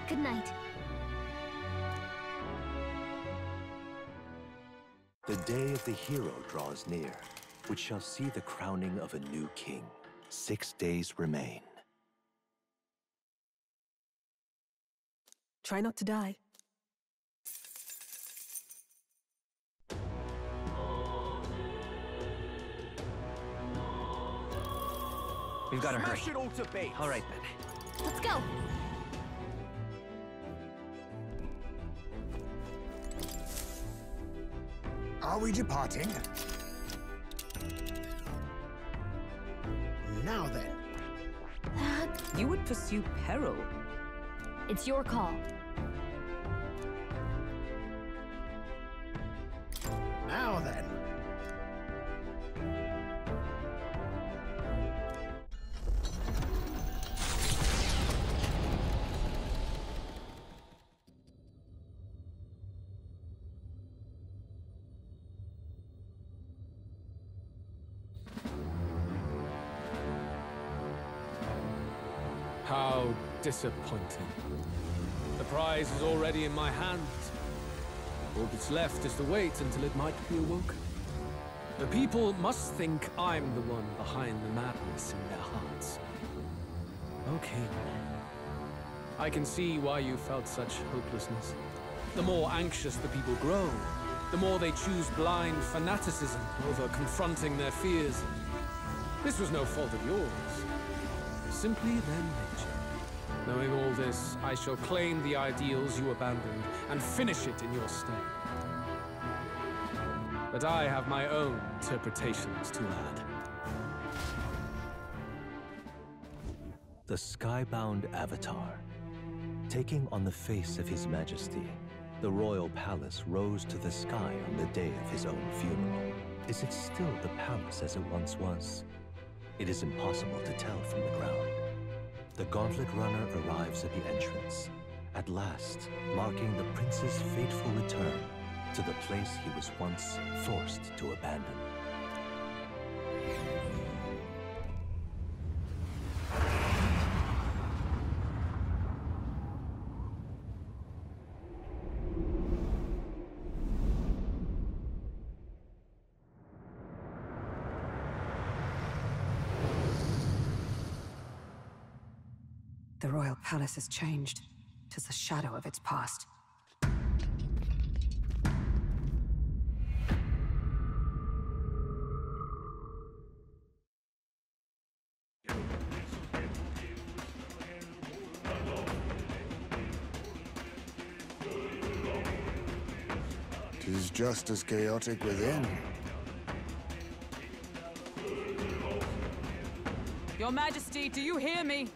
Good night. The day of the hero draws near, which shall see the crowning of a new king. 6 days remain. Try not to die. We've got to hurry. Smash it all to base. All right, then. Let's go. Are we departing? Now then. You would pursue peril. It's your call. Now then. How disappointing. The prize is already in my hands. All that's left is to wait until it might be awoken. The people must think I'm the one behind the madness in their hearts. Okay. I can see why you felt such hopelessness. The more anxious the people grow, the more they choose blind fanaticism over confronting their fears. This was no fault of yours. Simply their nature. Knowing all this, I shall claim the ideals you abandoned and finish it in your stead. But I have my own interpretations to add. The skybound avatar. Taking on the face of His Majesty, the royal palace rose to the sky on the day of his own funeral. Is it still the palace as it once was? It is impossible to tell from the ground. The gauntlet runner arrives at the entrance, at last marking the prince's fateful return to the place he was once forced to abandon. The royal palace has changed. 'Tis a shadow of its past. Tis just as chaotic within. Your Majesty, do you hear me?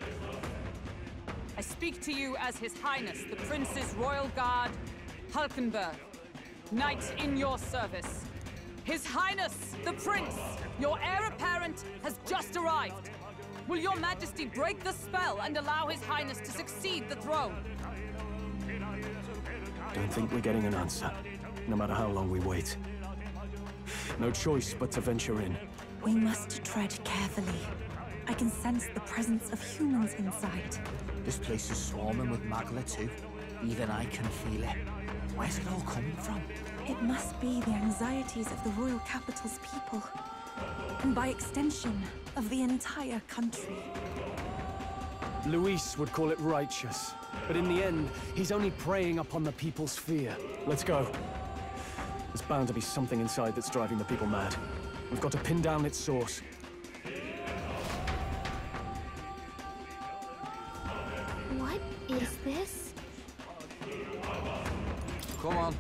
I speak to you as His Highness, the Prince's Royal Guard, Hulkenberg, Knight in your service. His Highness, the Prince, your heir apparent, has just arrived. Will your Majesty break the spell and allow His Highness to succeed the throne? Don't think we're getting an answer, no matter how long we wait. No choice but to venture in. We must tread carefully. I can sense the presence of humans inside. This place is swarming with Magla too. Even I can feel it. Where's it all coming from? It must be the anxieties of the royal capital's people. And by extension, of the entire country. Luis would call it righteous, but in the end, he's only preying upon the people's fear. Let's go. There's bound to be something inside that's driving the people mad. We've got to pin down its source. What is this? Come on.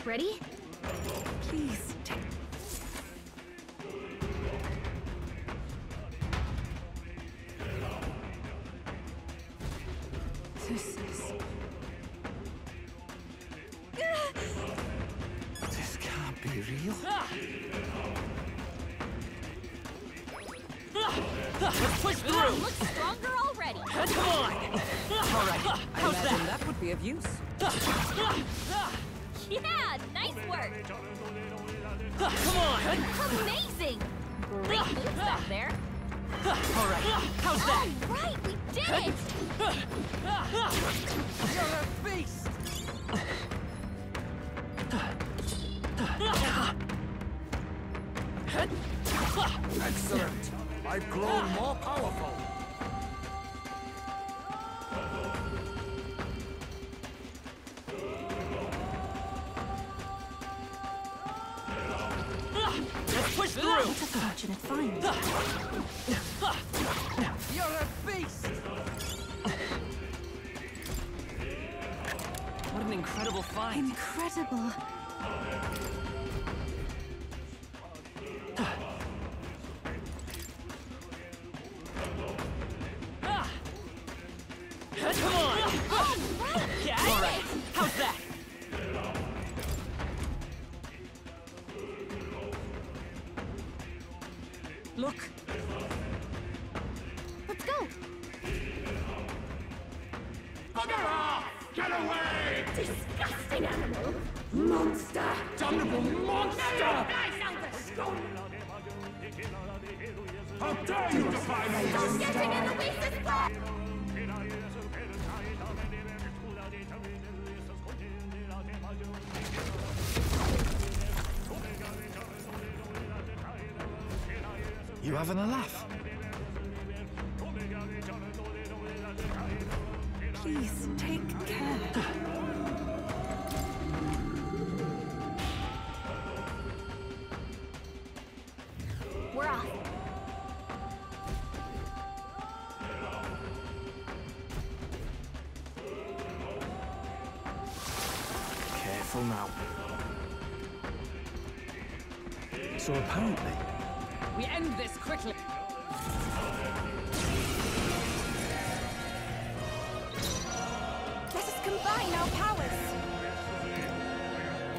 Ready? Please. This can't be real. Let's push through! Looks stronger already. Come on! All right. I imagine that would be of use. Yeah, nice work. Come on! Amazing. Great moves back there. All right, how's that? All right, we did it. You're a beast! Excellent. I've grown more powerful. Let's push through! What a fortunate find. You're a beast! What an incredible find. Incredible. Come on! Yeah, all right. How's that? Look. Let's go. Bugger off! Get away! Disgusting animal. Monster! Damnable monster! How dare you defy me! Stop getting in the Weese's blood. You having a laugh? Please take care. We're off. Careful now. So apparently, We end this quickly. Let us combine our powers.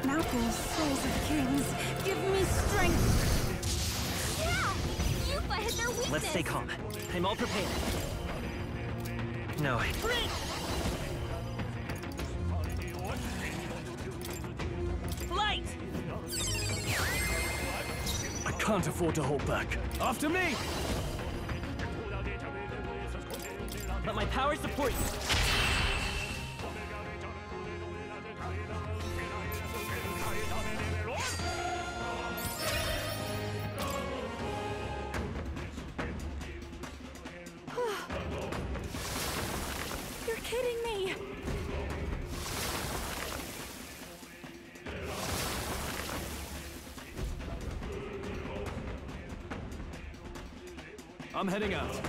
Now, O souls of kings, give me strength. Yeah! Yupa hit their weakness. Let's stay calm. I'm all prepared. No. Light! I can't afford to hold back. After me! Let my power support you. You're kidding me. I'm heading out.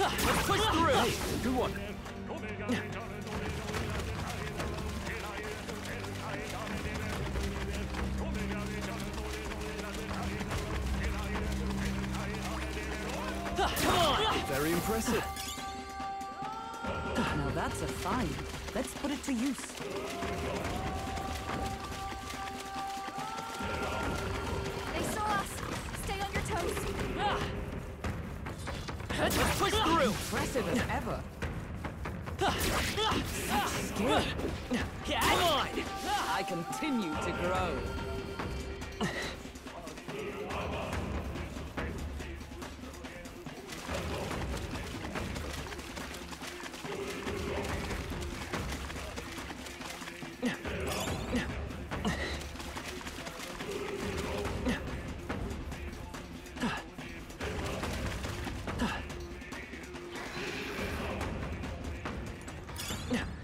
Let's push through! Hey, good one. Come on! Very impressive. Now that's a find. Let's put it to use. They saw us. Stay on your toes. Let's push through! Impressive as ever. Yeah, come on! I continue to grow.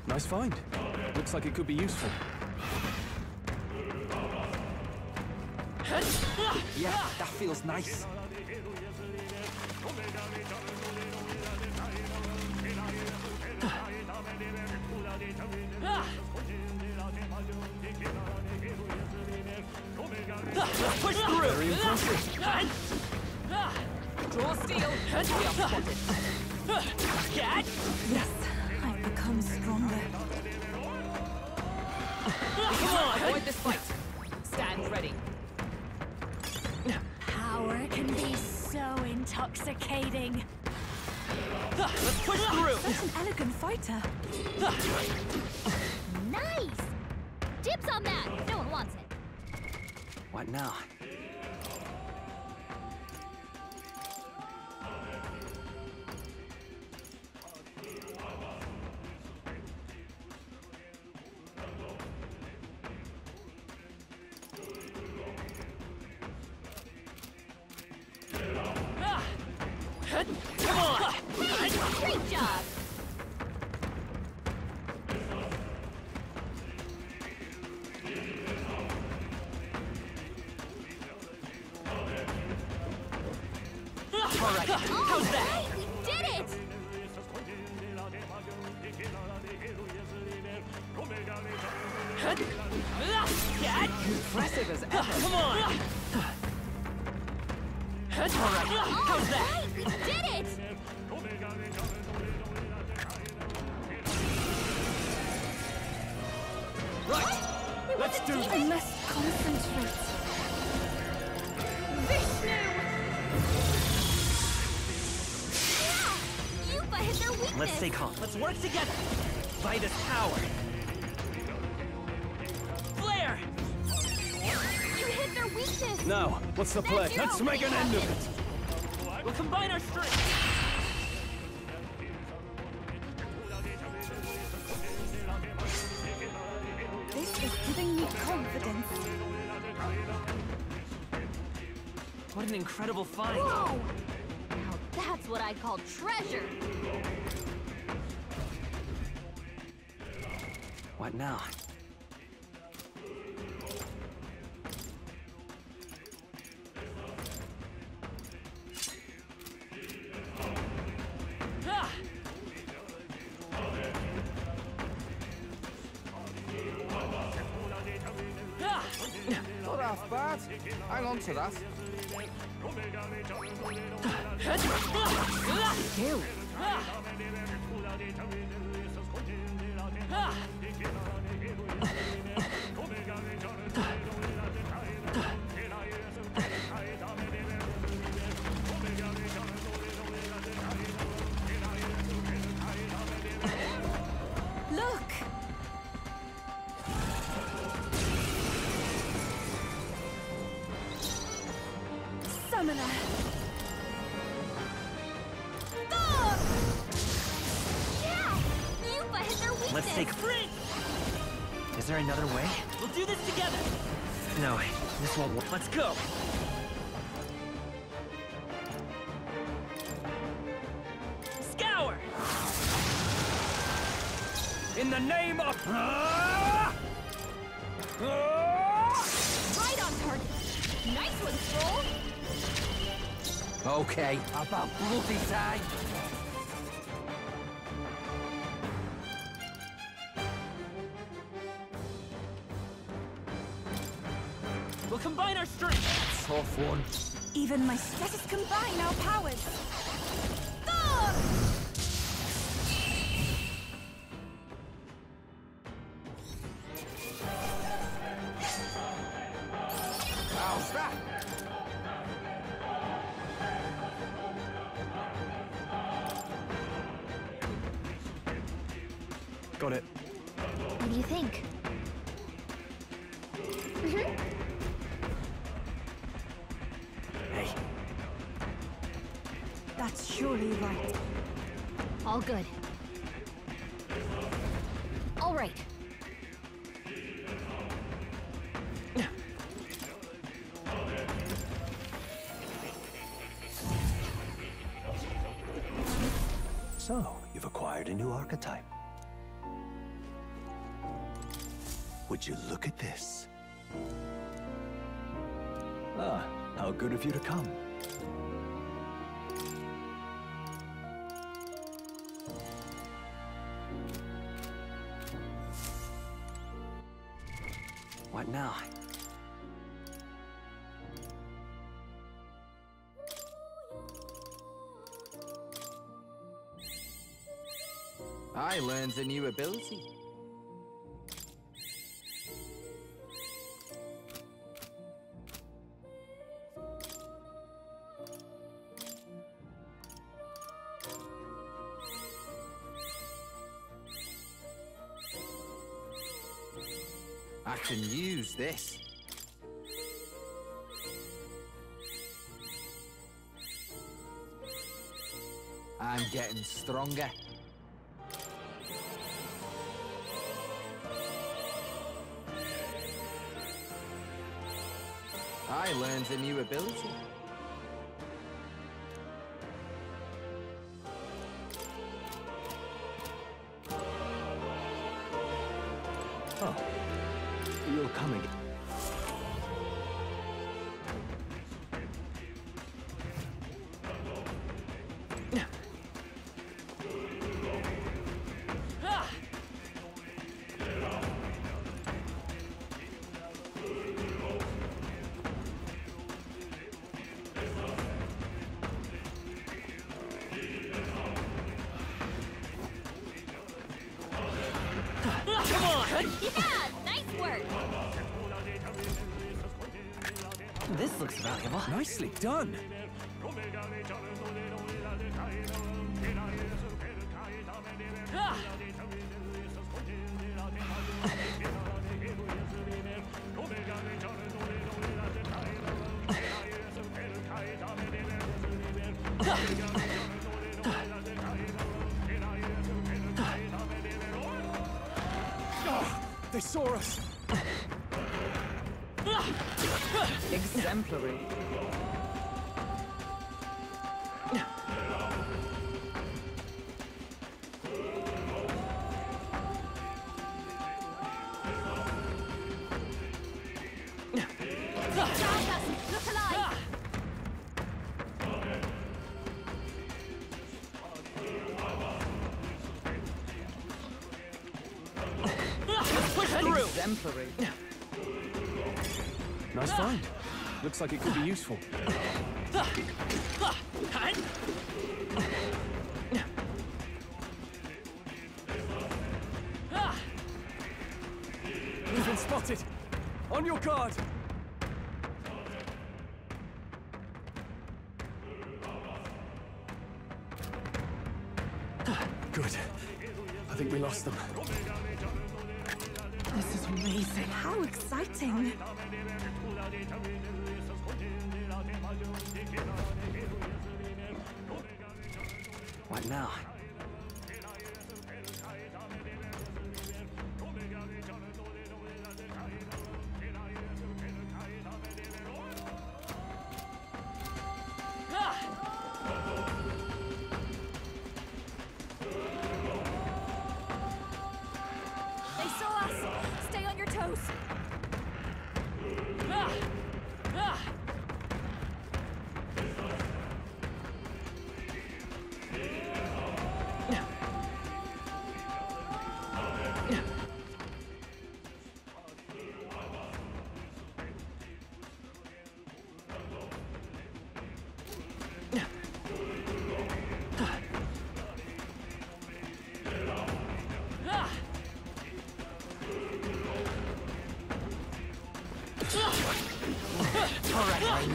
Nice find. Looks like it could be useful. Yeah, that feels nice. Let's push through! Very impressive. Draw steel. We are spotted. Yes, I've become stronger. Come on, avoid this fight. Stand ready. Power can be so intoxicating. Let's push through. Such an elegant fighter. Nice! Dibs on that! No one wants it. What now? Come on! Great job! Alright, how's that? Right, we did it! Impressive as ever. Come on! Alright, how's that? Right, we did it! Right! Let's do this! I must concentrate. Vishnu! Yeah! Yupa hit their weakness! Let's stay calm. Let's work together. By this power. Flare! You hit their weakness! Now, what's the plan? Zero, Let's make an end of it! We'll combine our strength. This is giving me confidence. What an incredible find. Whoa! Now that's what I call treasure! What now? Ah! Ah! Not half bad. Hang on to that. Ew. Look! Summoner! Ah! Yeah! Yupa hit their weakness! Let's take... Is there another way? We'll do this together. No, this won't work. Let's go. Scour! In the name of... Right on target! Nice one, Stroll! Okay, about bloody time. We'll combine our strength. Tough one. Even my... Let us combine our powers! Ah! How's that? Got it. What do you think? Hey, That's surely right. All good. All right. So, you've acquired a new archetype. Would you look at this? Ah, how good of you to come. What now? I learned a new ability. I can use this. I'm getting stronger. I learned a new ability. Oh, you're coming. This looks valuable. Nicely done. They saw us. Exemplary. Look alive! Push through! Exemplary. Nice find. Looks like it could be useful. We've been spotted. On your guard. Good. I think we lost them. This is amazing. How exciting. What now? They saw us! Stay on your toes!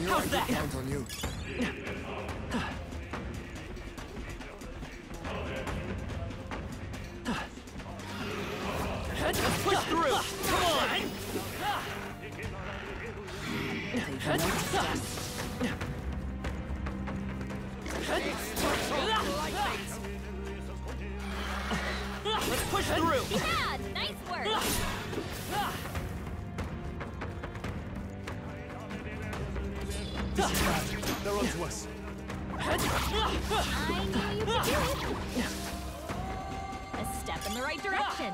How's that? Count on you. Let's push through! Come on! Let's push through! Yeah! Nice work! They're onto us. I knew you could do it! A step in the right direction!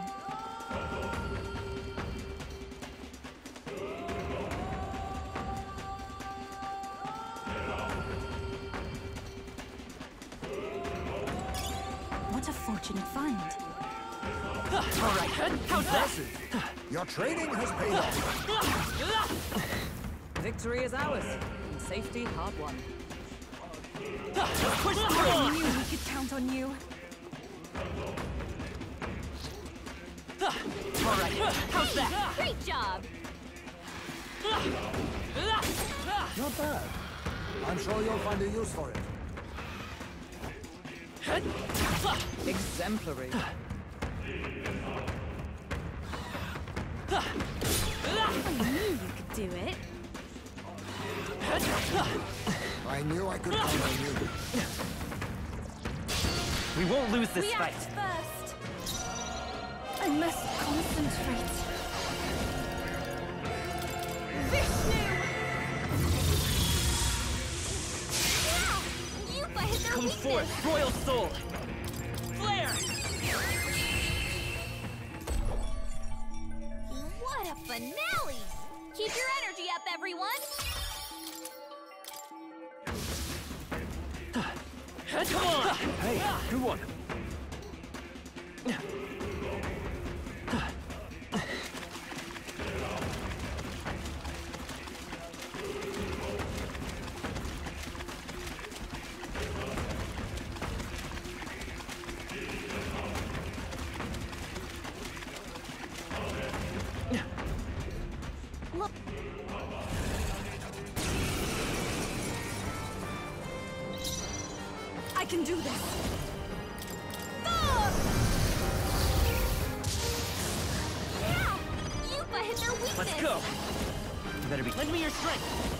What a fortunate find. All right, how's that? Your training has paid off. Victory is ours, and safety hard won. Push I through! knew we could count on you. Alright, how's that? Great job! Not bad. I'm sure you'll find a use for it. Exemplary. I knew you could do it. I knew I could count on you. We won't lose this React fight. first. I must concentrate. Yeah! Yupa hit their Come weakness! forth, Royal Soul! Flare! What a finale! Keep your energy up, everyone! Come on! Hey, good one. Look. I can do this. Yeah! Yupa hit their weakness! Let's go! You better be. Lend me your strength!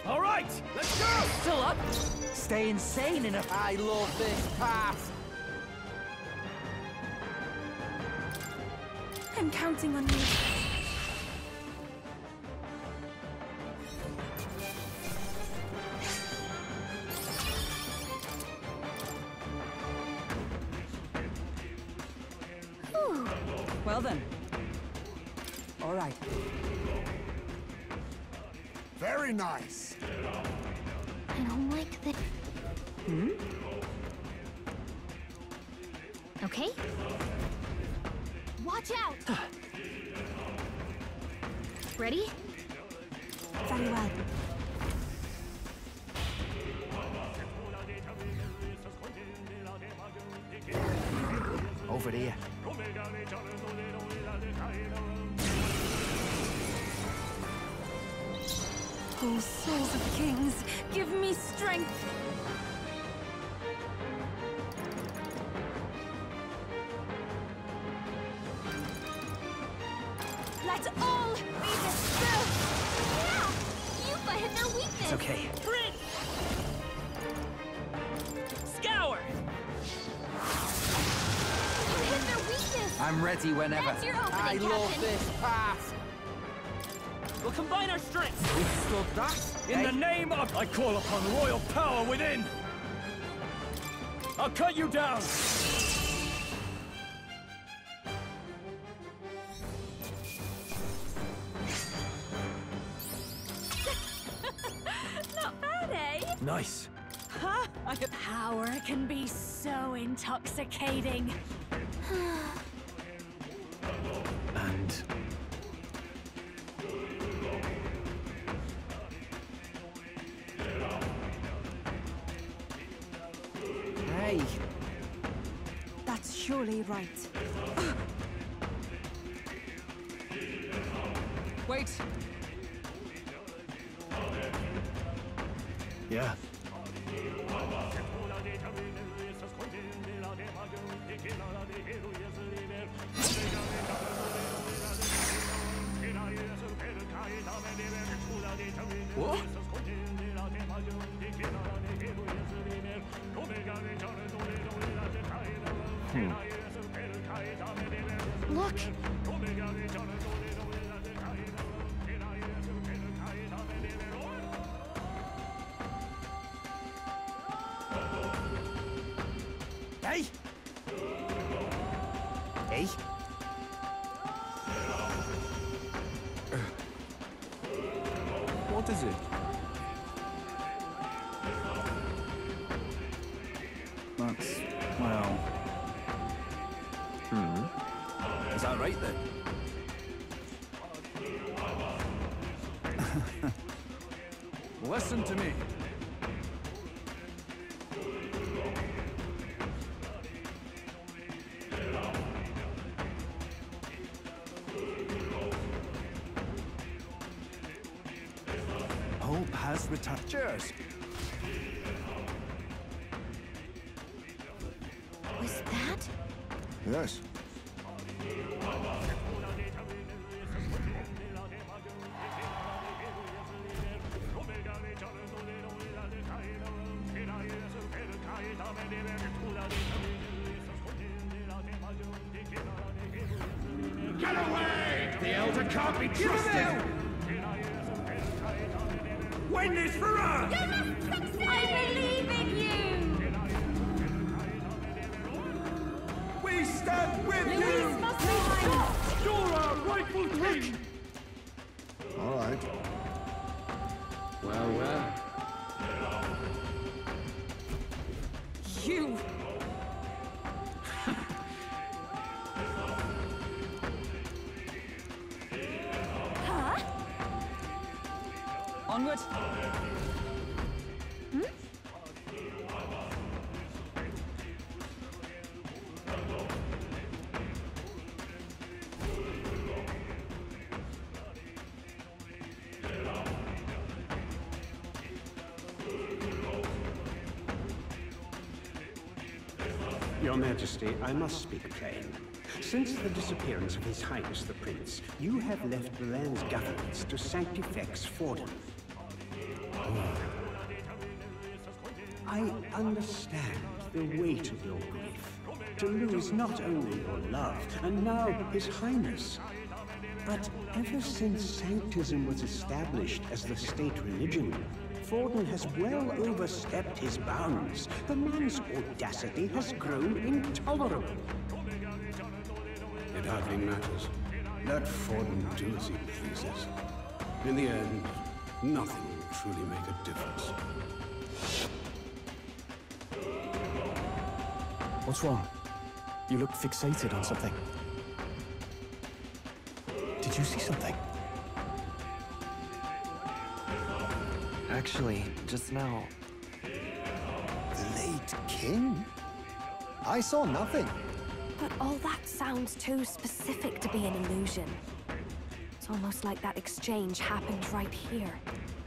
All right, let's go! Still up? Stay insane in a... I love this path. I'm counting on you. Whew. Well then. All right. Very nice. I don't like this. Okay? Watch out! Ready? Very well. Over here. Oh, souls of kings, give me strength. Let all be dispelled. Yeah! Yupa hit their weakness! It's okay. Prince! Scour! You hit their weakness! I'm ready whenever. That's your opening, I love Captain. this path. We'll combine our strengths! Withstood that. In the name of... I call upon royal power within! I'll cut you down! Not bad, eh? Nice. Huh? Power can be so intoxicating. And... Hey. That's surely right. Wait. Yeah. What? Look! Hey. Hey. What is it? That's... well... Is that right, then? Listen to me. has returned. Cheers! Was that? Yes. Get away! The Elder can't be trusted! Win this for us! You must succeed! I believe in you! We stand with Luis you! must be stopped! You're our rightful king! All right. Well, well. You! Huh? Onward! Your Majesty, I must speak plain. Since the disappearance of His Highness the Prince, you have left the land's governance to Sanctifex Forden. I understand the weight of your grief. To lose not only your love, and now His Highness. But ever since Sanctism was established as the state religion, Forden has well overstepped his bounds. The man's audacity has grown intolerable. It hardly matters. Let Forden do as he pleases. In the end, nothing will truly make a difference. What's wrong? You look fixated on something. Did you see something? Actually, just now... The late king? I saw nothing. But all that sounds too specific to be an illusion. It's almost like that exchange happened right here.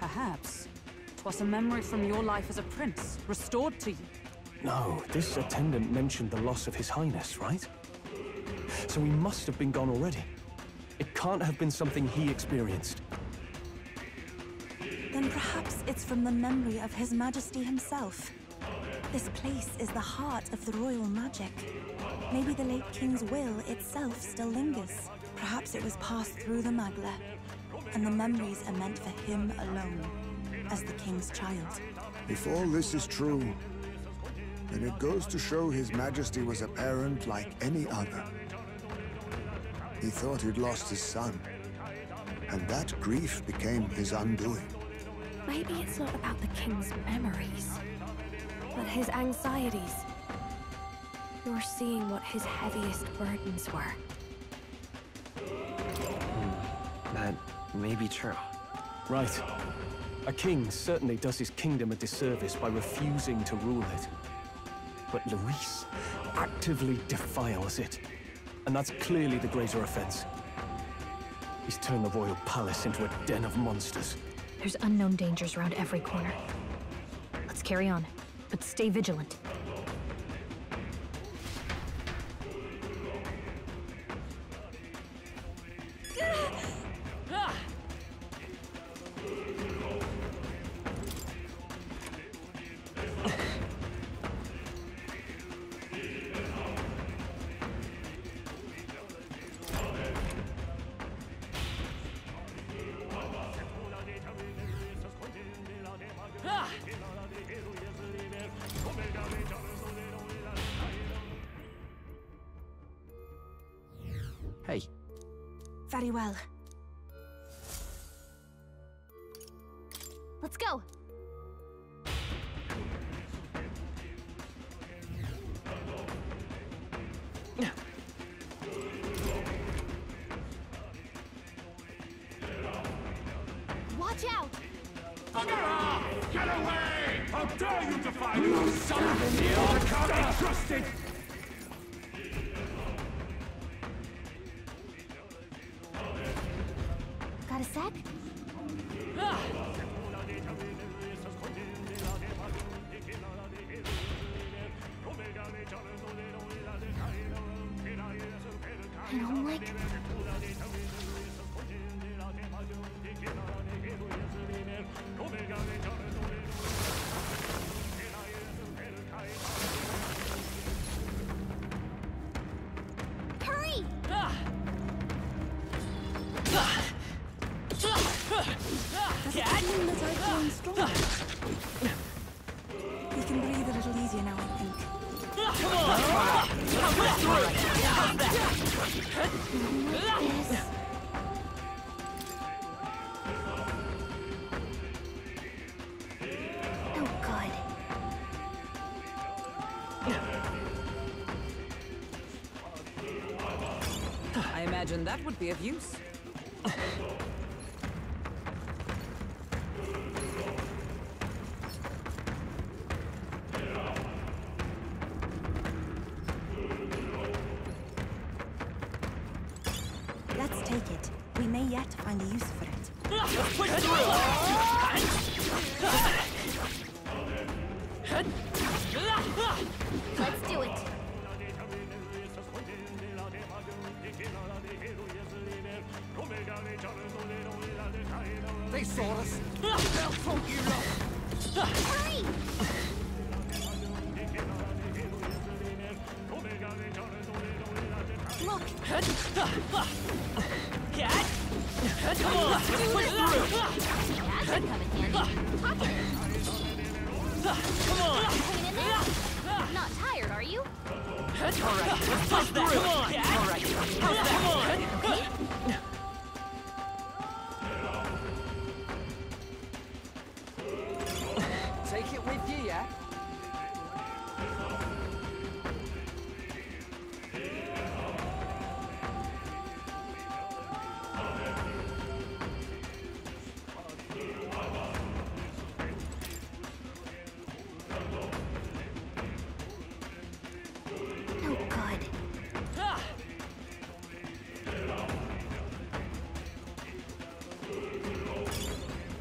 Perhaps 'twas a memory from your life as a prince, restored to you. No, this attendant mentioned the loss of His Highness, right? So he must have been gone already. It can't have been something he experienced. Then perhaps it's from the memory of His Majesty himself. This place is the heart of the royal magic. Maybe the late king's will itself still lingers. Perhaps it was passed through the Magla, and the memories are meant for him alone, as the king's child. If all this is true, then it goes to show His Majesty was a parent like any other. He thought he'd lost his son, and that grief became his undoing. Maybe it's not about the king's memories, but his anxieties. You're seeing what his heaviest burdens were. That may be true. Right. A king certainly does his kingdom a disservice by refusing to rule it. But Luis actively defiles it. And that's clearly the greater offense. He's turned the royal palace into a den of monsters. There's unknown dangers around every corner. Let's carry on, but stay vigilant. Hey. Very well. Let's go. Watch out! Get away! How dare you defy me, son of a bitch! I can't be trusted! Got a sec? I don't like that. Hurry! Does it seem that I've grown stronger? We can breathe a little easier now, I think. Oh, God. I imagine that would be of use. Let's take it. We may yet find a use for it. Let's do it. They saw us. They'll throw you up. Hurry! Look! Come on! That should come in handy. Pocket it. Come on! Hanging in there? Not tired, are you? All right, let's push that. Come on! All right, how's that? Come on! Take it with you, yeah? Oh, God.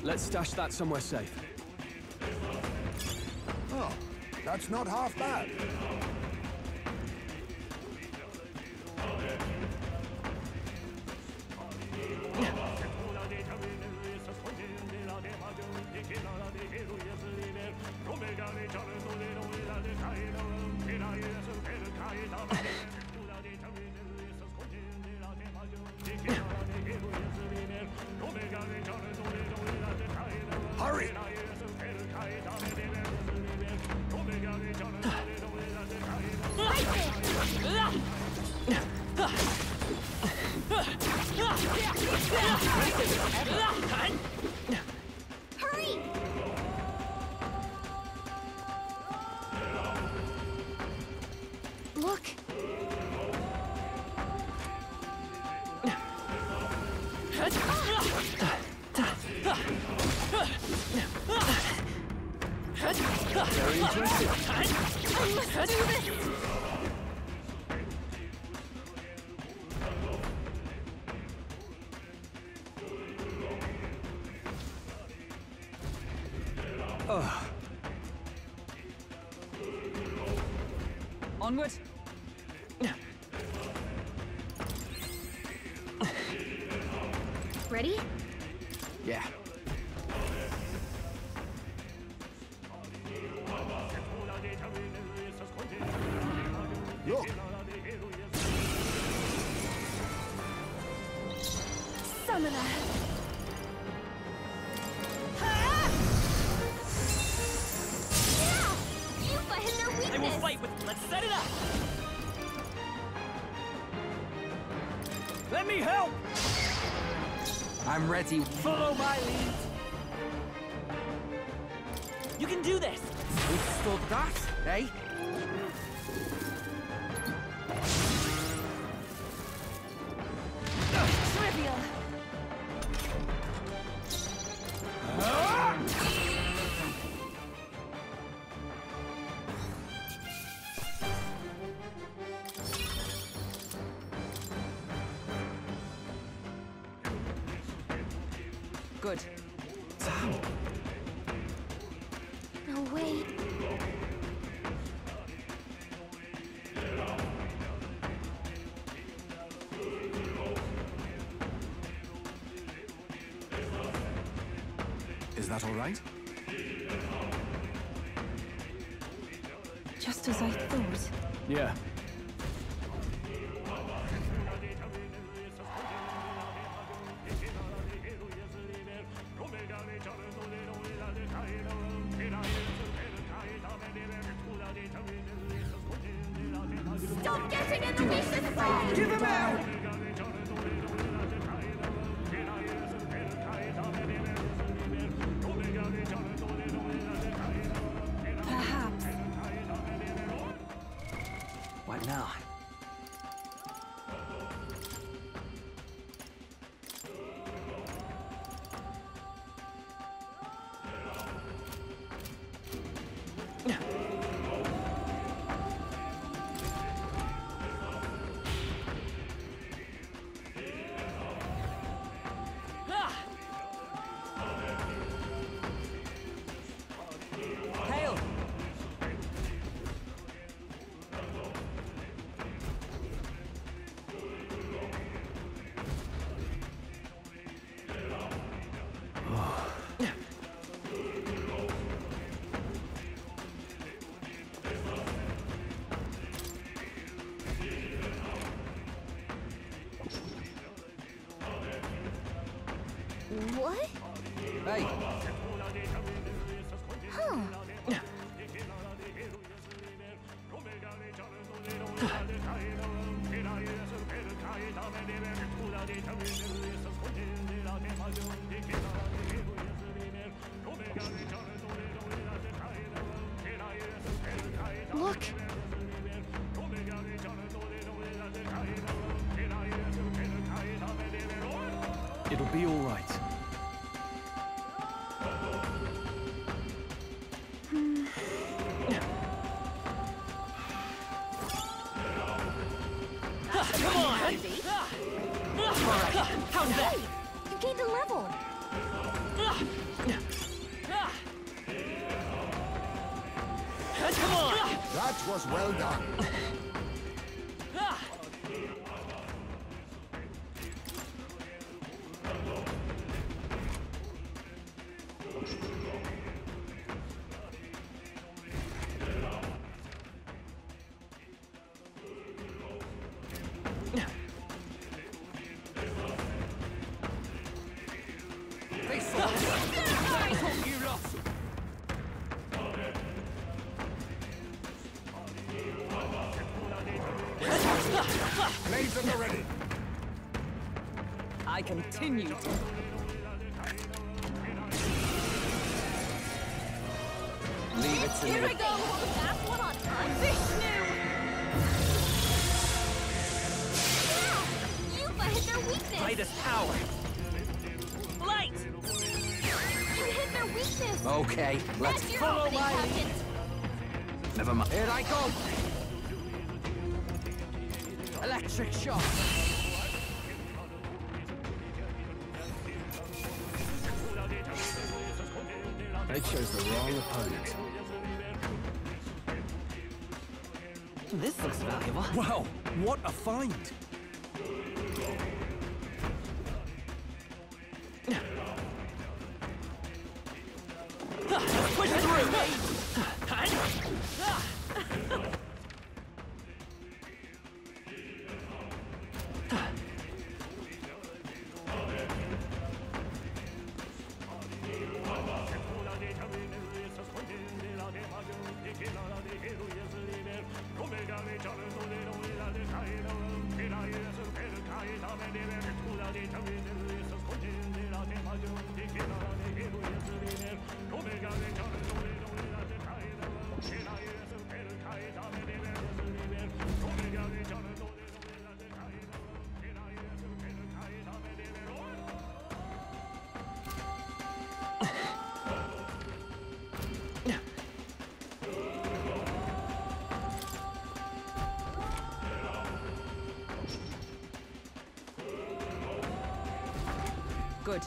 Let's stash that somewhere safe. Oh, that's not half bad. Hurry! Hurry! Look! Very impressive. I must do this! Onward. Ready? Yeah. Look! Summoner! Yuffie hit their weakness! I will fight with. Let's set it up. Let me help! I'm ready. Follow my lead. You can do this. Withstood that, eh? Trivial! Good. No way. Is that all right? Just as I thought. Yeah. Stop getting in the Reese's way! Give him out! Perhaps. What now? Hail! What? Hey! Huh. Look. It'll be all right. Come on! How's that? Hey, you gained a level. Come on! That was well done. Blades at the ready. I continue to... Leave it to Here me. I go. Last one on time. Vishnu! Yeah! You've hit their weakness. By this power. Light! You hit their weakness. Okay, let's That's your follow opening, my lead. Captain. Never mind. Here I go! Electric shock! They chose the wrong opponent. This looks valuable. Wow, what a find! Push through! Good.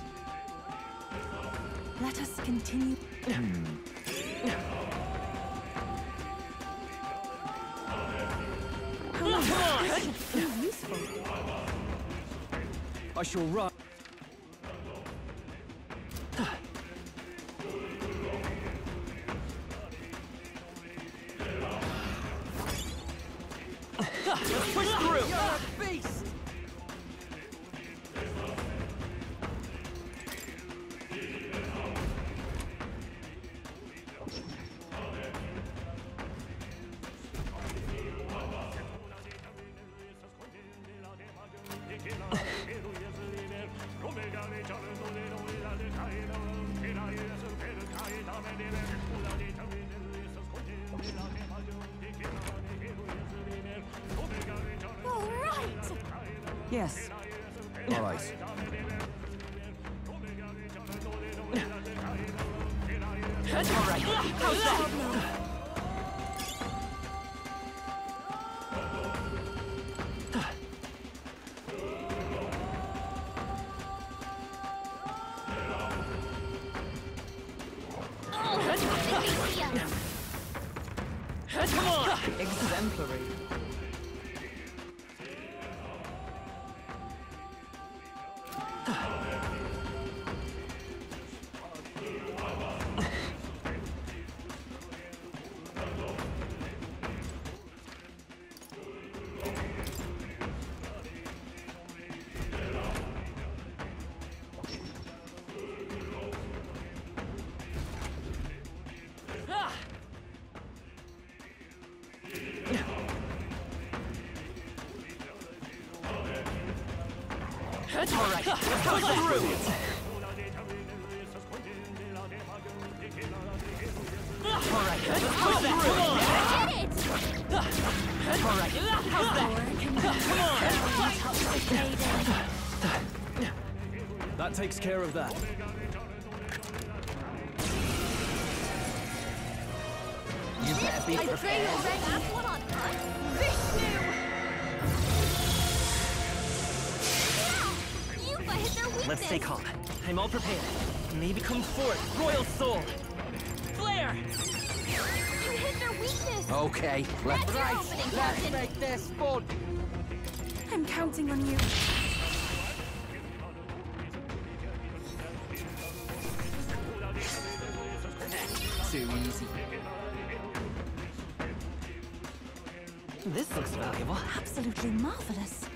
Let us continue. I shall run. Let's push through! You're a beast! Yes. All right. That's all right. How's that? Come on! Exemplary. That's all right. Let's go through. All right. Let's push that. Come on. That's all right. How's that? Come on. That takes care of that. You better be prepared. That's one on Vishnu! Hit their weakness. Let's stay calm. I'm all prepared. Maybe come forth, Royal Soul. Flare! You hit their weakness. Okay, That's your right. opening, Let's Captain. make this fun. I'm counting on you. Too easy. This looks valuable. Absolutely marvelous.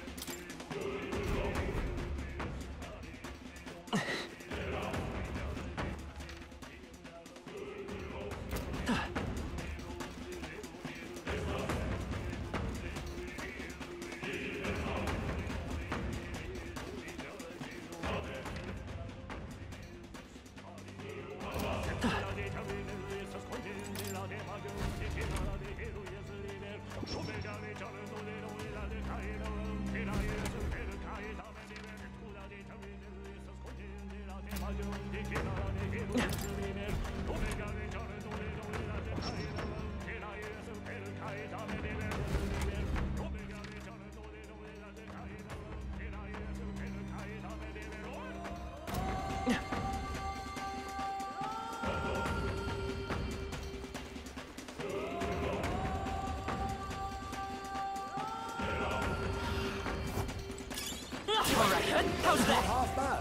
All right, how's that? Half bad.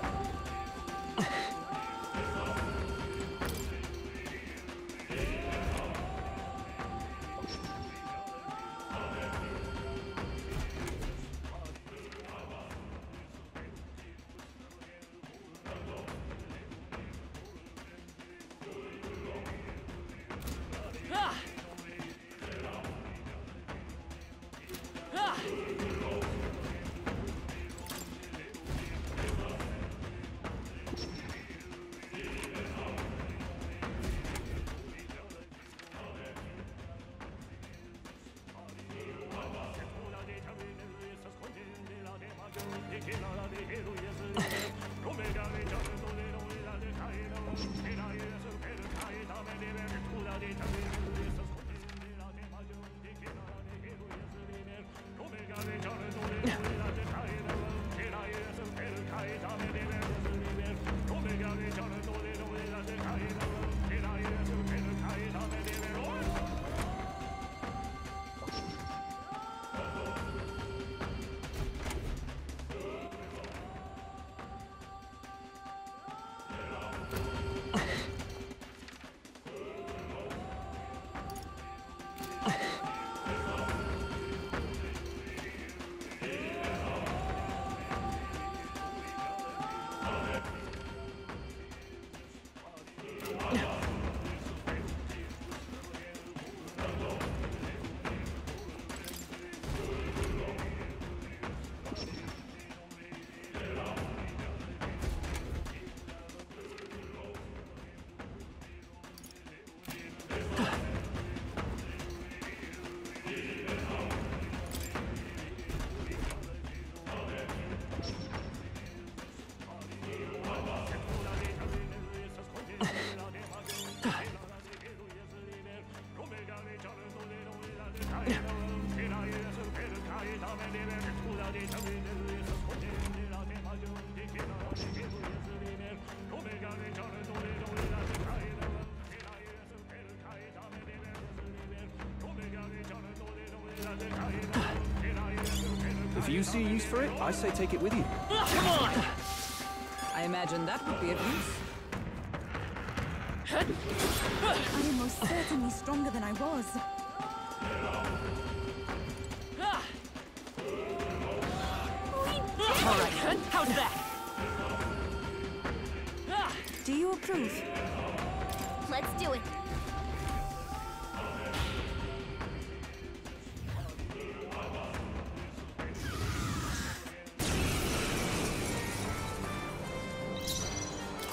If you see use for it, I say take it with you. Come on! I imagine that would be of use. I am most certainly stronger than I was. All right, how's that? Do you approve? Let's do it.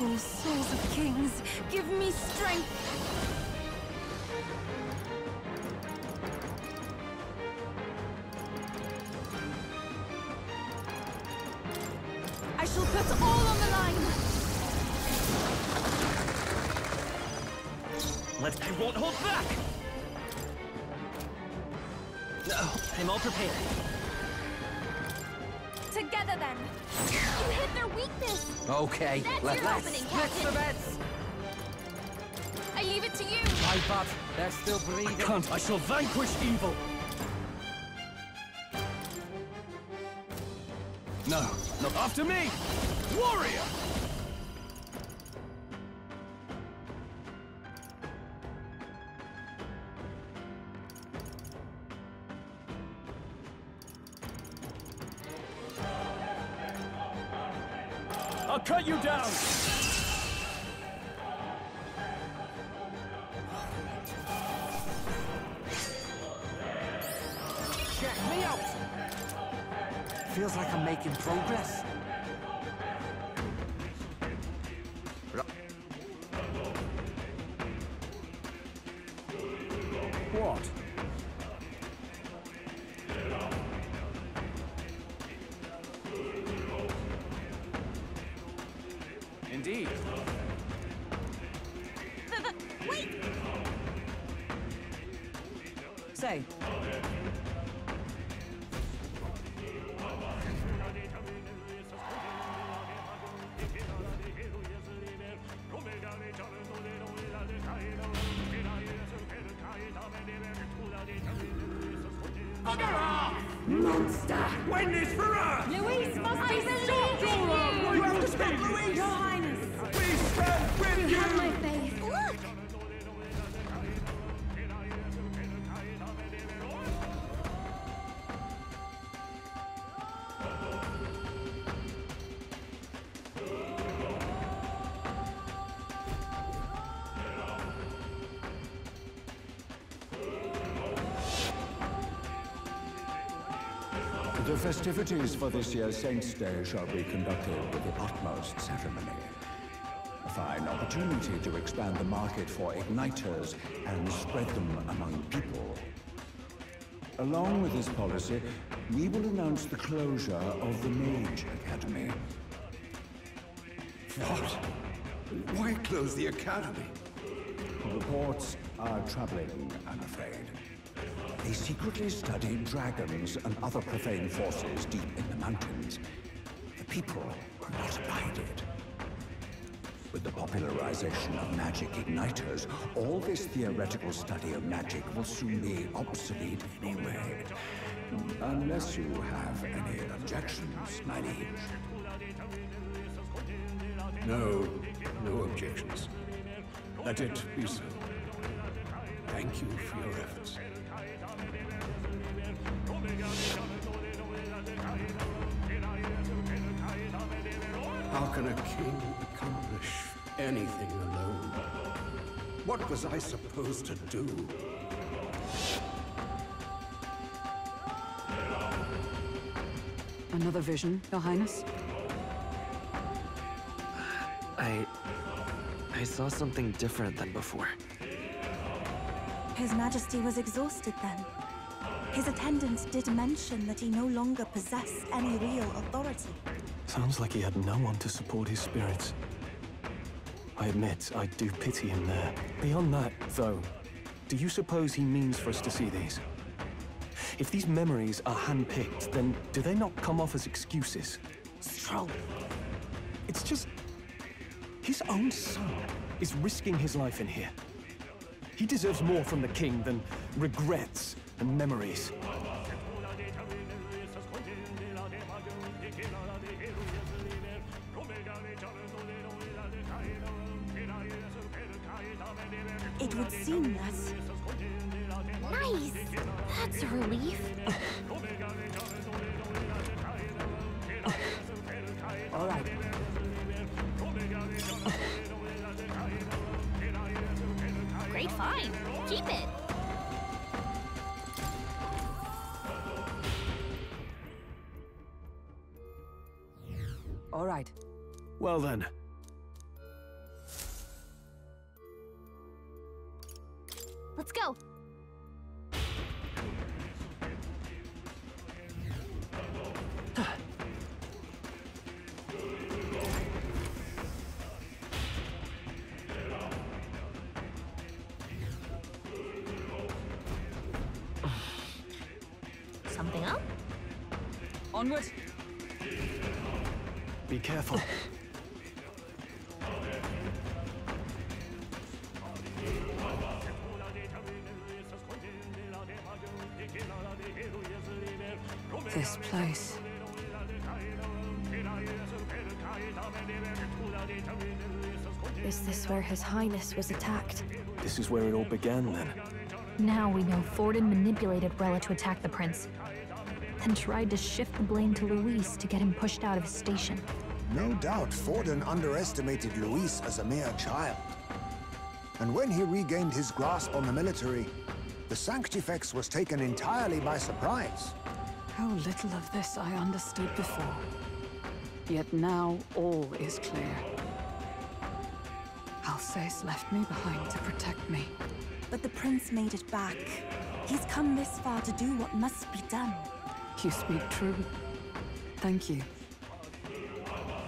Oh, souls of kings, give me strength! I shall put all on the line! I won't hold back! No, I'm all prepared. Together then. You hit their weakness. Okay, That's your opening, Split Captain. the bets. I leave it to you. My butt, they're still breathing. I can't. I shall vanquish evil. No, not after me! Warrior! I'll cut you down! Check me out! Feels like I'm making progress. What? Indeed. Wait! Say. Monster! When is for us? Luis must be Stop your love! You have to stop Luis! Your Highness! We stand with you! have my faith. Look! The festivities for this year's Saints' Day shall be conducted with the utmost ceremony. A fine opportunity to expand the market for igniters and spread them among people. Along with this policy, we will announce the closure of the Mage Academy. What? Why close the academy? Reports are troubling, I'm afraid. They secretly study dragons and other profane forces deep in the mountains. The people will not abide it. With the popularization of magic igniters, all this theoretical study of magic will soon be obsolete anyway. Unless you have any objections, my liege. No objections. Let it be so. Thank you for your efforts. How can a king accomplish anything alone? What was I supposed to do? Another vision, Your Highness? I saw something different than before. His Majesty was exhausted then. His attendants did mention that he no longer possessed any real authority. Sounds like he had no one to support his spirits. I admit, I do pity him there. Beyond that, though, do you suppose he means for us to see these? If these memories are hand-picked, then do they not come off as excuses? Stroll. It's just... his own son is risking his life in here. He deserves more from the king than regrets and memories. It would seem that... Nice! That's a relief. All right. Great find. Keep it. All right. Well then. Let's go. Something up? Onward. Be careful. This place. Is this where His Highness was attacked? This is where it all began, then. Now we know Thornton manipulated Rella to attack the prince, then tried to shift the blame to Luis to get him pushed out of his station. No doubt Thornton underestimated Luis as a mere child. And when he regained his grasp on the military, the Sanctifex was taken entirely by surprise. How little of this I understood before. Yet now all is clear. Alsace left me behind to protect me. But the prince made it back. He's come this far to do what must be done. You speak true. Thank you.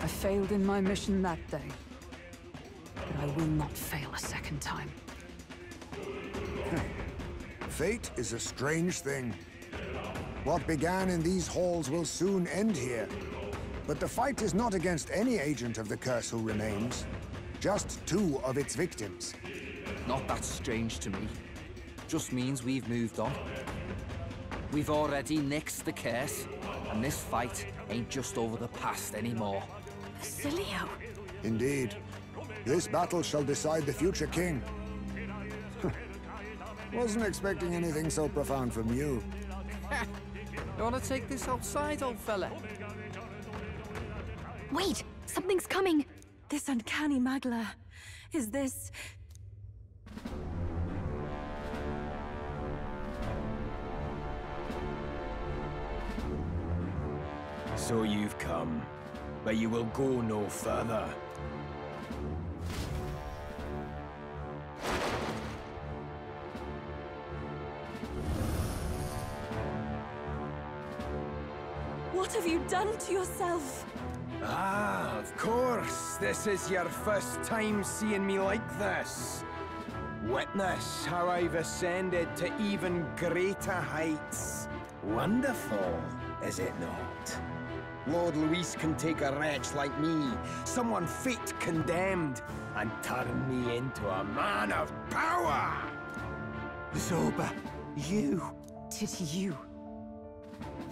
I failed in my mission that day, but I will not fail a second time. Fate is a strange thing. What began in these halls will soon end here. But the fight is not against any agent of the curse who remains, just two of its victims. Not that strange to me. Just means we've moved on. We've already nixed the curse, and this fight ain't just over the past anymore. Basilio! Indeed. This battle shall decide the future king. Wasn't expecting anything so profound from you. You wanna take this outside, old fella? Wait! Something's coming! This uncanny Magla. Is this... So you've come, but you will go no further. What have you done to yourself? Ah, of course. This is your first time seeing me like this. Witness how I've ascended to even greater heights. Wonderful, is it not? Lord Luis can take a wretch like me, someone fate condemned, and turn me into a man of power! Zoba, you... Did you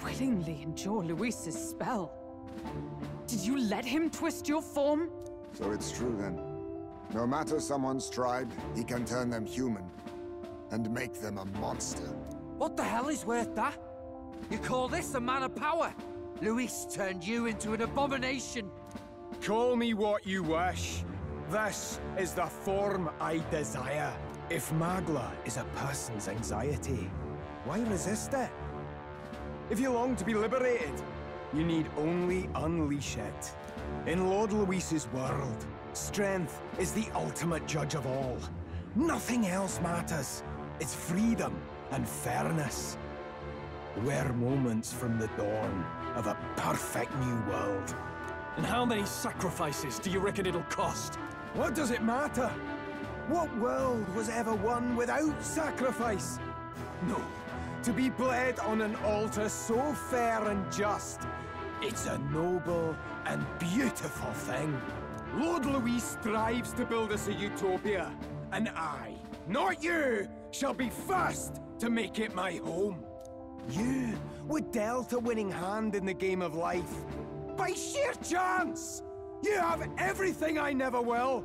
willingly endure Luis's spell? Did you let him twist your form? So it's true then. No matter someone's tribe, he can turn them human and make them a monster. What the hell is worth that? You call this a man of power? Luis turned you into an abomination. Call me what you wish. This is the form I desire. If Magla is a person's anxiety, why resist it? If you long to be liberated, you need only unleash it. In Lord Luis's world, strength is the ultimate judge of all. Nothing else matters. It's freedom and fairness. We're moments from the dawn of a perfect new world. And how many sacrifices do you reckon it'll cost? What does it matter? What world was ever won without sacrifice? No. To be bled on an altar so fair and just, it's a noble and beautiful thing. Lord Luis strives to build us a utopia, and I, not you, shall be first to make it my home. You were dealt a winning hand in the game of life. By sheer chance! You have everything I never will.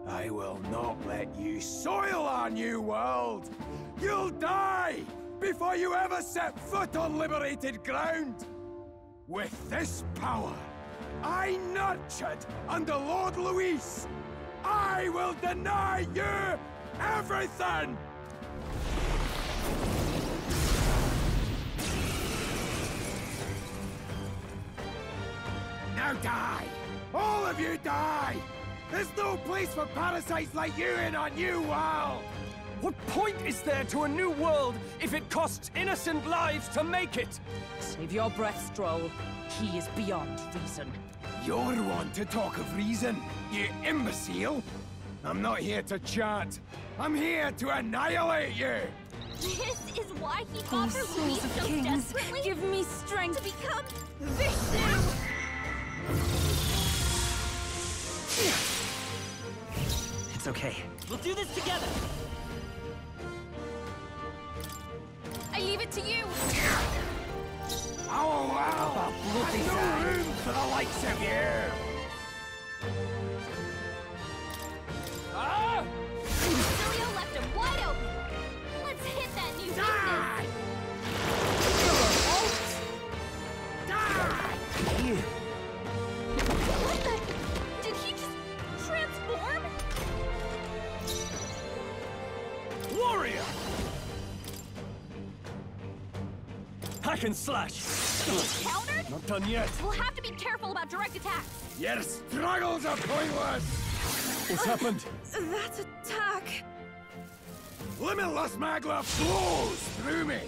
I will not let you soil our new world! You'll die before you ever set foot on liberated ground! With this power, I nurtured under Lord Luis, I will deny you everything! Now die! All of you die! There's no place for parasites like you in our new world! What point is there to a new world if it costs innocent lives to make it? Save your breath, Stroll. He is beyond reason. You're one to talk of reason, you imbecile! I'm not here to chat. I'm here to annihilate you! This is why he fought for Luis souls of so kings, desperately? give me strength To become Vishnu! It's okay. We'll do this together! I leave it to you! Oh, wow! There's no room for the likes of you! Ah! Cilio left him wide open! Let's hit that new Die! Die! Here. What the? Did he just transform? Warrior! Hack and slash! Countered? Not done yet. We'll have to be careful about direct attacks. Your struggles are pointless! What's happened? That attack! Limitless magma flows through me!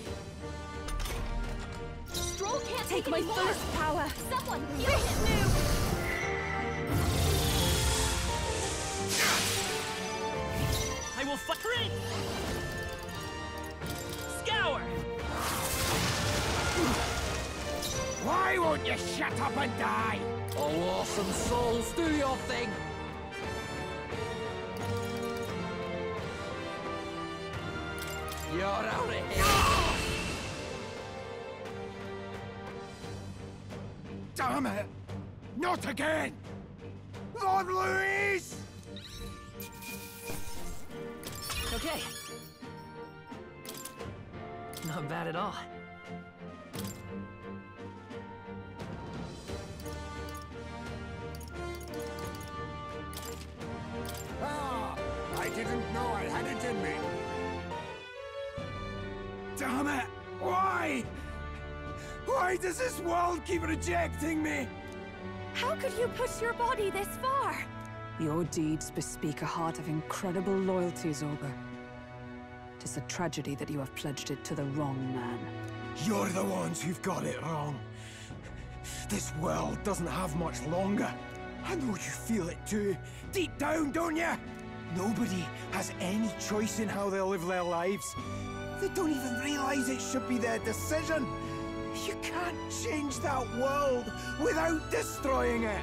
Stroll can't Take take my any more. first power! Someone heal him! I will fight. Scour! Why won't you shut up and die? Oh, awesome souls, do your thing! You're out of here! Damn it! Not again! Lord Luis! Okay. Not bad at all. Ah! I didn't know I had it in me! Damn it! Why? Why does this world keep rejecting me? How could you push your body this far? Your deeds bespeak a heart of incredible loyalty, Zorba. Tis a tragedy that you have pledged it to the wrong man. You're the ones who've got it wrong. This world doesn't have much longer. I know you feel it too. Deep down, don't you? Nobody has any choice in how they'll live their lives. They don't even realize it should be their decision. You can't change that world without destroying it.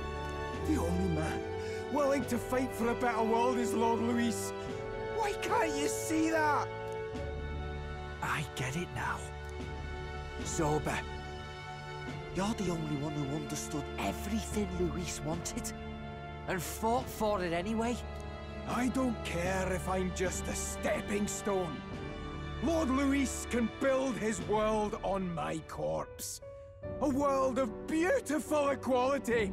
The only man willing to fight for a better world is Lord Luis. Why can't you see that? I get it now. Zorba, you're the only one who understood everything Luis wanted, and fought for it anyway. I don't care if I'm just a stepping stone. Lord Luis can build his world on my corpse. A world of beautiful equality,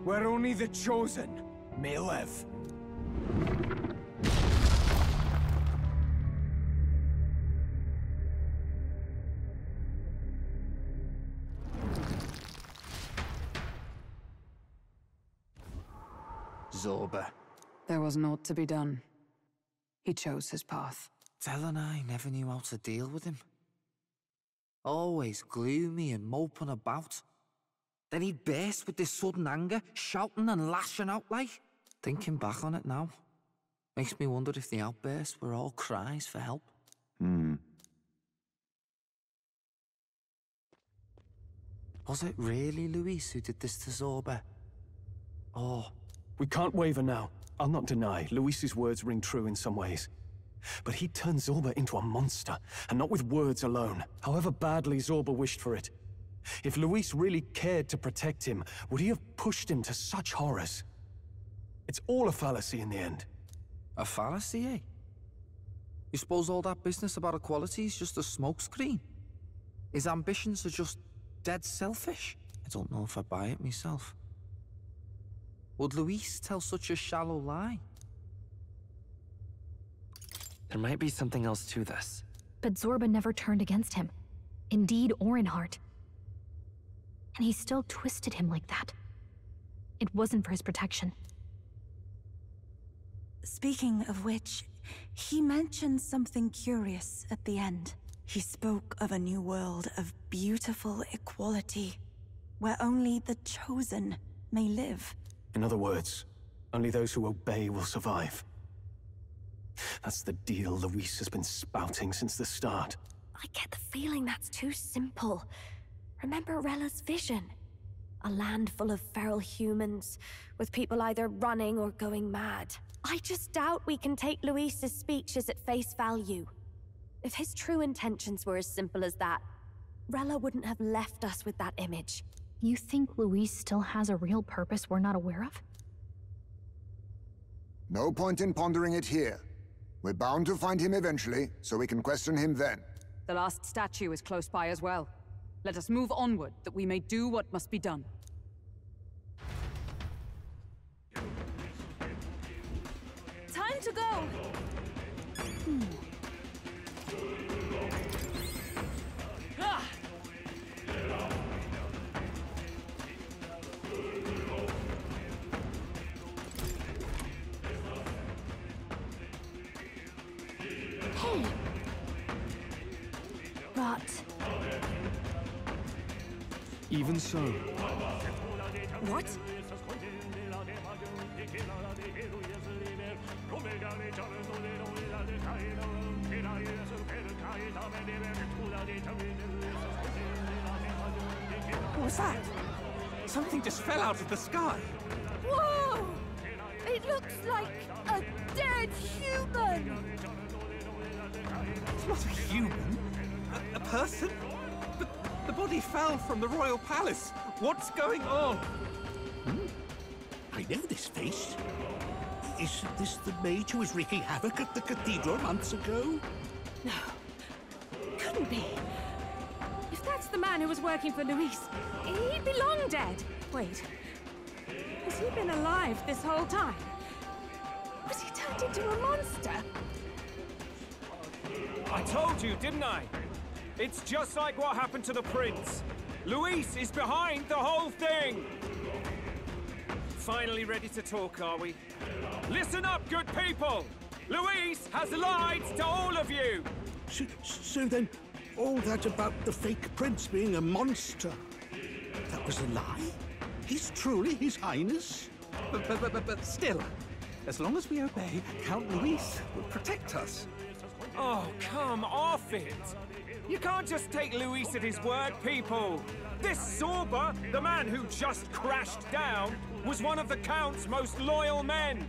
where only the chosen may live. Zorba. There was naught to be done. He chose his path. Tell and I never knew how to deal with him. Always gloomy and moping about. Then he'd burst with this sudden anger, shouting and lashing out like. Thinking back on it now, makes me wonder if the outbursts were all cries for help. Was it really Luis who did this to Zorba? Or... We can't waver now. I'll not deny, Luis's words ring true in some ways. But he turned Zorba into a monster, and not with words alone, however badly Zorba wished for it. If Luis really cared to protect him, would he have pushed him to such horrors? It's all a fallacy in the end. A fallacy, eh? You suppose all that business about equality is just a smokescreen? His ambitions are just dead selfish? I don't know if I buy it myself. Would Luis tell such a shallow lie? There might be something else to this. But Zorba never turned against him, in deed or in heart. And he still twisted him like that. It wasn't for his protection. Speaking of which, he mentioned something curious at the end. He spoke of a new world of beautiful equality, where only the chosen may live. In other words, only those who obey will survive. That's the deal Luis has been spouting since the start. I get the feeling that's too simple. Remember Rella's vision? A land full of feral humans, with people either running or going mad. I just doubt we can take Luis's speeches at face value. If his true intentions were as simple as that, Rella wouldn't have left us with that image. You think Luis still has a real purpose we're not aware of? No point in pondering it here. We're bound to find him eventually, so we can question him then. The last statue is close by as well. Let us move onward, that we may do what must be done. Time to go! Ah! Hey! But... Even so. What? What was that? Something just fell out of the sky. Whoa! It looks like a dead human! It's not a human. A person? But the body fell from the royal palace. What's going on? I know this face. Isn't this the mage who was wreaking havoc at the cathedral months ago? No. Couldn't be. If that's the man who was working for Luis, he'd be long dead. Wait. Has he been alive this whole time? Was he turned into a monster? I told you, didn't I? It's just like what happened to the prince. Luis is behind the whole thing! Finally ready to talk, are we? Listen up, good people! Luis has lied to all of you! So then, all that about the fake prince being a monster, that was a lie? He's truly His Highness? But still, as long as we obey, Count Luis will protect us. Oh, come off it! You can't just take Luis at his word, people! This Zorba, the man who just crashed down, was one of the Count's most loyal men!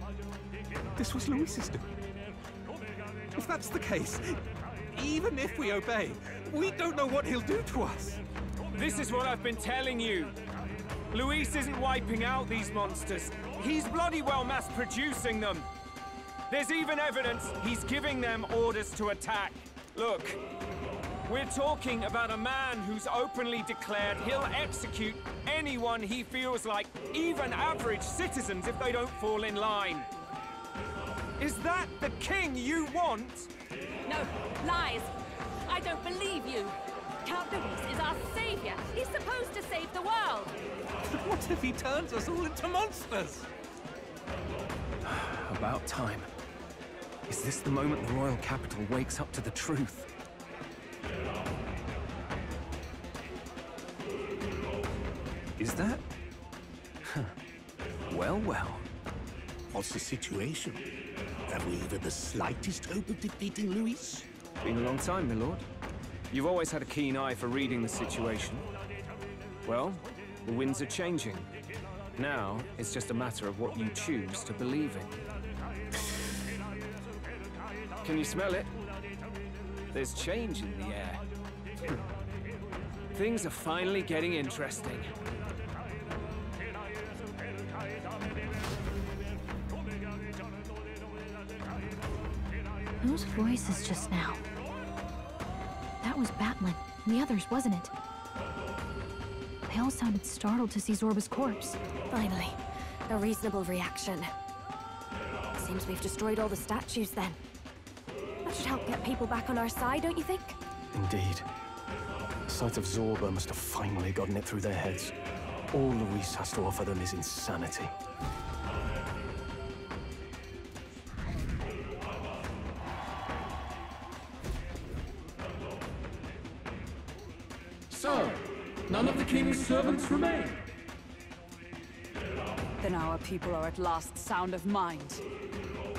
This was Luis's doing. If that's the case, even if we obey, we don't know what he'll do to us. This is what I've been telling you. Luis isn't wiping out these monsters. He's bloody well mass-producing them. There's even evidence he's giving them orders to attack. Look, we're talking about a man who's openly declared he'll execute anyone he feels like, even average citizens, if they don't fall in line. Is that the king you want? No, lies! I don't believe you! Count Luis is our savior! He's supposed to save the world! What if he turns us all into monsters? About time. Is this the moment the royal capital wakes up to the truth? Is that? Well, well. What's the situation? Have we even the slightest hope of defeating Luis? Been a long time, my lord. You've always had a keen eye for reading the situation. Well, the winds are changing. Now, it's just a matter of what you choose to believe in. Can you smell it? There's change in the air. Things are finally getting interesting. Those voices just now. That was Batlin, and the others, wasn't it? They all sounded startled to see Zorba's corpse. Finally, a reasonable reaction. Seems we've destroyed all the statues then. That should help get people back on our side, don't you think? Indeed. The sight of Zorba must have finally gotten it through their heads. All Luis has to offer them is insanity. So, none of the king's servants remain. Then our people are at last sound of mind.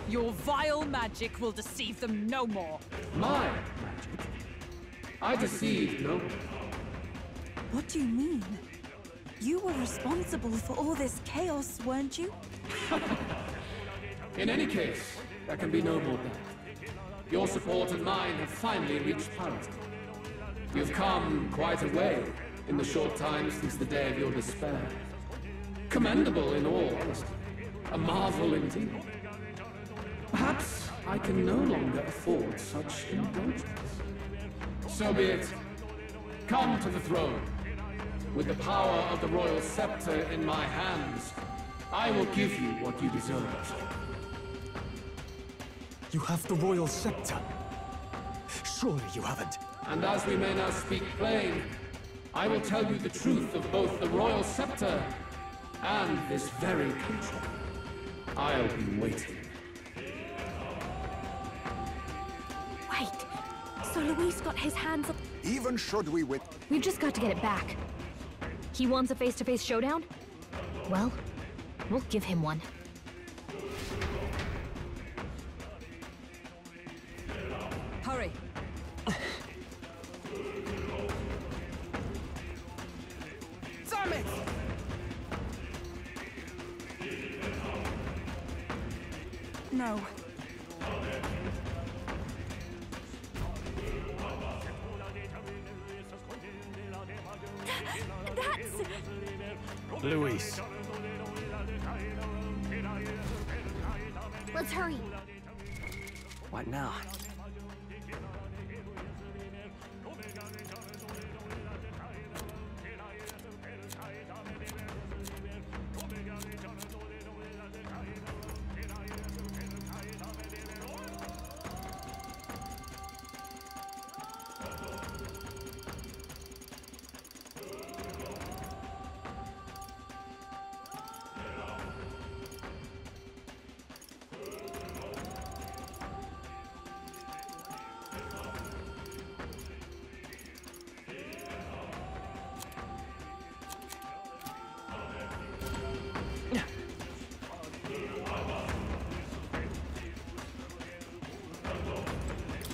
Your vile magic will deceive them no more. My magic? I deceived no one. What do you mean? You were responsible for all this chaos, weren't you? In any case, there can be no more doubt. Your support and mine have finally reached parity. You've come quite a way in the short time since the day of your despair. Commendable in all honesty. A marvel indeed. Perhaps I can no longer afford such indulgence. So be it. Come to the throne. With the power of the royal scepter in my hands, I will give you what you deserve. You have the royal scepter. Surely you haven't. And as we may now speak plain, I will tell you the truth of both the royal scepter and this very country. I'll be waiting. Wait, so Luis got his hands up. Even should we win. We've just got to get it back. He wants a face-to-face showdown? Well, we'll give him one. Hurry. Damn it! No. That's... Luis. Let's hurry. What now?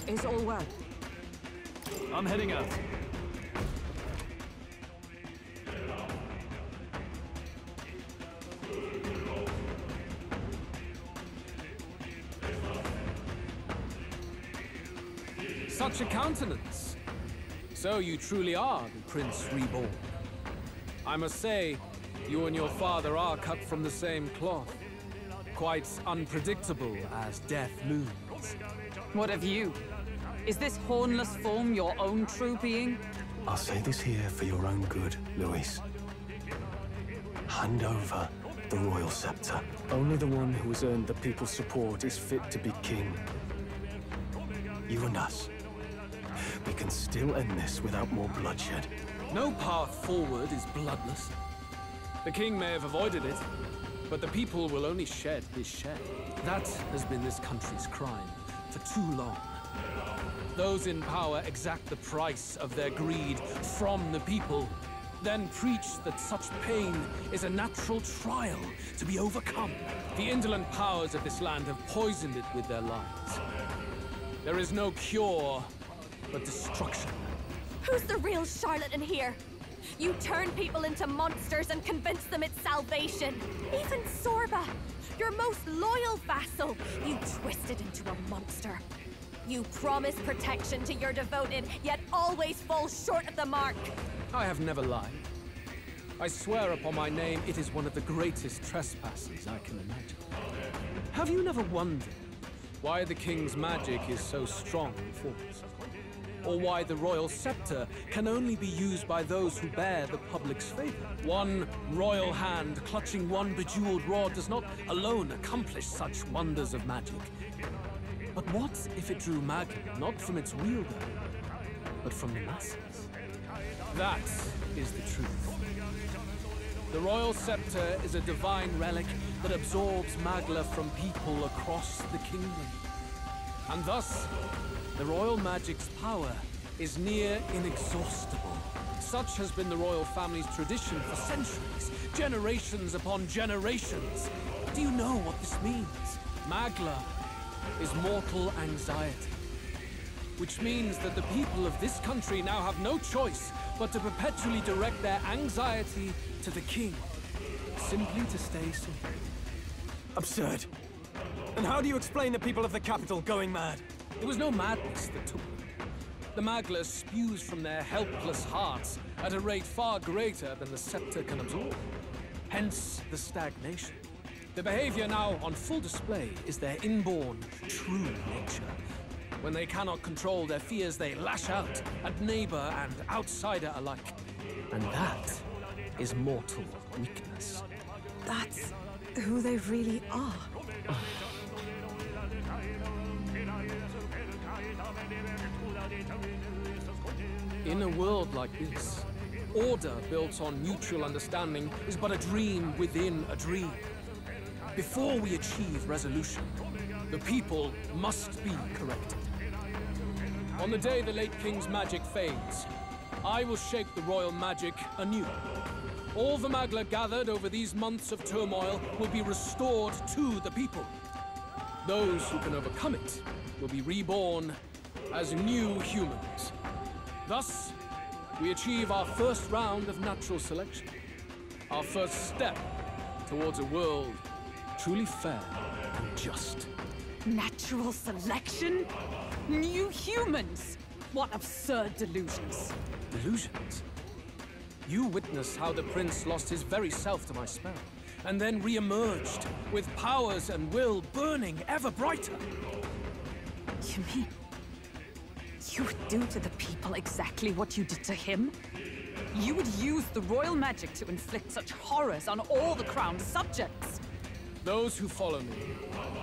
Is all well? I'm heading out. Such a countenance! So you truly are the Prince Reborn. I must say, you and your father are cut from the same cloth. Quite unpredictable as death looms. What of you? Is this hornless form your own true being? I'll say this here for your own good, Luis. Hand over the royal scepter. Only the one who has earned the people's support is fit to be king. You and us. We can still end this without more bloodshed. No path forward is bloodless. The king may have avoided it, but the people will only shed his share. That has been this country's crime for too long. Those in power exact the price of their greed from the people, then preach that such pain is a natural trial to be overcome. The indolent powers of this land have poisoned it with their lies. There is no cure but destruction. Who's the real charlatan here? You turn people into monsters and convince them it's salvation. Even Zorba, your most loyal vassal, you twisted into a monster. You promise protection to your devoted, yet always fall short of the mark. I have never lied. I swear upon my name, it is one of the greatest trespasses I can imagine. Have you never wondered why the king's magic is so strong and force, or why the royal scepter can only be used by those who bear the public's favor. One royal hand clutching one bejeweled rod does not alone accomplish such wonders of magic. But what if it drew magic not from its wielder, but from the masses? That is the truth. The royal scepter is a divine relic that absorbs Magla from people across the kingdom. And thus, the royal magic's power is near inexhaustible. Such has been the royal family's tradition for centuries, generations upon generations. Do you know what this means? Magla is mortal anxiety, which means that the people of this country now have no choice but to perpetually direct their anxiety to the king, simply to stay safe. Absurd. And how do you explain the people of the capital going mad? It was no madness that took them. The Magla spews from their helpless hearts at a rate far greater than the scepter can absorb. Hence the stagnation. The behavior now on full display is their inborn, true nature. When they cannot control their fears, they lash out at neighbor and outsider alike. And that is mortal weakness. That's who they really are. In a world like this, order built on mutual understanding is but a dream within a dream. Before we achieve resolution, the people must be corrected. On the day the late king's magic fades, I will shape the royal magic anew. All the Magla gathered over these months of turmoil will be restored to the people. Those who can overcome it will be reborn as new humans. Thus, we achieve our first round of natural selection. Our first step towards a world truly fair and just. Natural selection? New humans? What absurd delusions. Delusions? You witnessed how the prince lost his very self to my spell, and then re-emerged with powers and will burning ever brighter. You mean you would do to the people exactly what you did to him? You would use the royal magic to inflict such horrors on all the crown's subjects? Those who follow me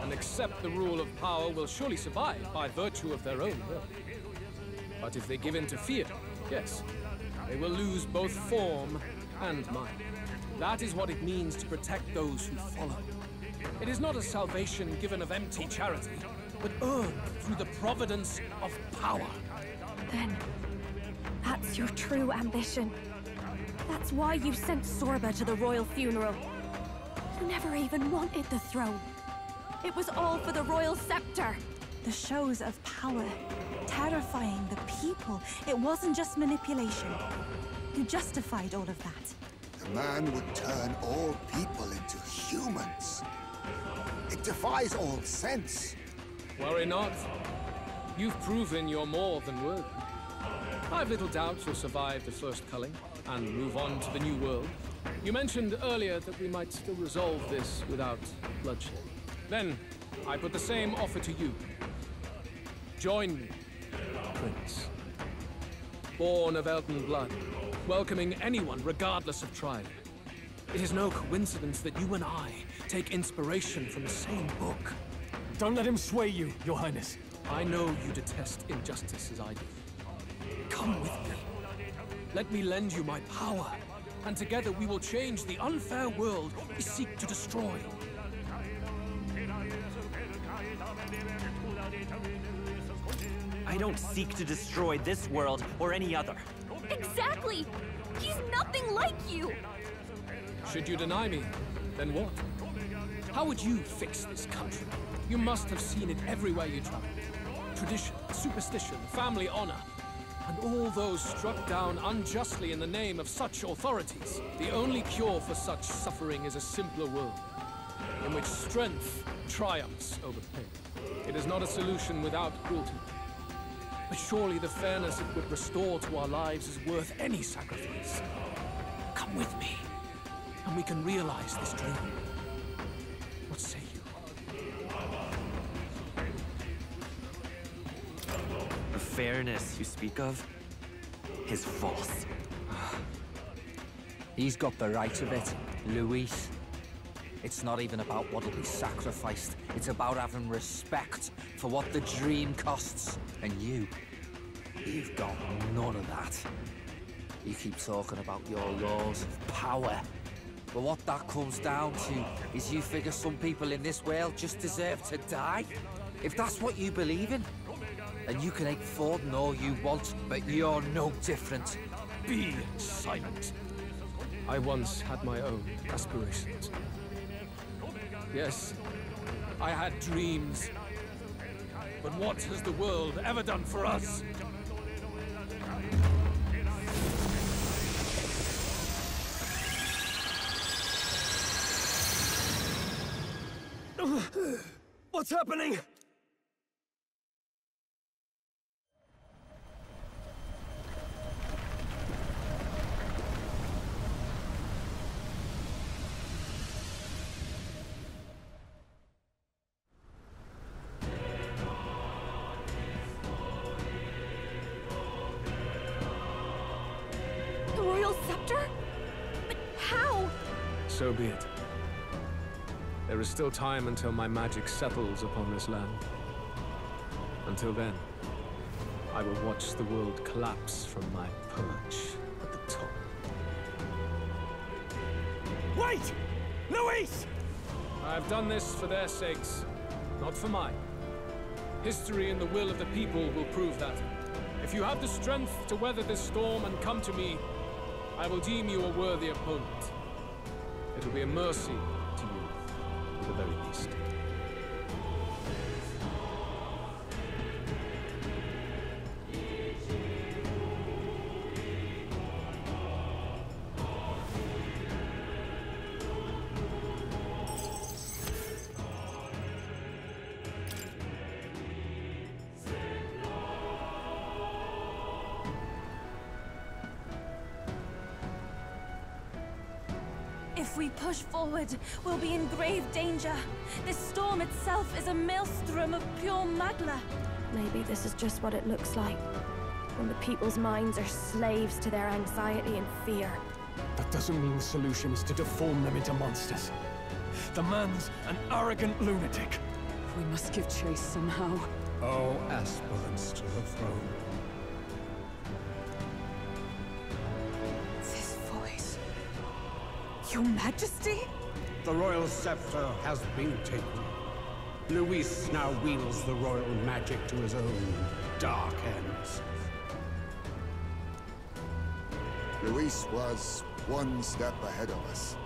and accept the rule of power will surely survive by virtue of their own will. But if they give in to fear, yes, they will lose both form and mind. That is what it means to protect those who follow. It is not a salvation given of empty charity, but earned through the providence of power. Then, that's your true ambition. That's why you sent Sorba to the royal funeral. You never even wanted the throne. It was all for the royal scepter. The shows of power, terrifying the people. It wasn't just manipulation. You justified all of that. The man would turn all people into humans. It defies all sense. Worry not. You've proven you're more than worthy. I've little doubt you'll survive the first culling and move on to the new world. You mentioned earlier that we might still resolve this without bloodshed. Then, I put the same offer to you. Join me, Prince. Born of Elton blood, welcoming anyone regardless of tribe. It is no coincidence that you and I take inspiration from the same book. Don't let him sway you, Your Highness. I know you detest injustice as I do. Come with me. Let me lend you my power, and together we will change the unfair world we seek to destroy. I don't seek to destroy this world or any other. Exactly! He's nothing like you! Should you deny me, then what? How would you fix this country? You must have seen it everywhere you travel. Tradition, superstition, family honor, and all those struck down unjustly in the name of such authorities. The only cure for such suffering is a simpler world, in which strength triumphs over pain. It is not a solution without cruelty. But surely the fairness it would restore to our lives is worth any sacrifice. Come with me, and we can realize this dream. What say you? fairness you speak of is false. He's got the right of it, Luis. It's not even about what'll be sacrificed. It's about having respect for what the dream costs. And you've got none of that. You keep talking about your laws of power. But what that comes down to is you figure some people in this world just deserve to die. If that's what you believe in, then you can hate Forden all you want, but you're no different. Be silent. I once had my own aspirations. Yes, I had dreams. But what has the world ever done for us? What's happening? The royal scepter? But how? So be it. There is still time until my magic settles upon this land. Until then, I will watch the world collapse from my perch at the top. Wait! Luis! I have done this for their sakes, not for mine. History and the will of the people will prove that. If you have the strength to weather this storm and come to me, I will deem you a worthy opponent. It will be a mercy to you, at the very least. If we push forward, we'll be in grave danger. This storm itself is a maelstrom of pure magla. Maybe this is just what it looks like. When the people's minds are slaves to their anxiety and fear. That doesn't mean the solution is to deform them into monsters. The man's an arrogant lunatic. We must give chase somehow. Oh, aspirants to the throne. This voice... Your Majesty? The royal scepter has been taken. Luis now wields the royal magic to his own dark ends. Luis was one step ahead of us.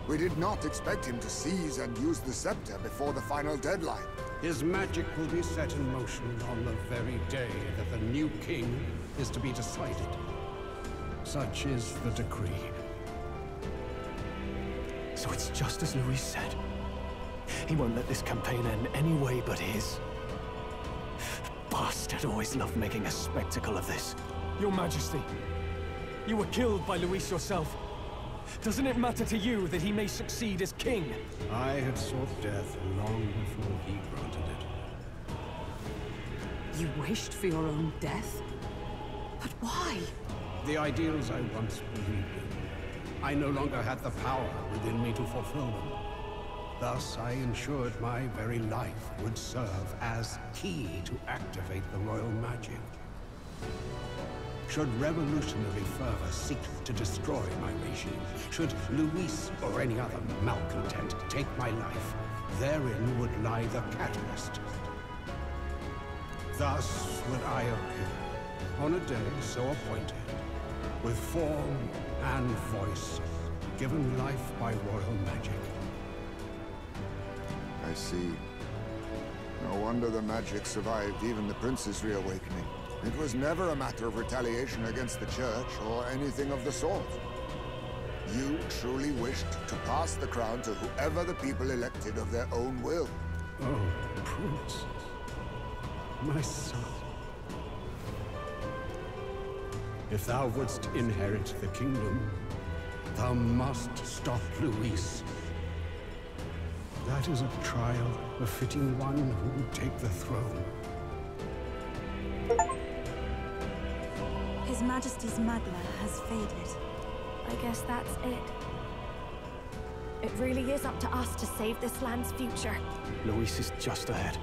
We did not expect him to seize and use the scepter before the final deadline. His magic will be set in motion on the very day that the new king is to be decided. Such is the decree. So it's just as Luis said. He won't let this campaign end any way but his. Bastard always loved making a spectacle of this. Your Majesty, you were killed by Luis yourself. Doesn't it matter to you that he may succeed as king? I had sought death long before he granted it. You wished for your own death? But why? The ideals I once believed in. I no longer had the power within me to fulfill them. Thus, I ensured my very life would serve as key to activate the royal magic. Should revolutionary fervor seek to destroy my regime, should Luis or any other malcontent take my life, therein would lie the catalyst. Thus would I appear, on a day so appointed, with form and voice, given life by royal magic. I see. No wonder the magic survived even the prince's reawakening. It was never a matter of retaliation against the church or anything of the sort. You truly wished to pass the crown to whoever the people elected of their own will. Oh, Prince. My son. If thou wouldst inherit the kingdom, thou must stop Luis. That is a trial befitting one who would take the throne. His Majesty's Magla has faded. I guess that's it. It really is up to us to save this land's future. Luis is just ahead.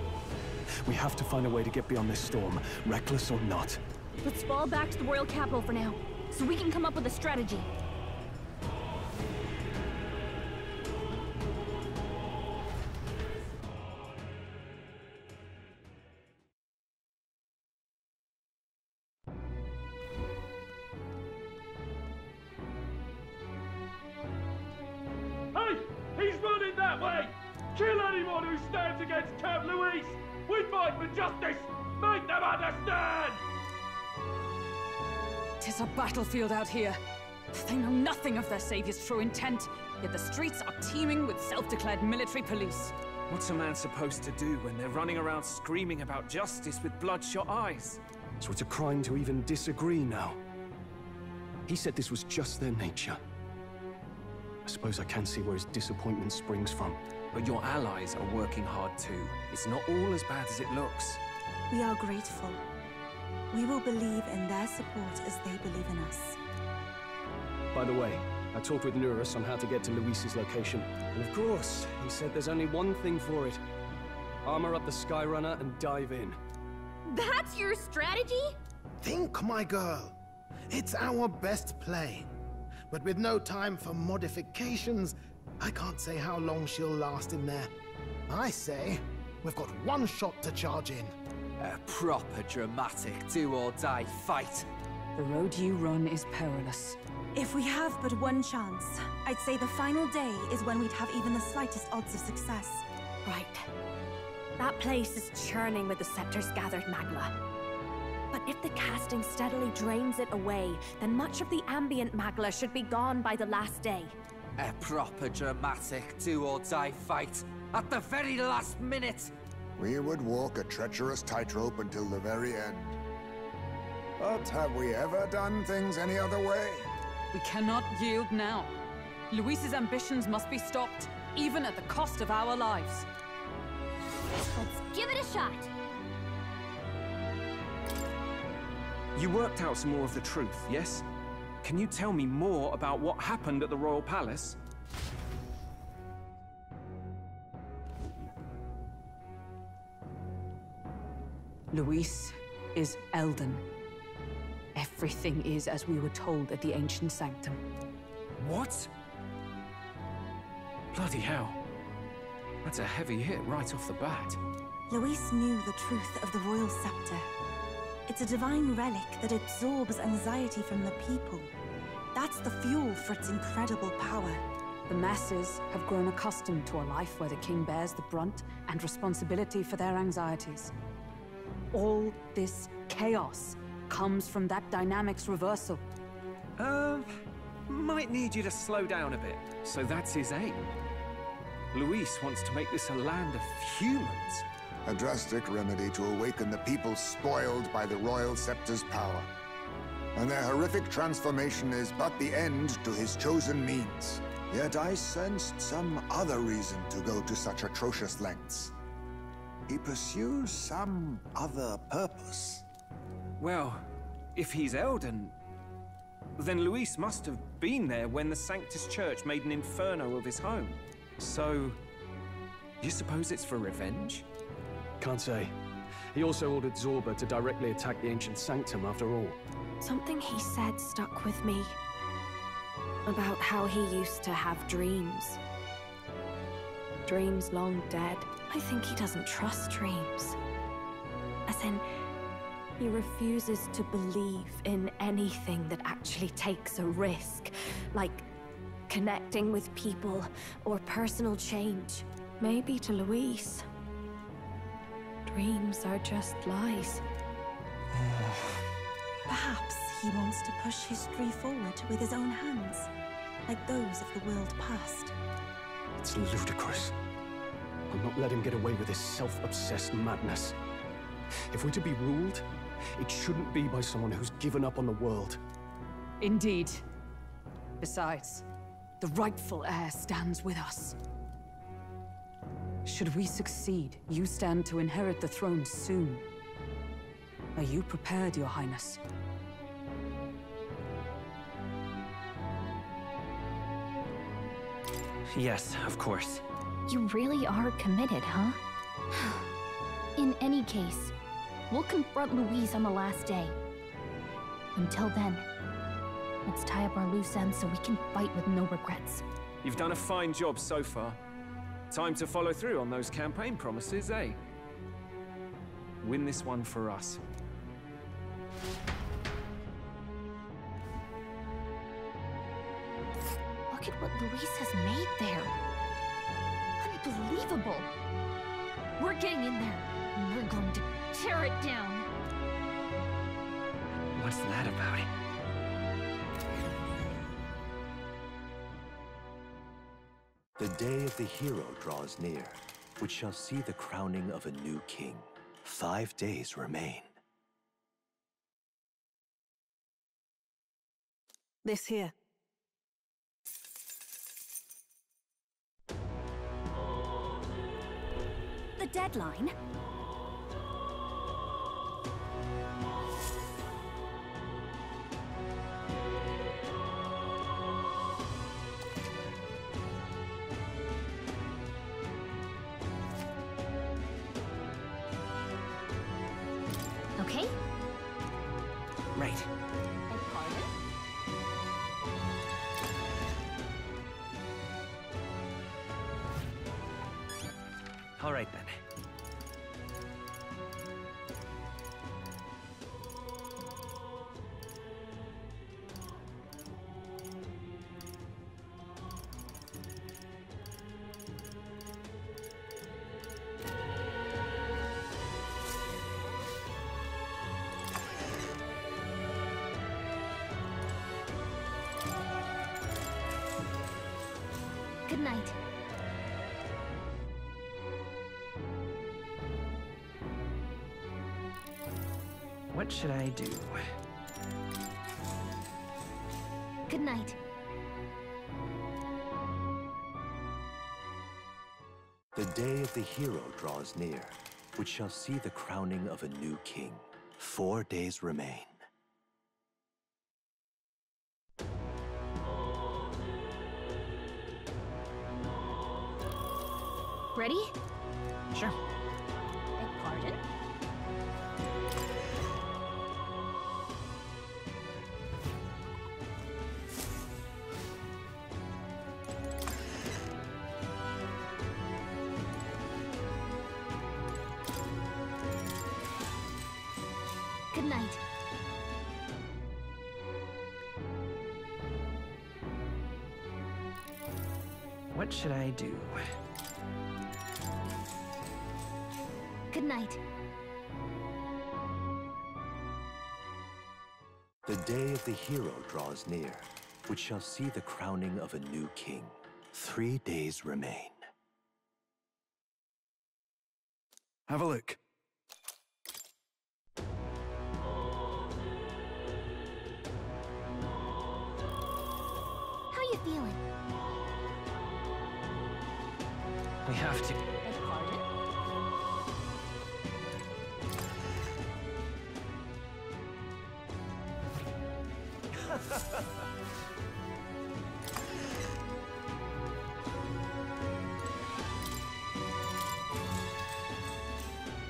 We have to find a way to get beyond this storm, reckless or not. Let's fall back to the royal capital for now, so we can come up with a strategy. Hey! He's running that way! Kill anyone who stands against Count Luis! We fight for justice! Make them understand! 'Tis a battlefield out here. They know nothing of their savior's true intent, yet the streets are teeming with self-declared military police. What's a man supposed to do when they're running around screaming about justice with bloodshot eyes? So it's a crime to even disagree now. He said this was just their nature. I suppose I can see where his disappointment springs from. But your allies are working hard too. It's not all as bad as it looks. We are grateful. We will believe in their support as they believe in us. By the way, I talked with Nurus on how to get to Luis's location. And of course, he said there's only one thing for it. Armor up the Skyrunner and dive in. That's your strategy? Think, my girl. It's our best play. But with no time for modifications, I can't say how long she'll last in there. I say, we've got one shot to charge in. A proper dramatic do-or-die fight. The road you run is perilous. If we have but one chance, I'd say the final day is when we'd have even the slightest odds of success. Right. That place is churning with the Scepter's gathered magma. But if the casting steadily drains it away, then much of the ambient magma should be gone by the last day. A proper dramatic do-or-die fight at the very last minute. We would walk a treacherous tightrope until the very end. But have we ever done things any other way? We cannot yield now. Luis's ambitions must be stopped, even at the cost of our lives. Let's give it a shot. You worked out some more of the truth, yes? Can you tell me more about what happened at the Royal Palace? Luis is Elden. Everything is as we were told at the Ancient Sanctum. What? Bloody hell. That's a heavy hit right off the bat. Luis knew the truth of the Royal Scepter. It's a divine relic that absorbs anxiety from the people. That's the fuel for its incredible power. The masses have grown accustomed to a life where the king bears the brunt and responsibility for their anxieties. All this chaos comes from that dynamic's reversal. Might need you to slow down a bit. So that's his aim. Luis wants to make this a land of humans. A drastic remedy to awaken the people spoiled by the Royal Scepter's power. And their horrific transformation is but the end to his chosen means. Yet I sensed some other reason to go to such atrocious lengths. He pursues some other purpose. Well, if he's Elden, then Luis must have been there when the Sanctus Church made an inferno of his home. So, you suppose it's for revenge? Can't say. He also ordered Zorba to directly attack the Ancient Sanctum after all. Something he said stuck with me. About how he used to have dreams. Dreams long dead. I think he doesn't trust dreams. As in, he refuses to believe in anything that actually takes a risk. Like connecting with people or personal change. Maybe to Luis, dreams are just lies. Perhaps he wants to push history forward with his own hands, like those of the world past. It's ludicrous. I'll not let him get away with his self-obsessed madness. If we're to be ruled, it shouldn't be by someone who's given up on the world. Indeed. Besides, the rightful heir stands with us. Should we succeed, you stand to inherit the throne soon. Are you prepared, Your Highness? Yes, of course. You really are committed, huh? In any case, we'll confront Louise on the last day. Until then, let's tie up our loose ends so we can fight with no regrets. You've done a fine job so far. Time to follow through on those campaign promises, eh? Win this one for us. Look at what Louise has made there. Unbelievable. We're getting in there, and we're going to tear it down. What's that about? The day of the hero draws near, which shall see the crowning of a new king. 5 days remain. This here. The deadline? Okay? Right. Beg pardon? All right, then. Good night. What should I do? Good night. The day of the hero draws near, which shall see the crowning of a new king. 4 days remain. Ready? Sure. Beg pardon? Good night. What should I do? Good night. The day of the hero draws near, which shall see the crowning of a new king. 3 days remain. Have a look. How you feeling? We have to. Beg pardon?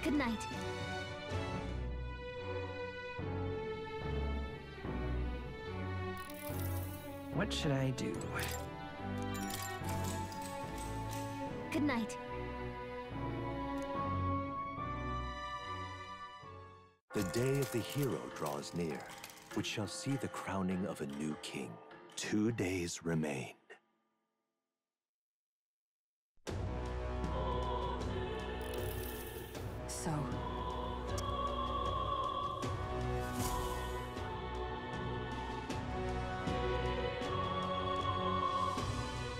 Good night. What should I do? Good night. The day of the hero draws near, which shall see the crowning of a new king. 2 days remain. So,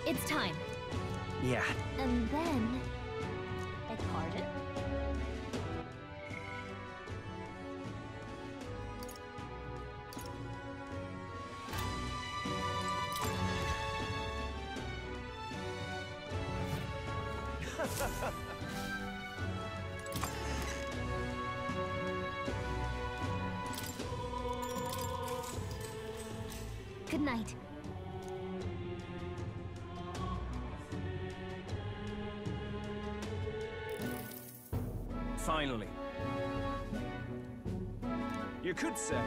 It's time. Yeah. And then... Beg pardon? Good night. Finally. You could say...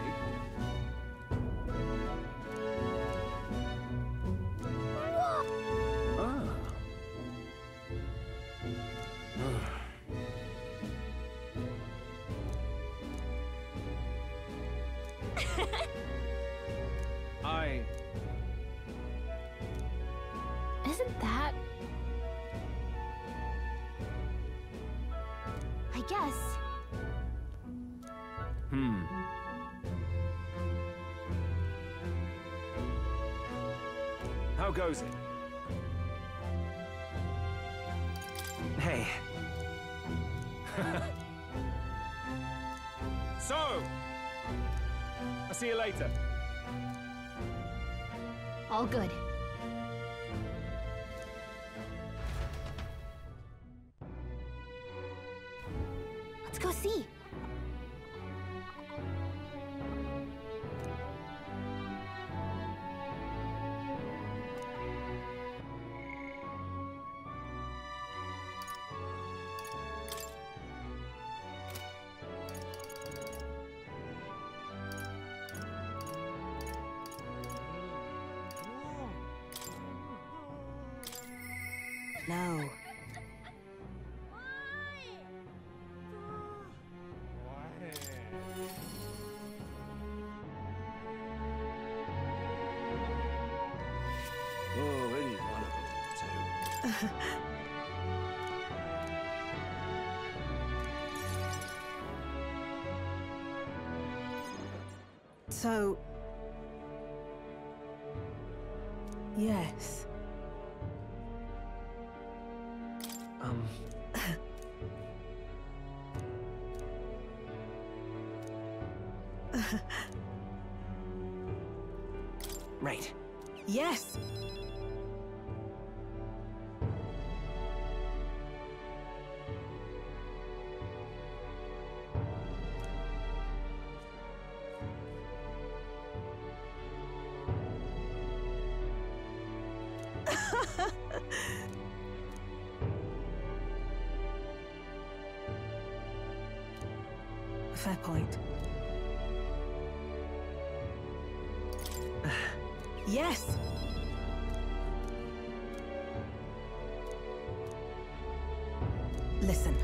Isn't that... I guess... How goes it? Hey. So! I'll see you later. All good. Let's go see. No. Oh, any one of them, too. So... Yes. Right. Yes! Fair point. Yes! Listen.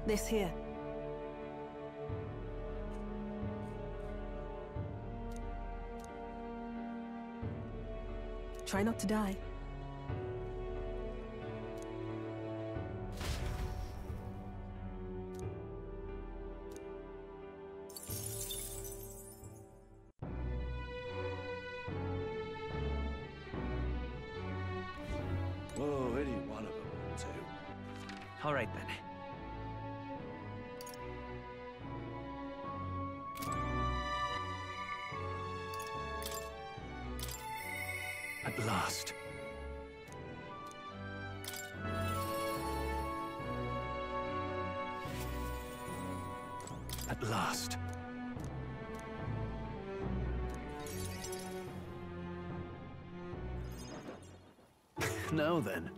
This here. Try not to die. Oh, any one of them, too. All right, then. At last. At last. Now then.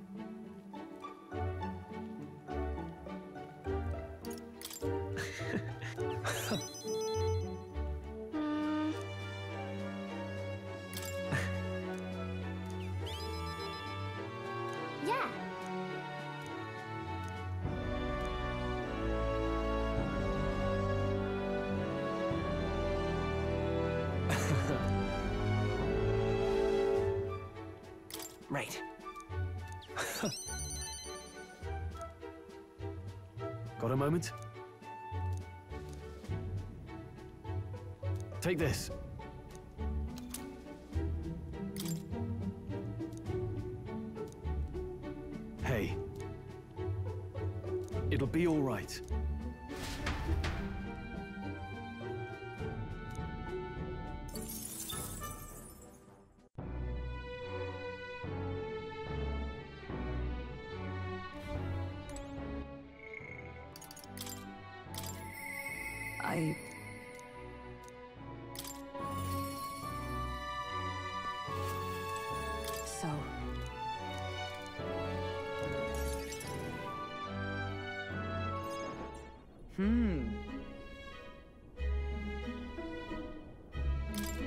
Yeah. Right. Got a moment? Take this. Hey. It'll be all right. So...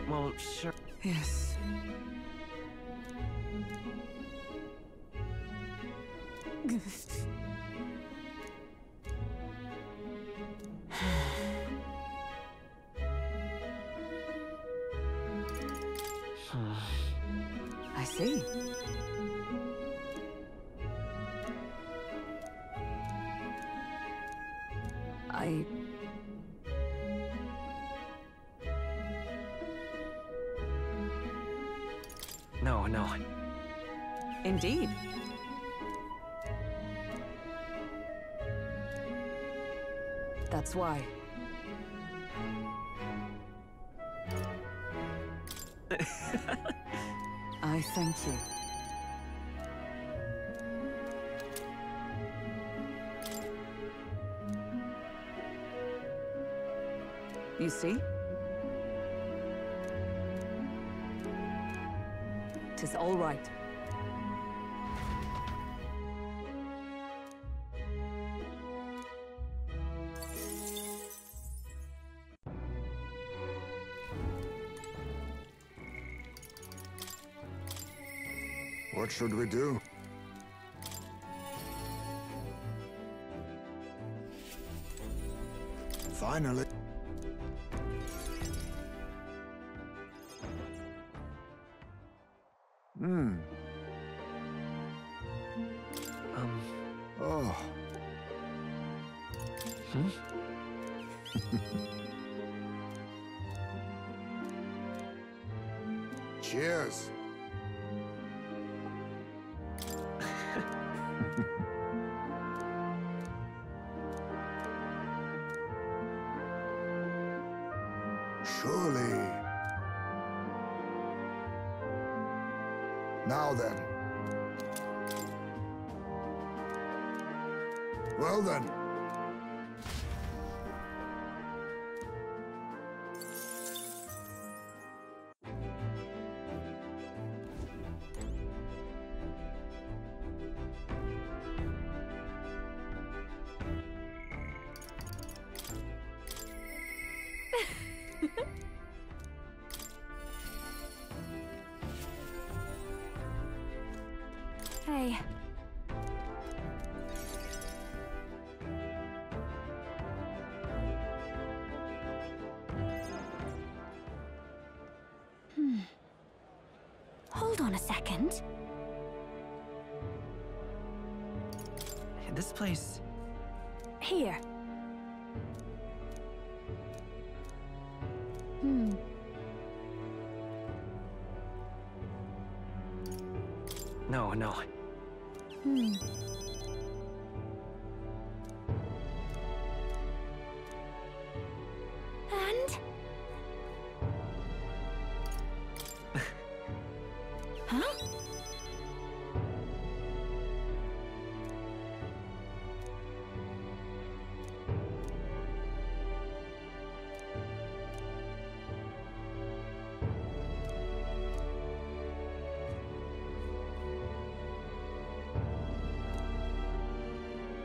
Well, sure. Yes. I see. No. Indeed. That's why. I thank you. You see? 'Tis all right. What should we do? Finally. Oh. Cheers. Surely. Now then. Well then. Hey. Hold on a second. This place... Here. No. And? Huh?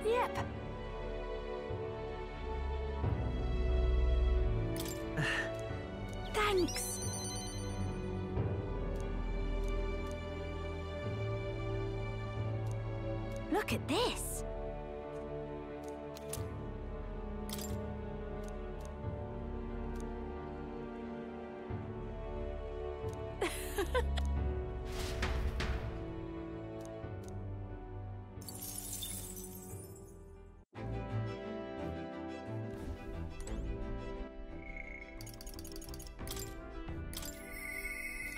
Yep. Thanks. Look at this.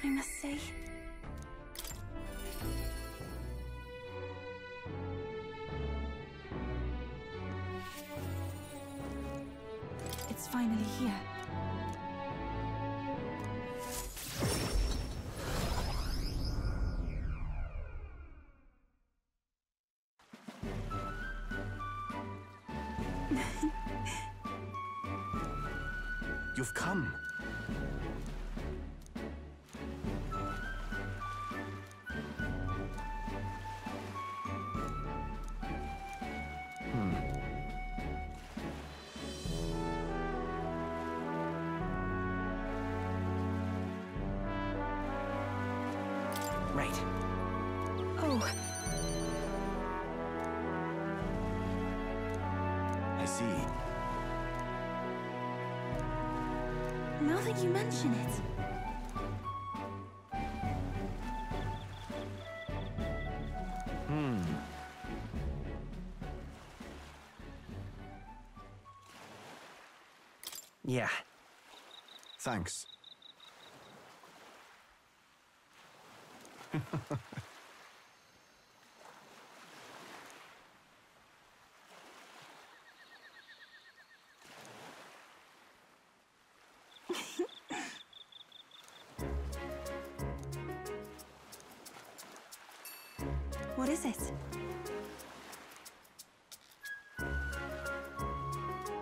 I must say, finally here. You've come. Right. Oh, I see. now that you mention it. Yeah. Thanks. What is it?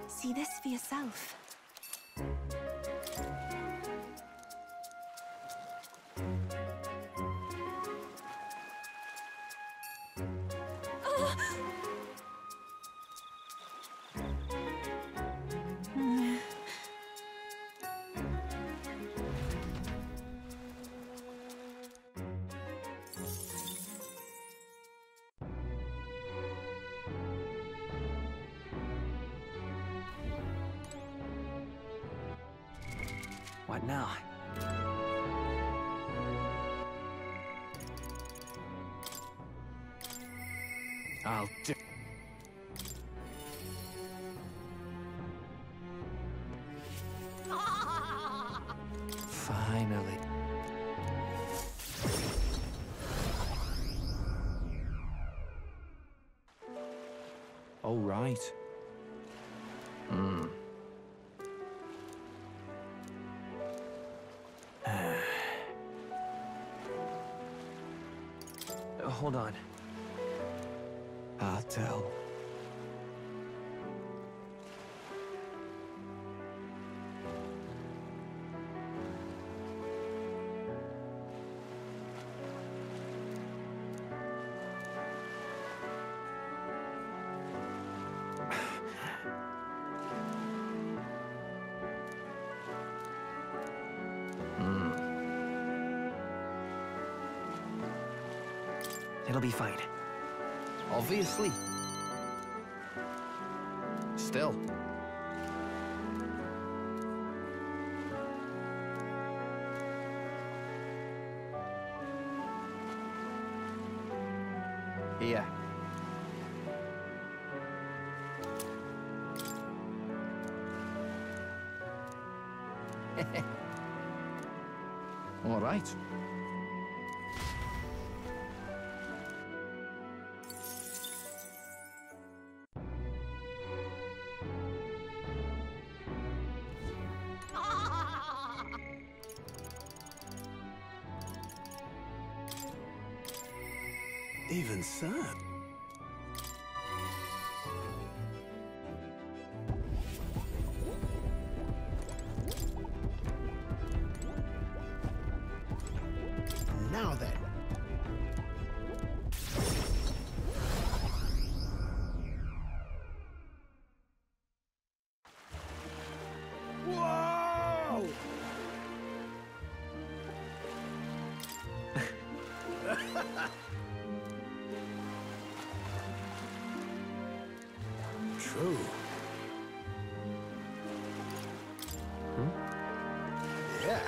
See this for yourself. What now? I'll do. Finally. All right. Hold on. I'll tell. It'll be fine. Obviously. Still. Here. All right. Even so. Now then. Whoa! True. Yeah.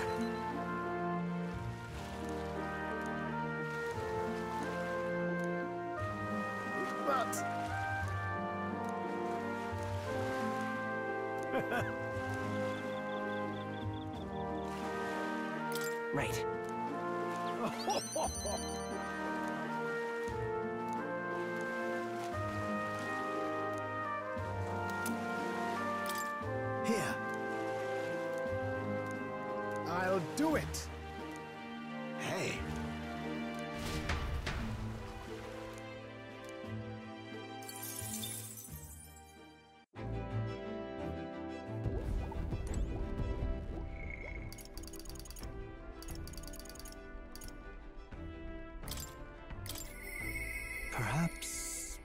But... Right. Here. I'll do it! Hey. Perhaps...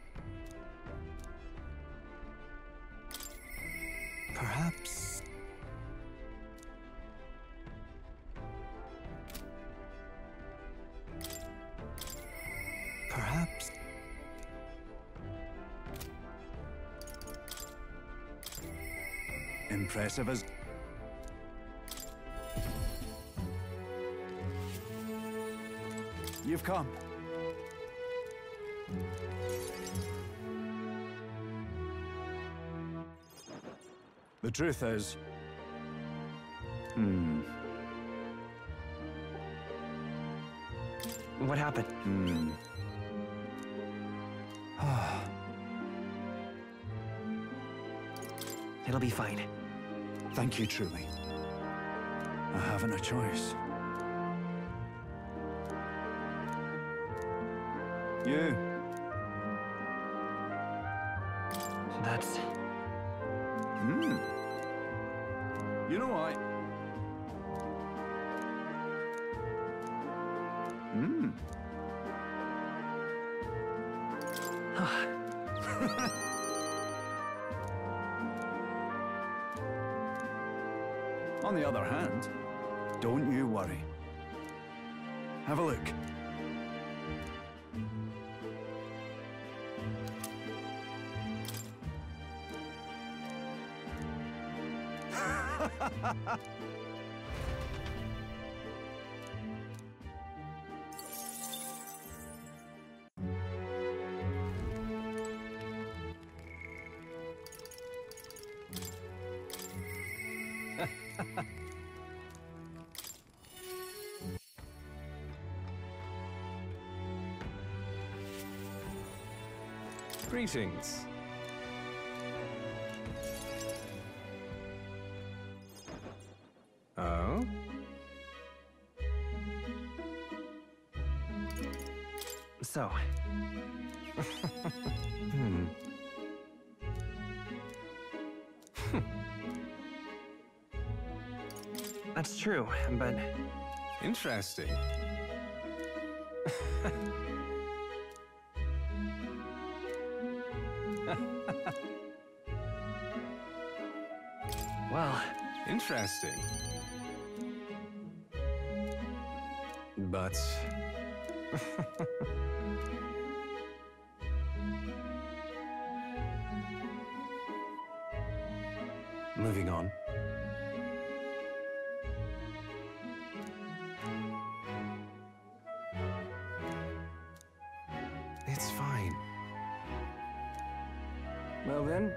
Perhaps... Perhaps... Impressive as... You've come. The truth is... What happened? It'll be fine. Thank you, truly. I haven't a choice. You. That's... You know what? On the other hand, don't you worry. Have a look. Greetings. Oh? So... That's true, but... Interesting. Well... Interesting. But... Moving on. It's fine. Well then...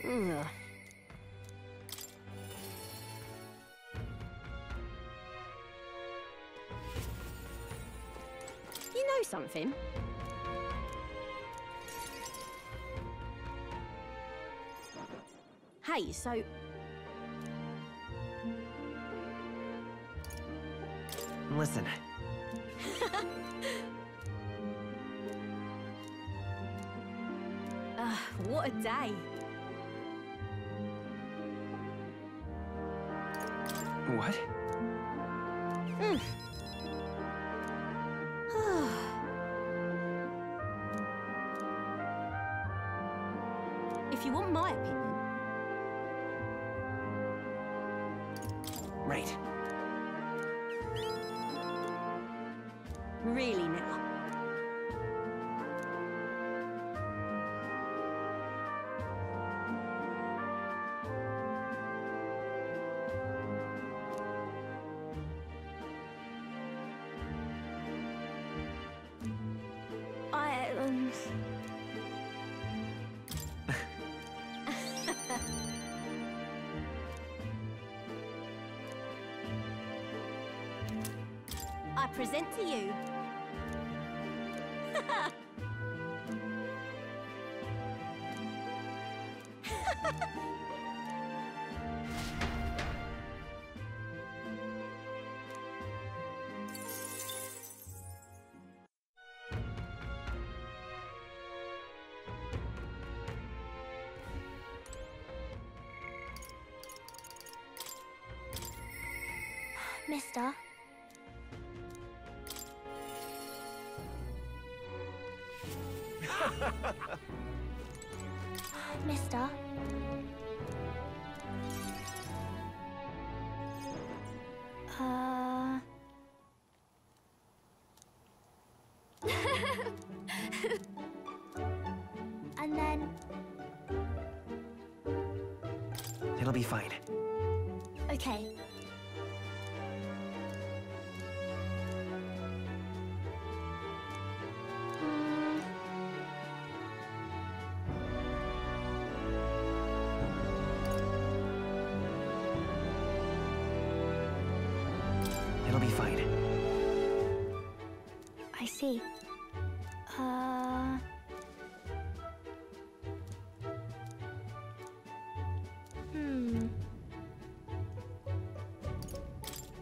Ugh. You know something? Hey, so... Listen. What a day. What? If you want my opinion... Right. Really now. I present to you. Mister? Mister? And then... It'll be fine. Okay. It'll be fine. I see.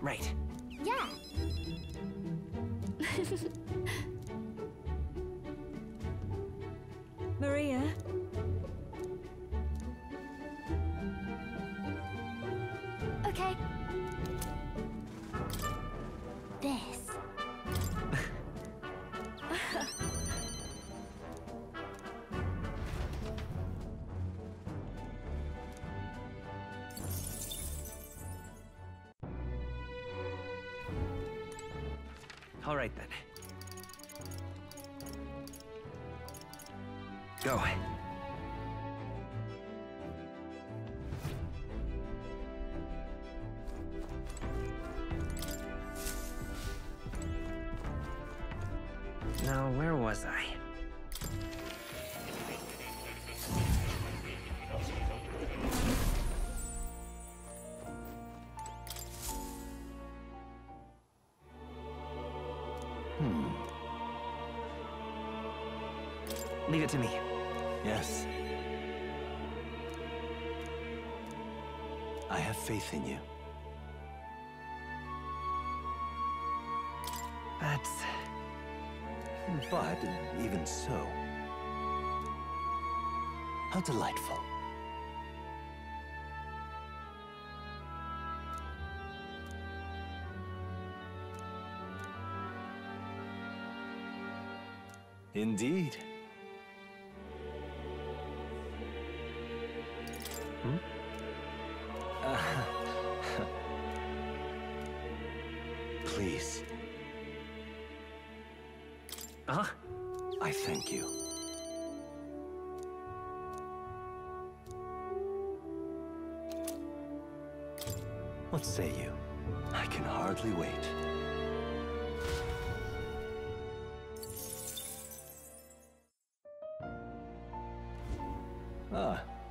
Right. Yeah. Maria? Okay. This. All right then. Go. Now, where was I? Leave it to me. Yes. I have faith in you. But even so, how delightful. Indeed. Please. I thank you. What say you? I can hardly wait.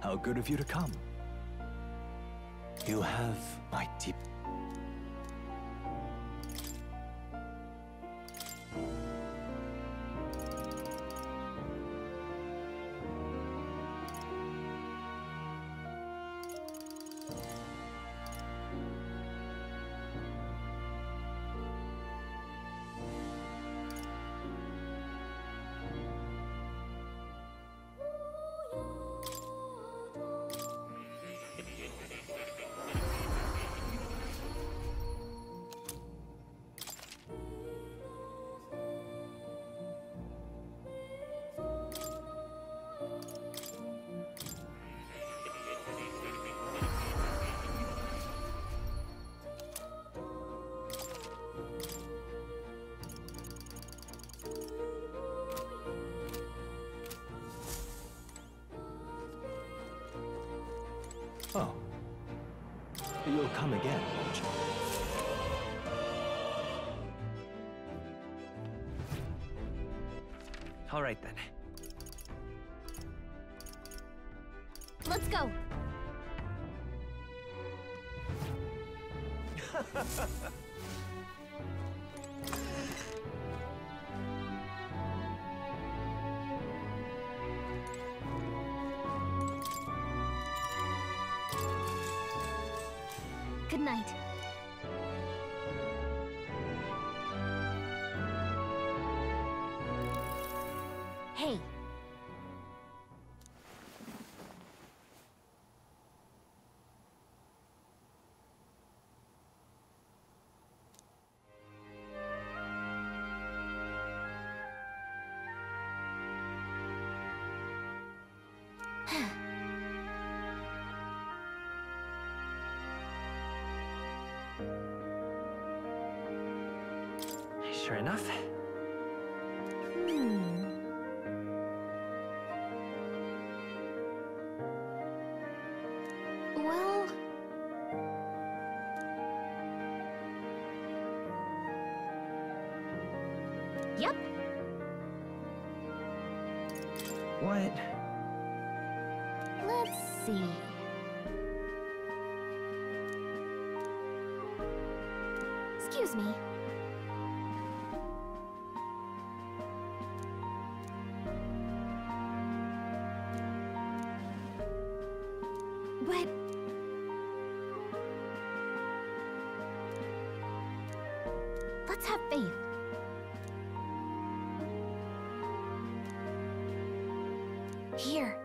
How good of you to come. You have my deep... Oh. You'll come again, won't you? All right then. Let's go. Good night. Hey. Sure enough. Well... Yep. What? Let's see. Excuse me. But... let's have faith. Here.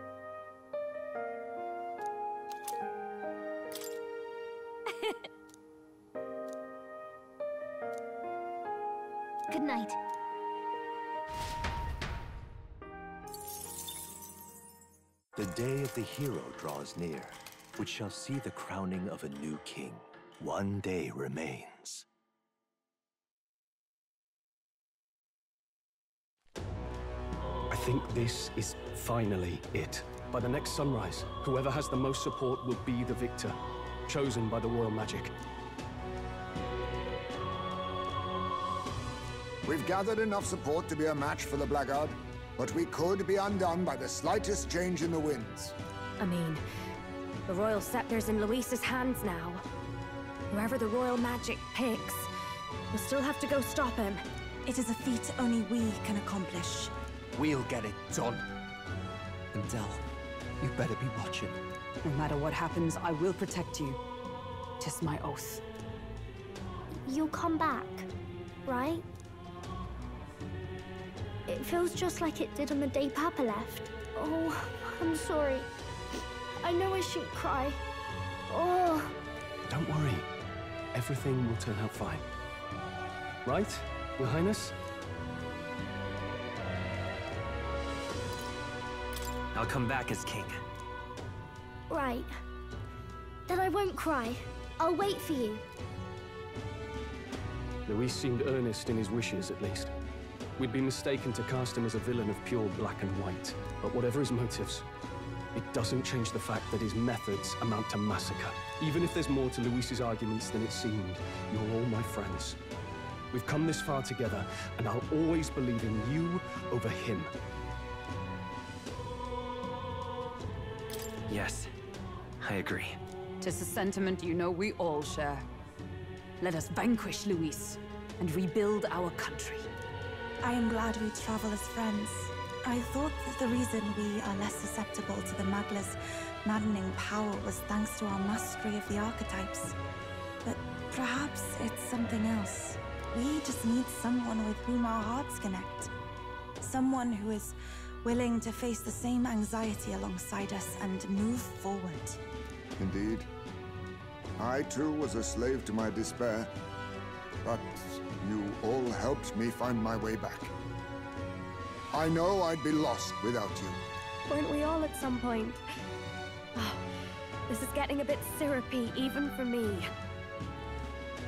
Good night. The day of the hero draws near, which shall see the crowning of a new king. One day remains. I think this is finally it. By the next sunrise, whoever has the most support will be the victor, chosen by the royal magic. We've gathered enough support to be a match for the Blackguard, but we could be undone by the slightest change in the winds. I mean, the royal scepter's in Luis's hands now. Whoever the royal magic picks, we'll still have to go stop him. It is a feat only we can accomplish. We'll get it done. And Del, you better be watching. No matter what happens, I will protect you. 'Tis my oath. You'll come back, right? It feels just like it did on the day Papa left. Oh, I'm sorry. I know I shouldn't cry. Oh. Don't worry. Everything will turn out fine. Right, Your Highness? I'll come back as king. Right. Then I won't cry. I'll wait for you. Luis seemed earnest in his wishes, at least. We'd be mistaken to cast him as a villain of pure black and white. But whatever his motives, it doesn't change the fact that his methods amount to massacre. Even if there's more to Luis's arguments than it seemed, you're all my friends. We've come this far together, and I'll always believe in you over him. Yes, I agree. 'Tis a sentiment you know we all share. Let us vanquish Luis and rebuild our country. I am glad we travel as friends. I thought that the reason we are less susceptible to the Magla's maddening power was thanks to our mastery of the archetypes. But perhaps it's something else. We just need someone with whom our hearts connect. Someone who is willing to face the same anxiety alongside us and move forward. Indeed. I too was a slave to my despair, but you all helped me find my way back. I know I'd be lost without you. Weren't we all at some point? Oh, this is getting a bit syrupy, even for me.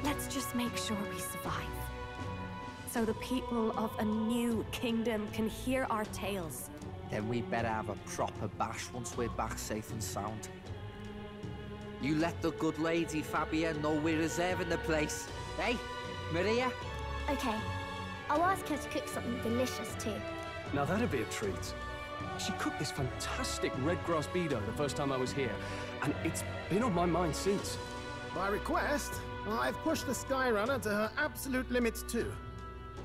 Let's just make sure we survive. So the people of a new kingdom can hear our tales. Then we better have a proper bash once we're back safe and sound. You let the good lady Fabia know we're reserving the place. Hey, Maria? Okay. I'll ask her to cook something delicious too. Now that'd be a treat. She cooked this fantastic red grass bedo the first time I was here, and it's been on my mind since. By request, I've pushed the Skyrunner to her absolute limits too.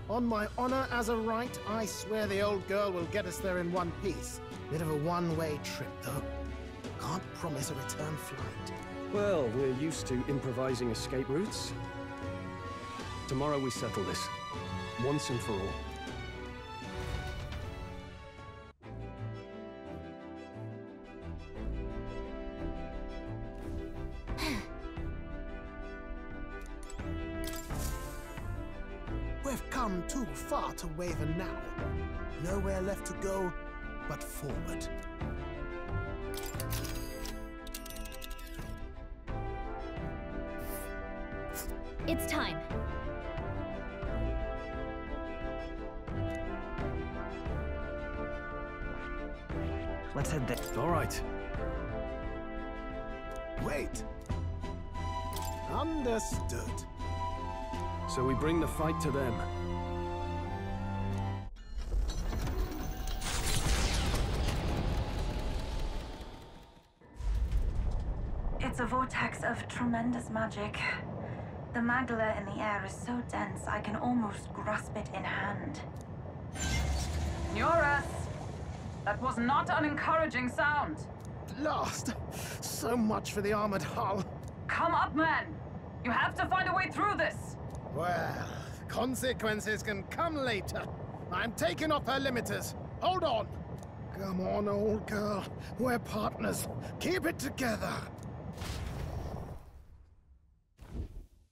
On my honor as a right, I swear the old girl will get us there in one piece. Bit of a one-way trip, though. Can't promise a return flight. Well, we're used to improvising escape routes. Tomorrow we settle this, once and for all. We've come too far to waver now. Nowhere left to go but forward. It's time. Let's head there. All right. Wait. Understood. So we bring the fight to them. It's a vortex of tremendous magic. The magla in the air is so dense, I can almost grasp it in hand. Eurus! That was not an encouraging sound. Blast! So much for the armored hull. Come up, man! You have to find a way through this! Well, consequences can come later. I'm taking off her limiters. Hold on! Come on, old girl. We're partners. Keep it together.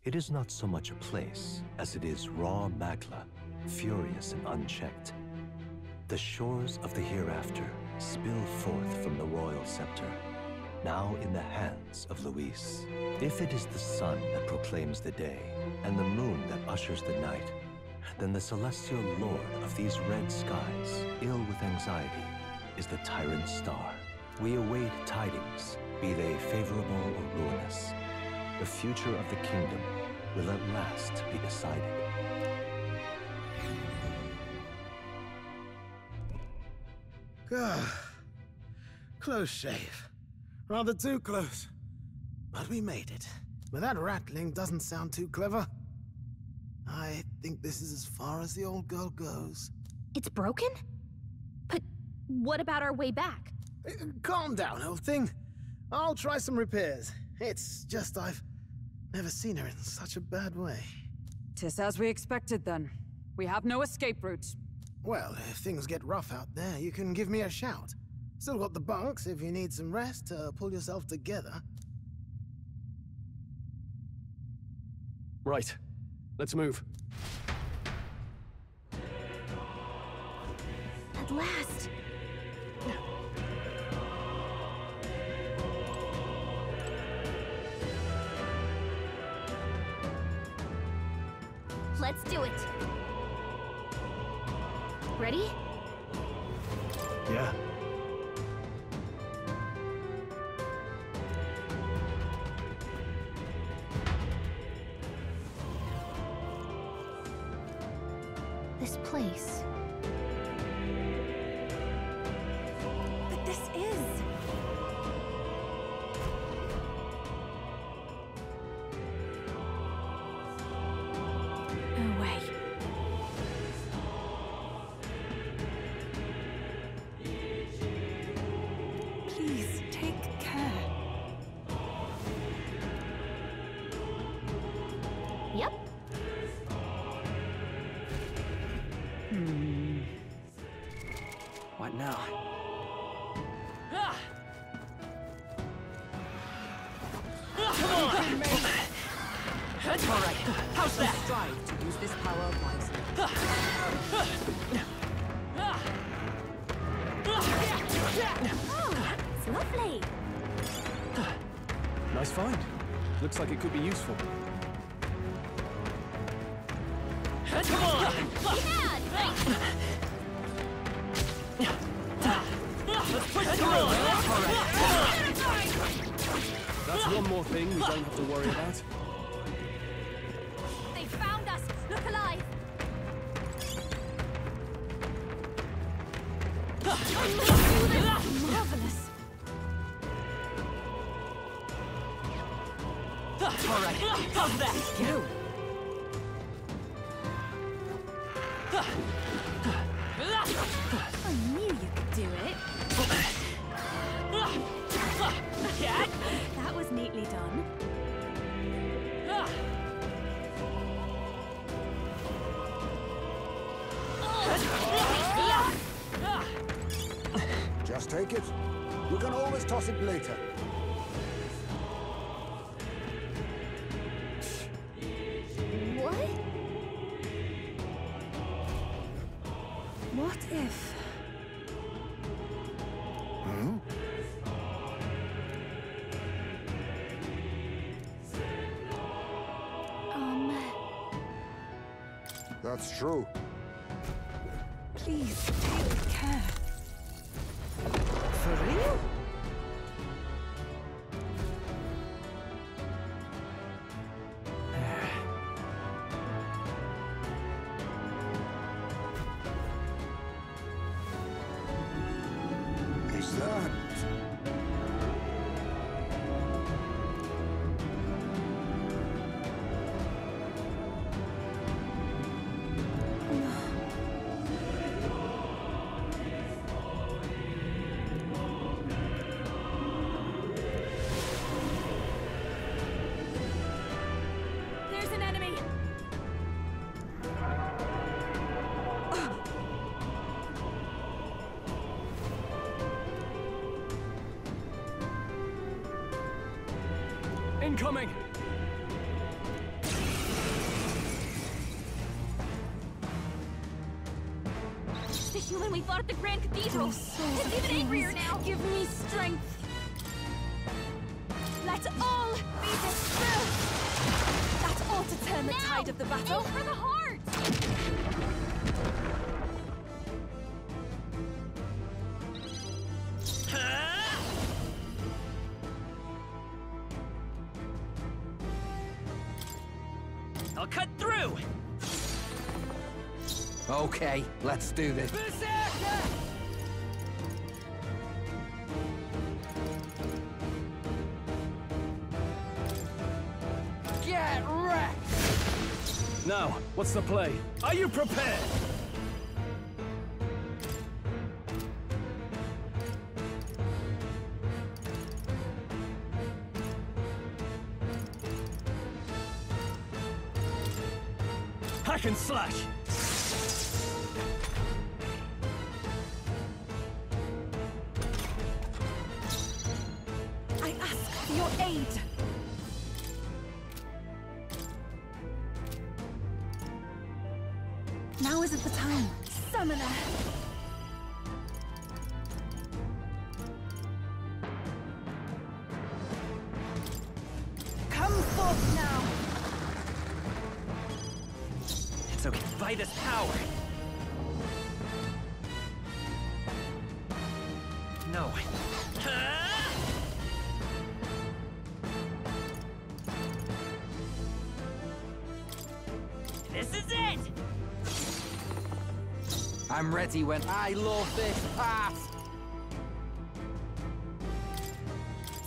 It is not so much a place as it is raw magla, furious and unchecked. The shores of the hereafter spill forth from the royal scepter, now in the hands of Luis. If it is the sun that proclaims the day, and the moon that ushers the night, then the celestial lord of these red skies, ill with anxiety, is the tyrant star. We await tidings, be they favorable or ruinous. The future of the kingdom will at last be decided. Close shave. Rather too close. But we made it. But that rattling doesn't sound too clever. I think this is as far as the old girl goes. It's broken? But what about our way back? Calm down, old thing. I'll try some repairs. It's just I've never seen her in such a bad way. 'Tis as we expected then. We have no escape route. Well, if things get rough out there, you can give me a shout. Still got the bunks if you need some rest to pull yourself together. Right. Let's move. At last! Let's do it! Ready? Yeah. This place. But this is... No way. Please, take care. Yep. What now? Come on! That's all right. How's that? Strive to use this power wisely. Oh, it's lovely. Nice find. Looks like it could be useful. Come on! Let's push through! That's one more thing we don't have to worry about. They found us! Look alive! Marvelous. All right, how's that? Go. I knew you could do it. That was neatly done. Just take it. You can always toss it later. What? What if... That's true. Please, take care. For real? Is that... There's an enemy! Incoming! The human we fought at the Grand Cathedral! Those It's even angrier now! Give me strength. Let all be dispelled! That ought to turn the tide of the battle! Aim for the heart! I'll cut through! Okay, let's do this. Get wrecked! Now, what's the play? Are you prepared? Hack and slash! I ask for your aid! Now isn't the time. Summoner! Come forth now! It's okay. By this power! No. This is it! I'm ready when I love this part.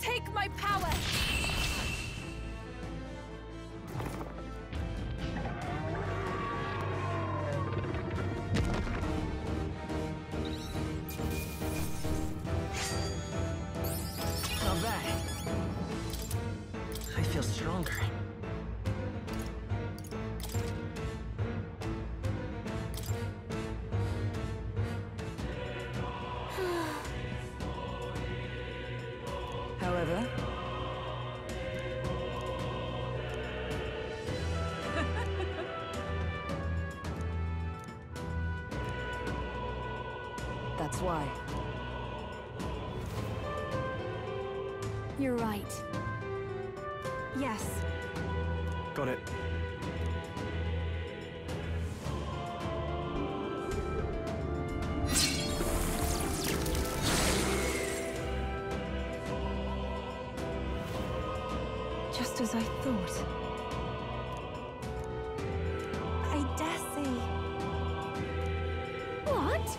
Take my power! Not bad. I feel stronger. However, that's why. You're right. Yes. Got it. Just as I thought. I dare say. What?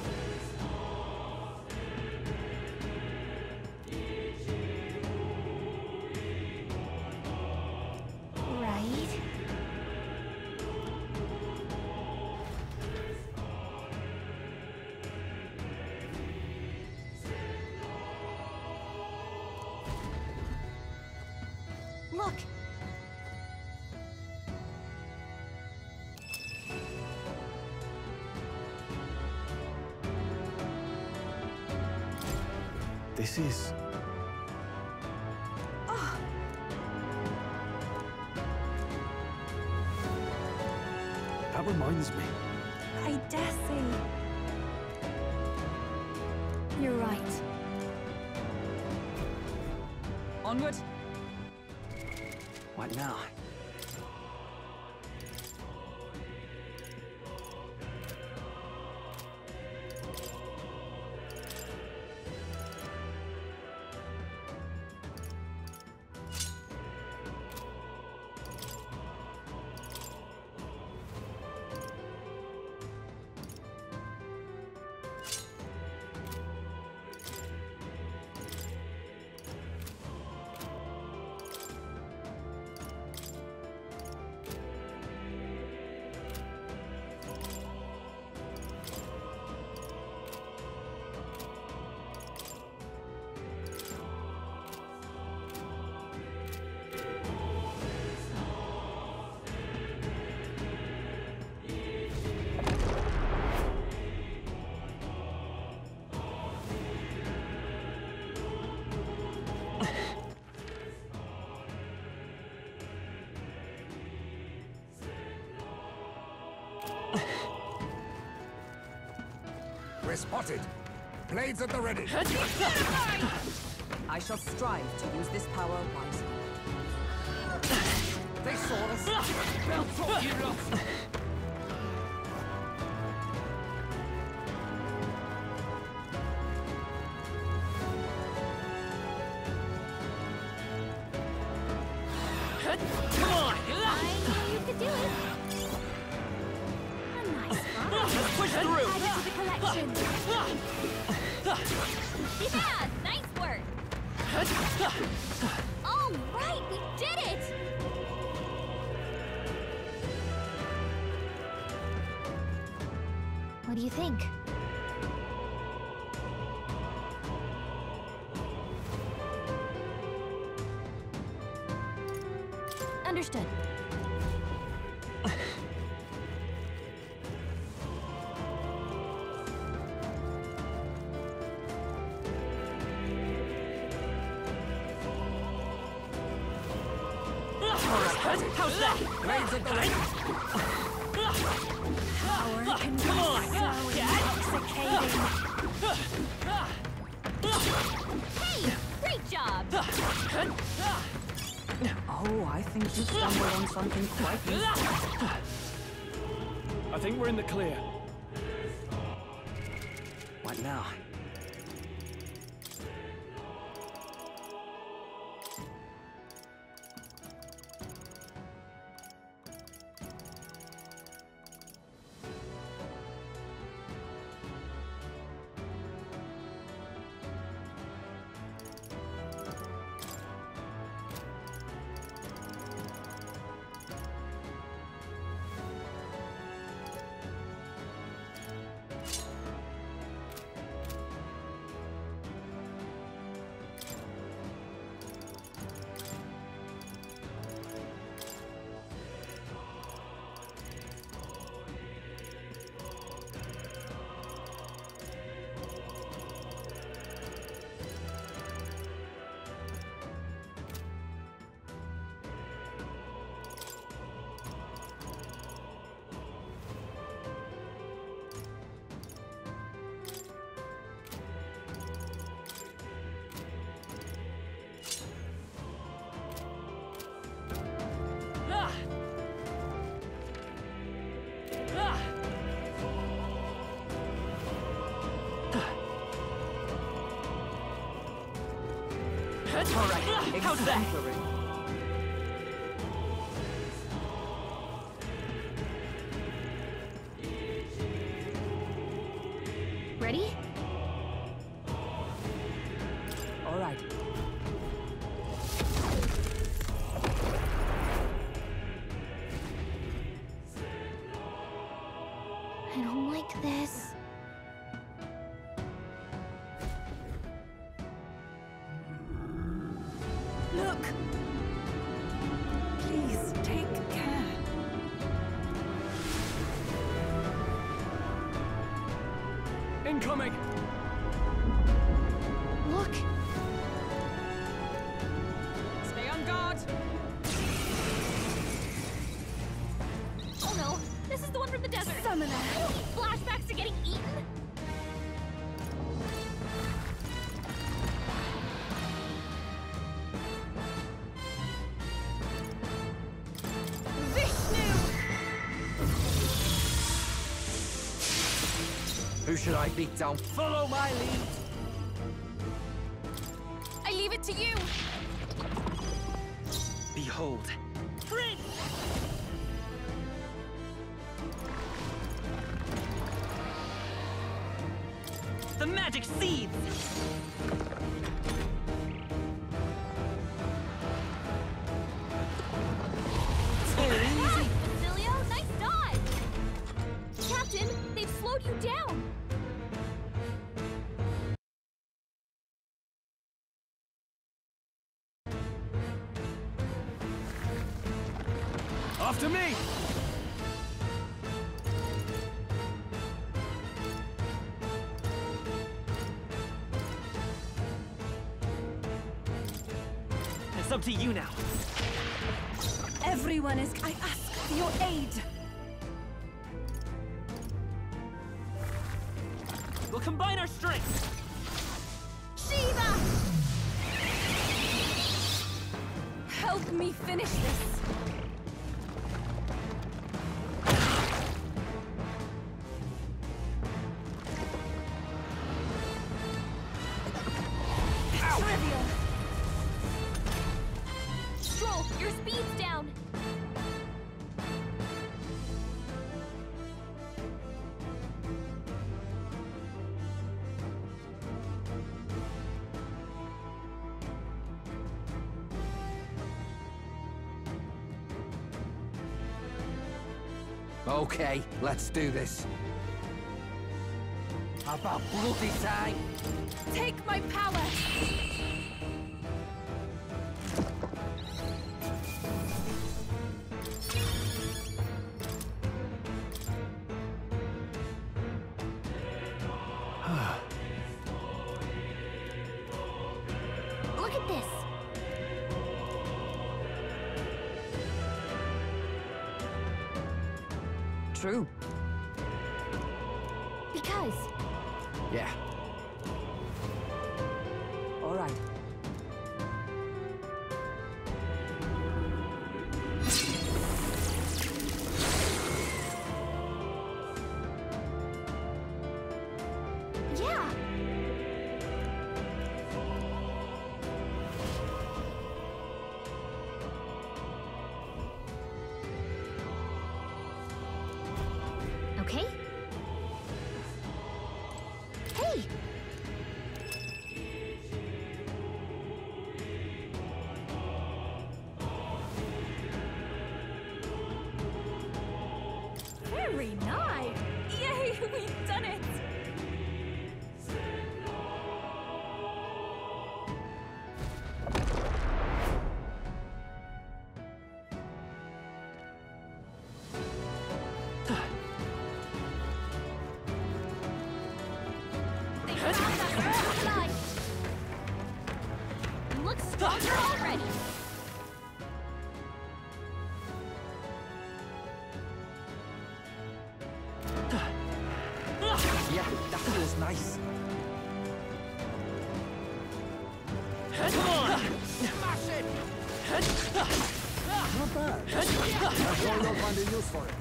Look! This is... Oh, That reminds me. I dare say. You're right. Onward. What now? We're spotted. Blades at the ready. I shall strive to use this power wisely. They saw us. They'll talk you lot. Come on! I knew you could do it. A nice one. Let's push through. Add it to the collection. Yeah, nice work. All right, we did it. What do you think? Understood. How's that? Blades at the ready. Power can be Come on! so intoxicating. Hey, great job. Oh, I think you stumbled on something quite useful. I think we're in the clear. What now? All right, how's that? Ready? All right. I don't like this. Look! incoming! Look! Stay on guard! Oh no! This is the one from the desert! Summoner! I don't need flashbacks to getting eaten! Who should I beat down? Follow my lead! I leave it to you! Behold. Prince! The magic seeds! Basilio, nice dodge! Captain, they've slowed you down! After me! It's up to you now. Everyone is... I ask for your aid. We'll combine our strength. Shiva! Help me finish this. Trivial! Stroll, your speed's down! Okay, let's do this. About bloody time! Take my power! Look at this! True. Because... Yeah. All right. Yeah! Okay? Hey! Very nice! Yay, we've done it! They found that side! You look stronger already! Yeah, that feels nice. Come on! Smash it! Not bad. I'm sure you'll find a use for it.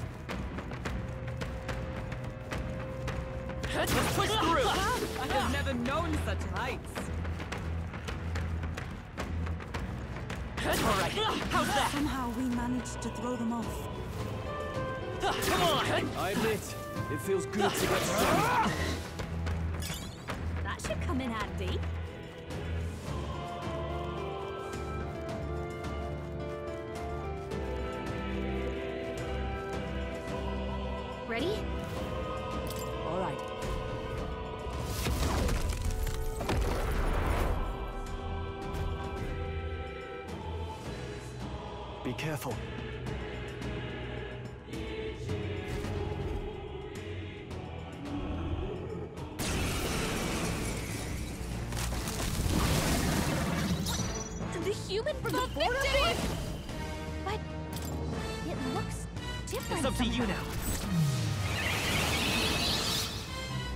Let's push through! I have never known such heights. All right, how's that? Somehow we managed to throw them off. Come on! I admit, it feels good to get stronger. That should come in handy. Ready? All right. Be careful. human from the border force? But it looks different. It's up to you somehow. now.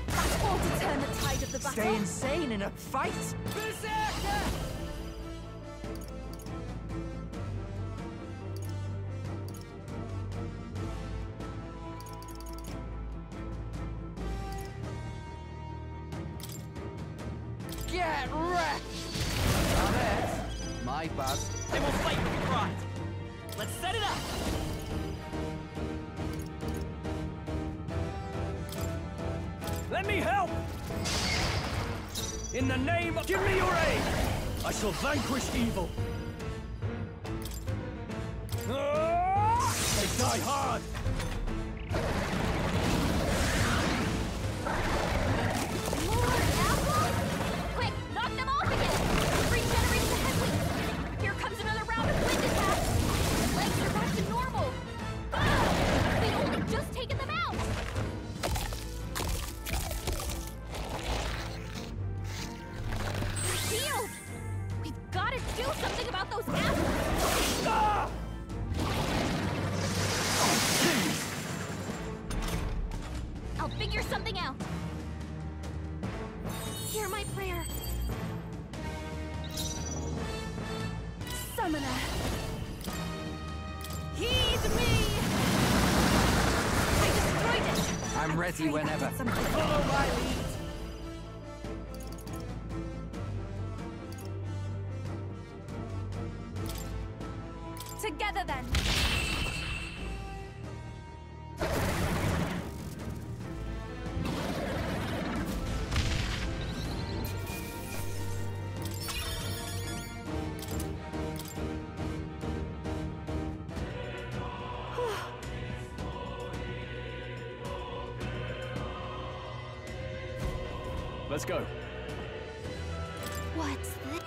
That's all to turn the tide of the battle. Stay insane in a fight? Berserker! Get wrecked! Not it. My bad. They will fight with pride. Let's set it up! Let me help! In the name of... Give me your aid! I shall vanquish evil! They die hard! Quick, knock them off again! Regenerate the headwinds! Here comes another round of wind attacks! The legs are back to normal! Ah! We'd only just taken them out! Shield! We've got to do something about those apples! Ah! I'll figure something out! Hear my prayer! Summoner! Heed me! I destroyed it! I'm ready whenever. Follow my lead! Together then! Let's go. What's this?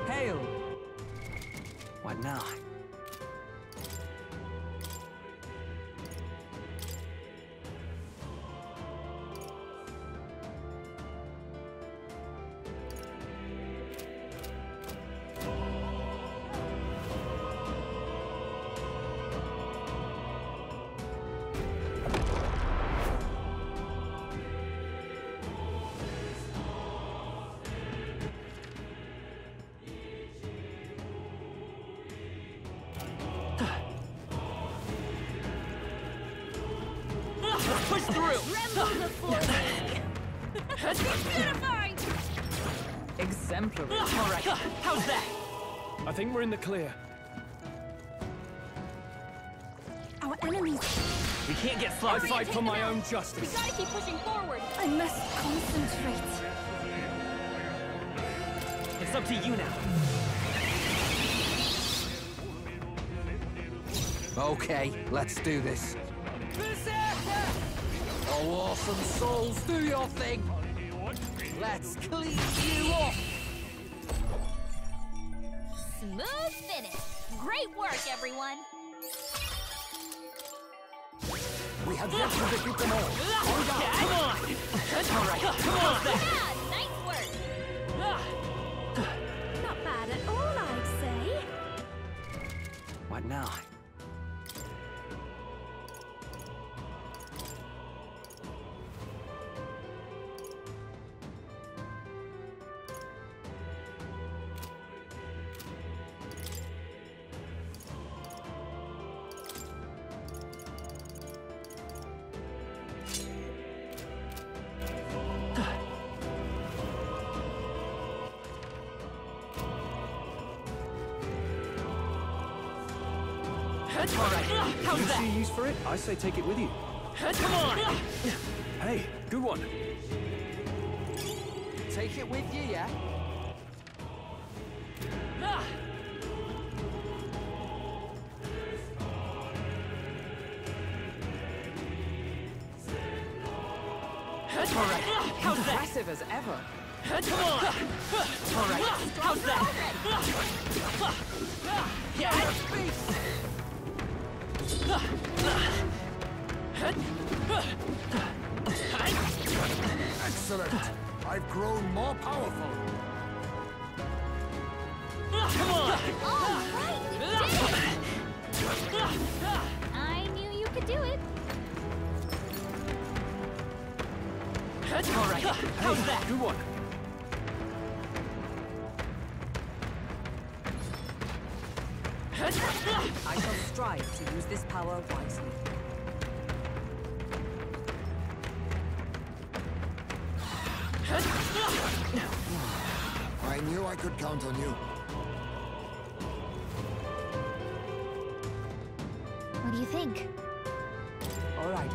Hail! What now? Push through! Tremble before me! Beautifying! Exemplary. All right, how's that? I think we're in the clear. Our enemies. We can't get I sloppy. fight for my own We justice. gotta keep pushing forward! I must concentrate. It's up to you now. Okay, let's do this. Oh, awesome souls, do your thing! Let's clean you up! Smooth finish! Great work, everyone! We have yet to defeat them all! Come on! All right, come on! Yeah, nice work! Not bad at all, I'd say. What now? All right, how's You that? see use for it? I say take it with you. Come on! Hey, good one. Take it with you, yeah? All right, how's that? Impressive as ever. Come on! All right, how's that? Yeah! Excellent! I've grown more powerful. Come on! All right, we did it! I knew you could do it. All right, how's that? Good one. I shall strive to use this power wisely. I knew I could count on you. What do you think? All right.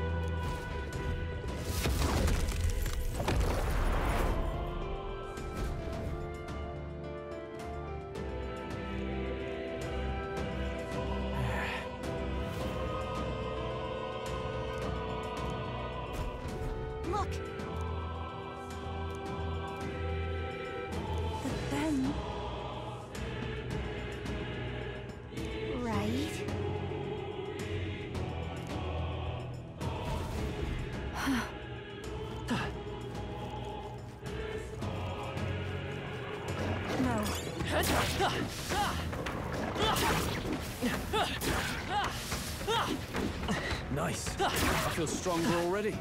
Look! But then... Right. No. Nice. I feel stronger already.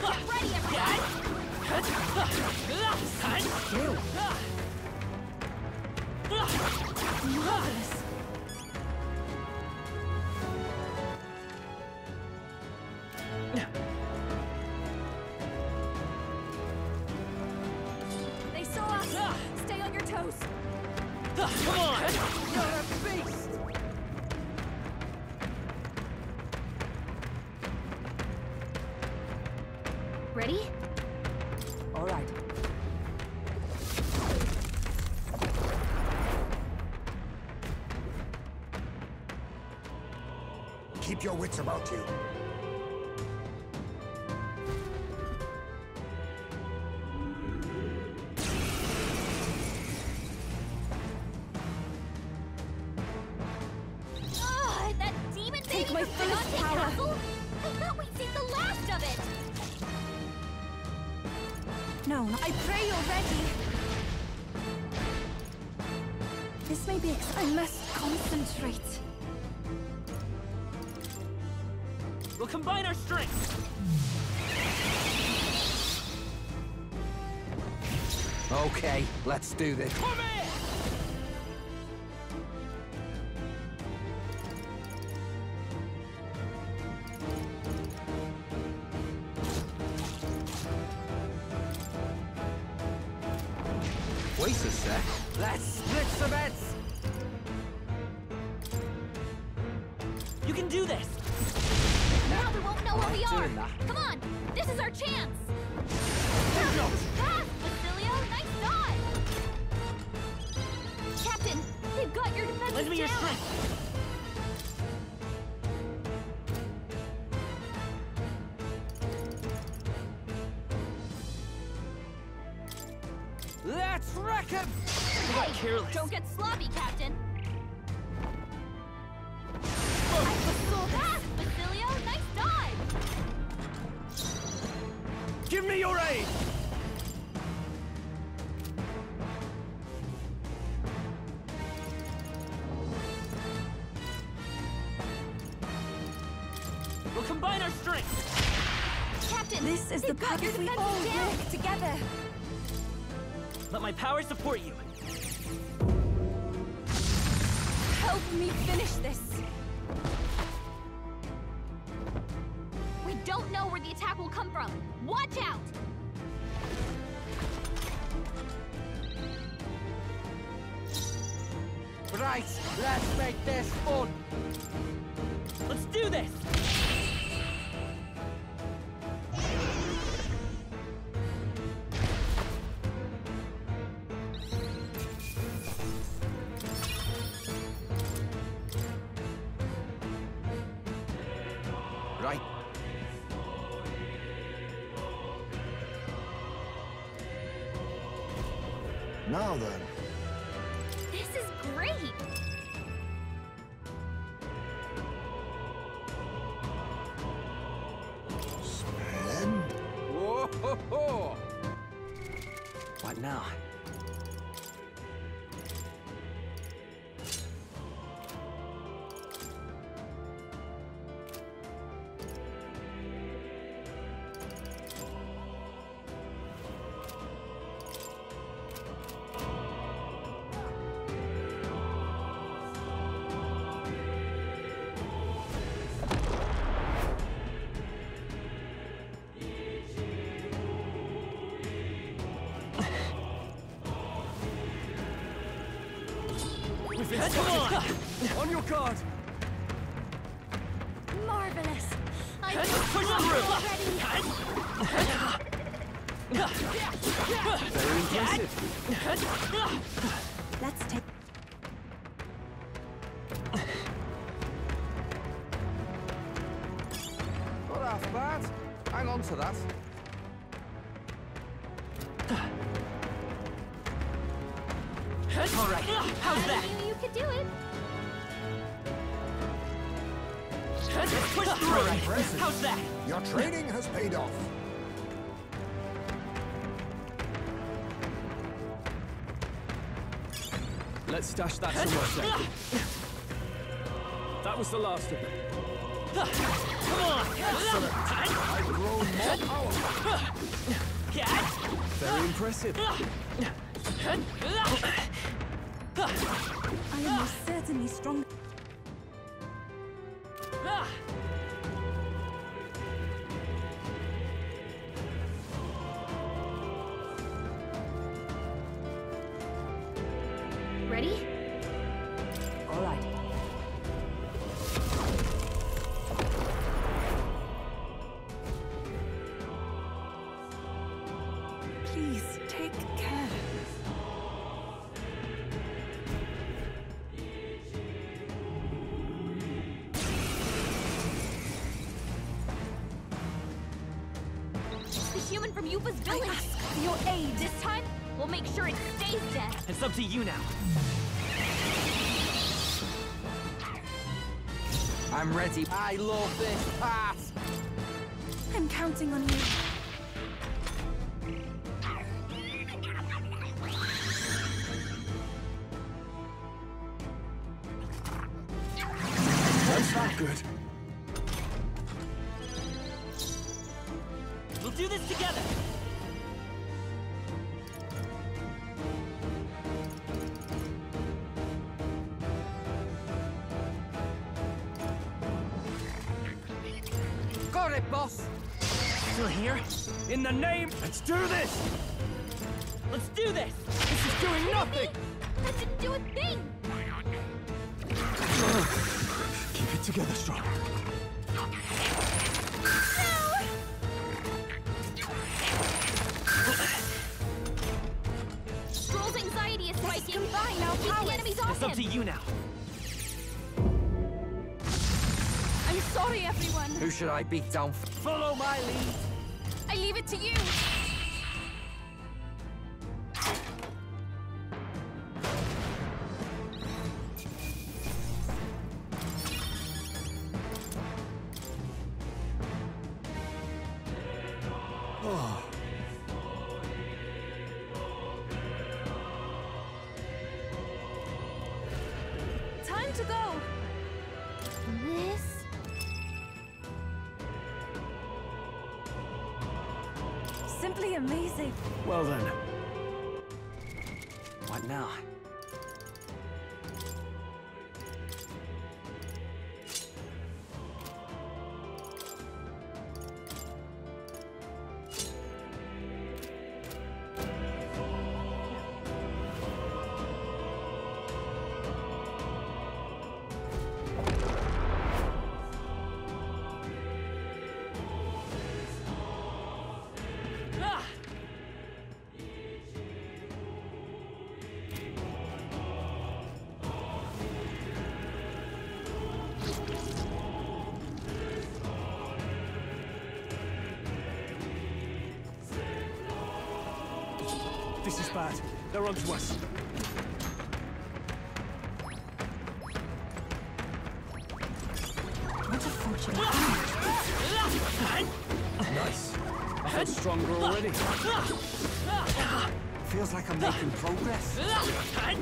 Get ready, everyone! Marvelous. They saw us! Stay on your toes! Come on! You're a beast! Ready? All right. Keep your wits about you. Ugh, that demon Take baby my from first Beyonce power. Castle? I thought we'd seen the last of it! No, I pray you're ready. This may be I must concentrate. We'll combine our strength. Okay, let's do this. Come in! Wait a sec. Let's split some heads. You can do this. Now we won't know where we are! doing that. Come on! This is our chance! No. Pass, Basilio! Nice dodge! Captain, they've got your defenses Lend me your down! strength. Let's wreck him! Hey, don't get sloppy, Captain! Pass, Basilio! Nice dive! Give me your aid! We'll combine our strength. Captain, This is the they've got path your if we defenses all down! work together. Let my power support you. Help me finish this. We don't know where the attack will come from! Watch out! Right, let's make this fun. Let's do this. Right. Now then, This is great! now? On your guard! Marvelous! I Push Very impressive. Let's take... Not half bad. Hang on to that. All right, how's that? I knew you could do it. Push through. All right, how's that? Your training has paid off. Let's stash that somewhere safe. That was the last of them. Come on! I've grown more powerful. Very impressive. I am most certainly strong. Ready? All right. Please, take care. The human from Yupa's village. I ask for your aid. This time, we'll make sure it stays dead. It's up to you now. I'm ready. I love this part. I'm counting on you. That's not good. We'll do this together. Got it, boss. Still here? In the name, let's do this! Let's do this! This is doing nothing! That didn't do a thing! Keep it together, strong. Stroll's anxiety is spiking. Combine our keep the enemies off It's up to him. you now. I'm sorry, everyone. Who should I beat down? Follow my lead. I leave it to you. Time to go. This... Simply amazing. Well then. What now? This is bad. They're onto us. What a fortune. Nice. I feel stronger already. Feels like I'm making progress. I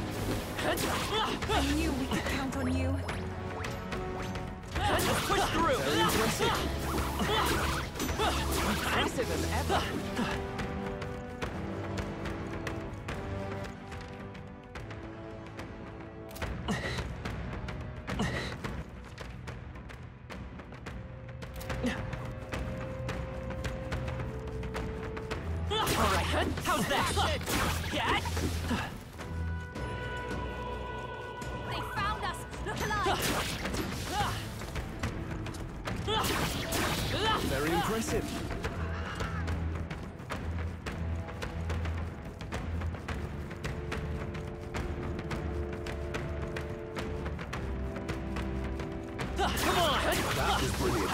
knew we could count on you. Let's push through. Very impressive. Impressive as ever. How's that? Get? They found us! Look alive! Very impressive. Come on! That was brilliant.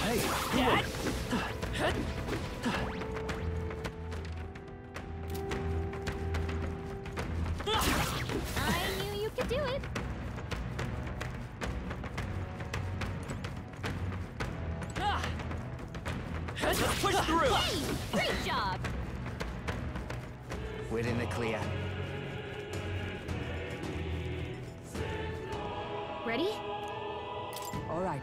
Hey, come on. I knew you could do it. Let's push through! Hey, great job. We're in the clear. Ready? All right.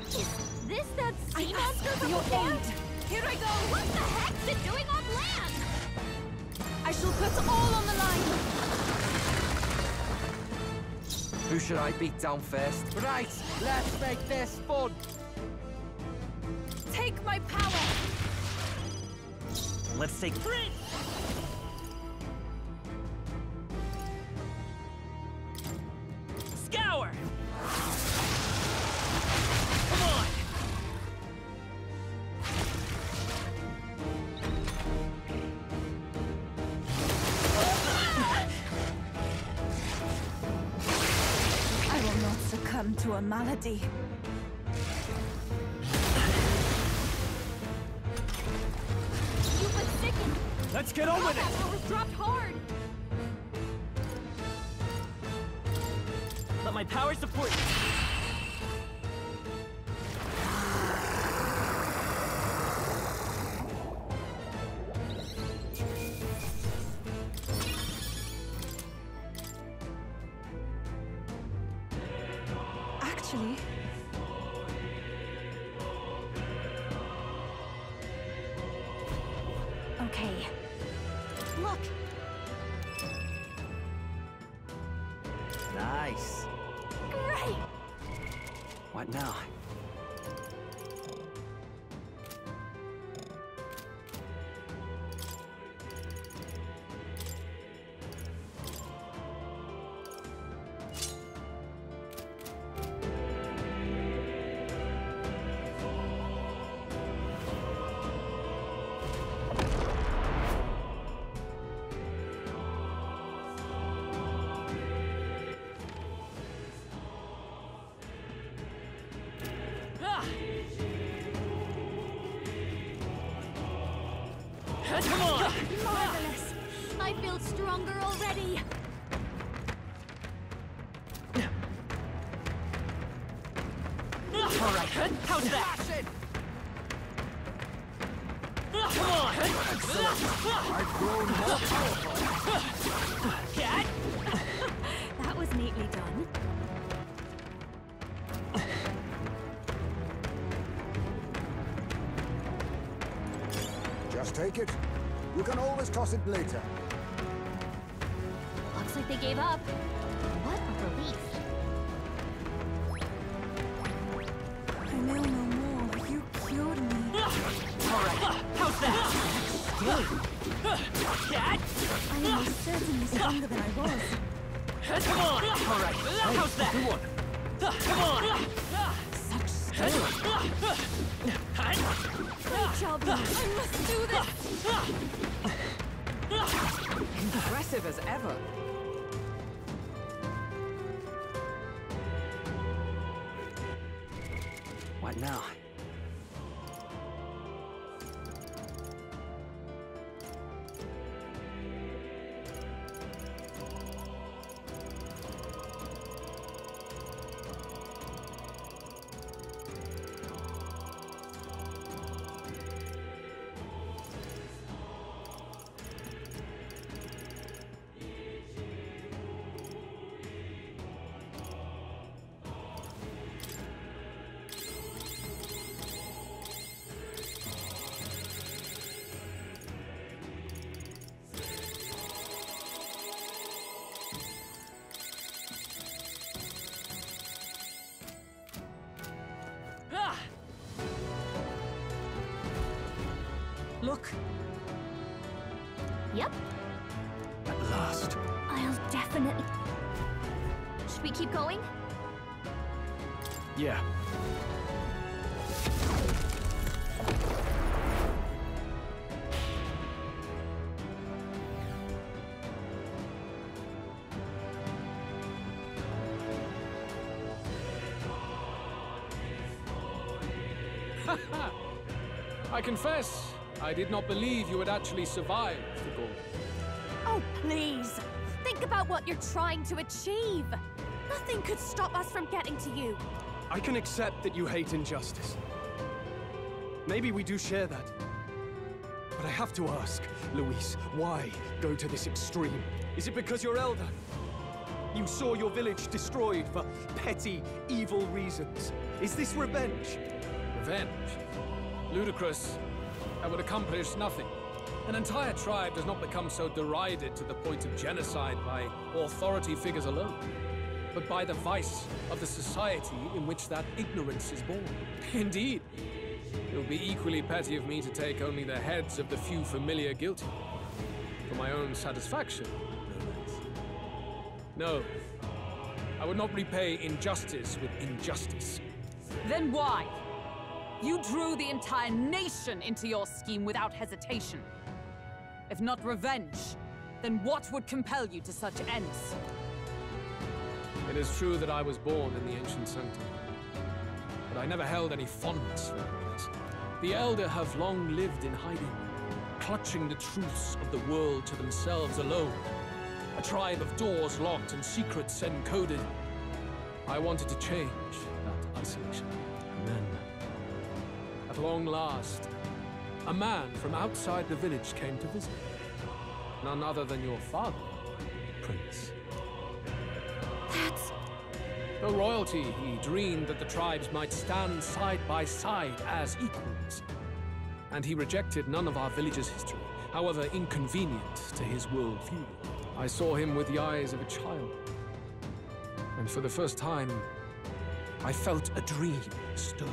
Is this that sea I monster asked from for your before? aid. Here I go. What the heck's it doing on land? I shall put all on the line. Who should I beat down first? Right, let's make this fun. Take my power. Let's take... Scour! Come on! I will not succumb to a malady. You've been sickened. Let's get on with it. That was dropped hard. Let my power support you. Actually, Okay. Look. Nice. Great. What now? Come on! Marvelous. I feel stronger already. All right, how's that? Come on! I've grown more powerful. Get? That was neatly done. Just take it. You can always toss it later. Looks like they gave up. What a relief. I know no more. You cured me. All right, how's that? Get? I am most certainly stronger than I was. Come on! All right, how's that? Good one. Come on! Such skill. Great job, Lou. I must do this. Impressive as ever. What now? book? Yep. At last. I'll definitely... Should we keep going? Yeah. I confess, I did not believe you would actually survive the Gauntlet. Oh, please. Think about what you're trying to achieve. Nothing could stop us from getting to you. I can accept that you hate injustice. Maybe we do share that. But I have to ask, Luis, why go to this extreme? Is it because you're elder? You saw your village destroyed for petty, evil reasons. Is this revenge? Revenge? Ludicrous. That would accomplish nothing. An entire tribe does not become so derided to the point of genocide by authority figures alone, but by the vice of the society in which that ignorance is born. Indeed. It would be equally petty of me to take only the heads of the few familiar guilty. For my own satisfaction, no less. No. I would not repay injustice with injustice. Then why? You drew the entire nation into your scheme without hesitation. If not revenge, then what would compel you to such ends? It is true that I was born in the ancient sanctum, but I never held any fondness for that place. The Elder have long lived in hiding, clutching the truths of the world to themselves alone. A tribe of doors locked and secrets encoded. I wanted to change that isolation. And then, at long last, a man from outside the village came to visit. None other than your father, Prince. That's... Though royalty, he dreamed that the tribes might stand side by side as equals. And he rejected none of our village's history, however inconvenient to his worldview. I saw him with the eyes of a child. And for the first time, I felt a dream stir.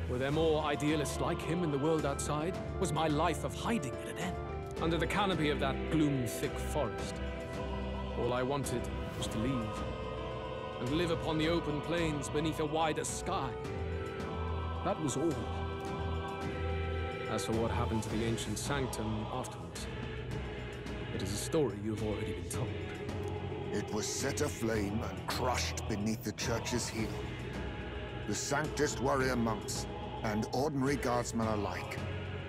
Were there more idealists like him in the world outside? Was my life of hiding at an end? Under the canopy of that gloom-thick forest, all I wanted was to leave and live upon the open plains beneath a wider sky. That was all. As for what happened to the ancient sanctum afterwards, it is a story you've already been told. It was set aflame and crushed beneath the church's heel. The Sanctist warrior monks and ordinary guardsmen alike,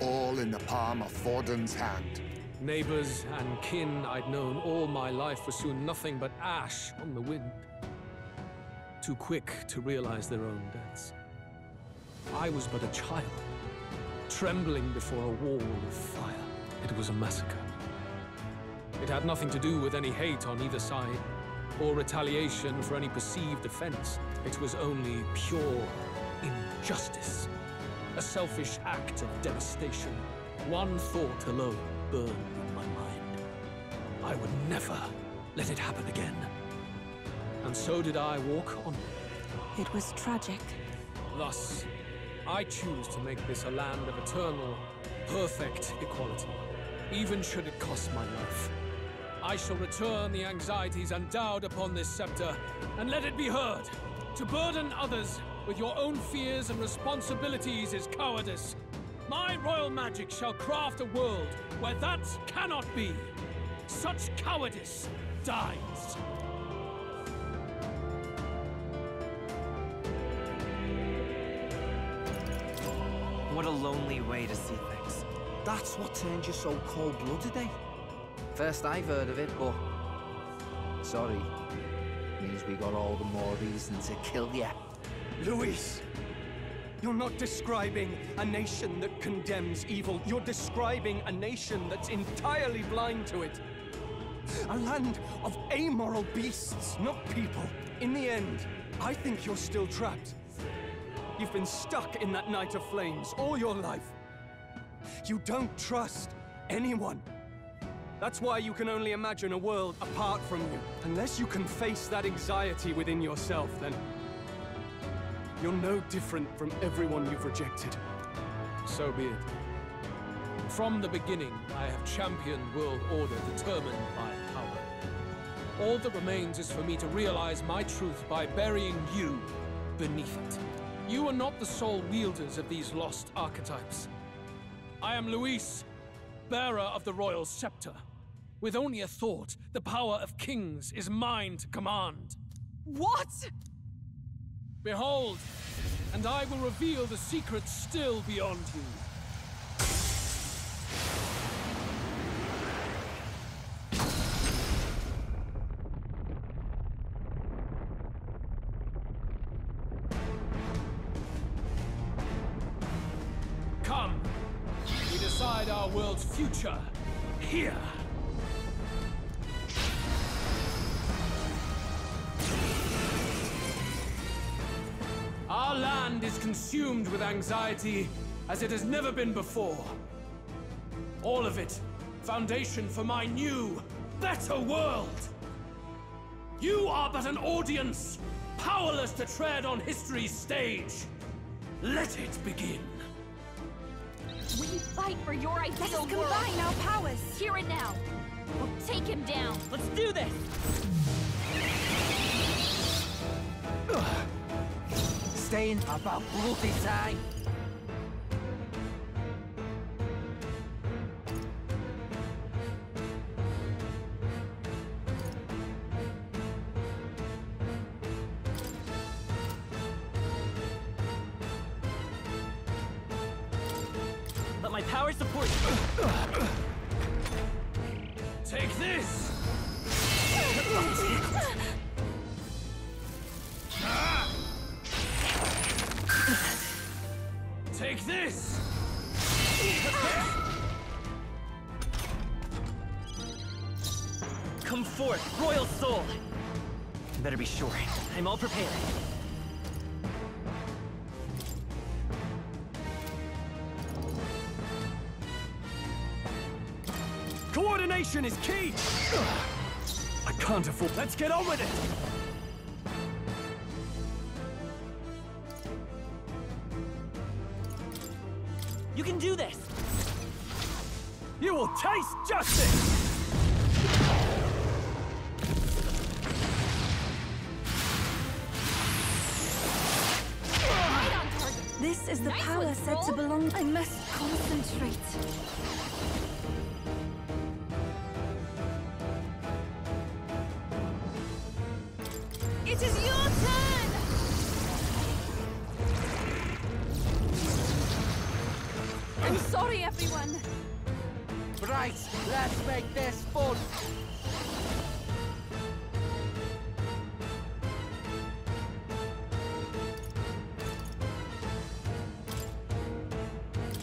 all in the palm of Forden's hand. Neighbors and kin I'd known all my life were soon nothing but ash on the wind. Too quick to realize their own deaths. I was but a child, trembling before a wall of fire. It was a massacre. It had nothing to do with any hate on either side, or retaliation for any perceived offense. It was only pure injustice. A selfish act of devastation. One thought alone burned in my mind. I would never let it happen again. And so did I walk on. It was tragic. Thus, I choose to make this a land of eternal, perfect equality, even should it cost my life. I shall return the anxieties endowed upon this scepter, and let it be heard. To burden others with your own fears and responsibilities is cowardice. My royal magic shall craft a world where that cannot be. Such cowardice dies. What a lonely way to see things. That's what turned you so cold-blooded, eh? First I've heard of it, but... Sorry. Means we got all the more reason to kill you. Luis! You're not describing a nation that condemns evil. You're describing a nation that's entirely blind to it. A land of amoral beasts, not people. In the end, I think you're still trapped. You've been stuck in that night of flames all your life. You don't trust anyone. That's why you can only imagine a world apart from you. Unless you can face that anxiety within yourself, then you're no different from everyone you've rejected. So be it. From the beginning, I have championed world order determined by power. All that remains is for me to realize my truth by burying you beneath it. You are not the sole wielders of these lost archetypes. I am Luis, bearer of the royal scepter. With only a thought, the power of kings is mine to command. What? Behold, and I will reveal the secrets still beyond you. Come, we decide our world's future here. Our land is consumed with anxiety as it has never been before. All of it, foundation for my new, better world. You are but an audience, powerless to tread on history's stage. Let it begin. We fight for your ideal Let us world. combine our powers. Here and now. We'll take him down. Let's do this! Staying about bloody time. Let my power support you! Take this! Take this! Come forth, royal soul! You better be sure. I'm all prepared. Coordination is key! I can't afford... Let's get on with it! You can do this! You will taste justice! This is the power said to belong... I must concentrate. It is your turn! I'm sorry, everyone. Right, let's make this fun.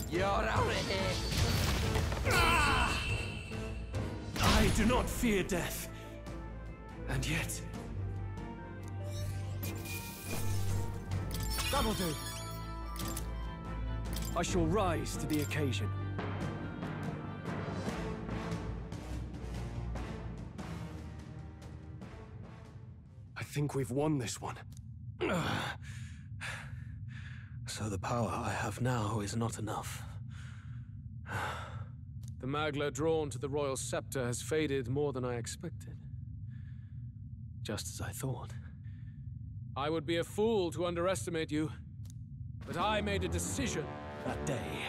You're out of here. I do not fear death. And yet... That'll do. I shall rise to the occasion. I think we've won this one. So the power I have now is not enough. The Magla drawn to the royal scepter has faded more than I expected. Just as I thought. I would be a fool to underestimate you, but I made a decision that day.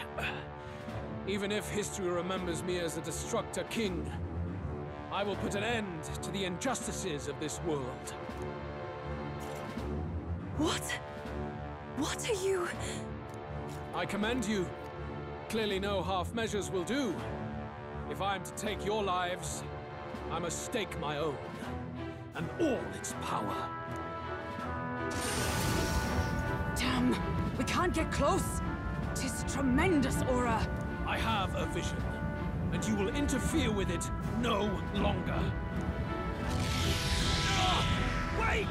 Even if history remembers me as a destructor king, I will put an end to the injustices of this world. What? What are you... I commend you. Clearly no half measures will do. If I'm to take your lives, I must stake my own, and all its power. Damn! We can't get close! 'Tis tremendous aura! I have a vision, and you will interfere with it no longer. Wait!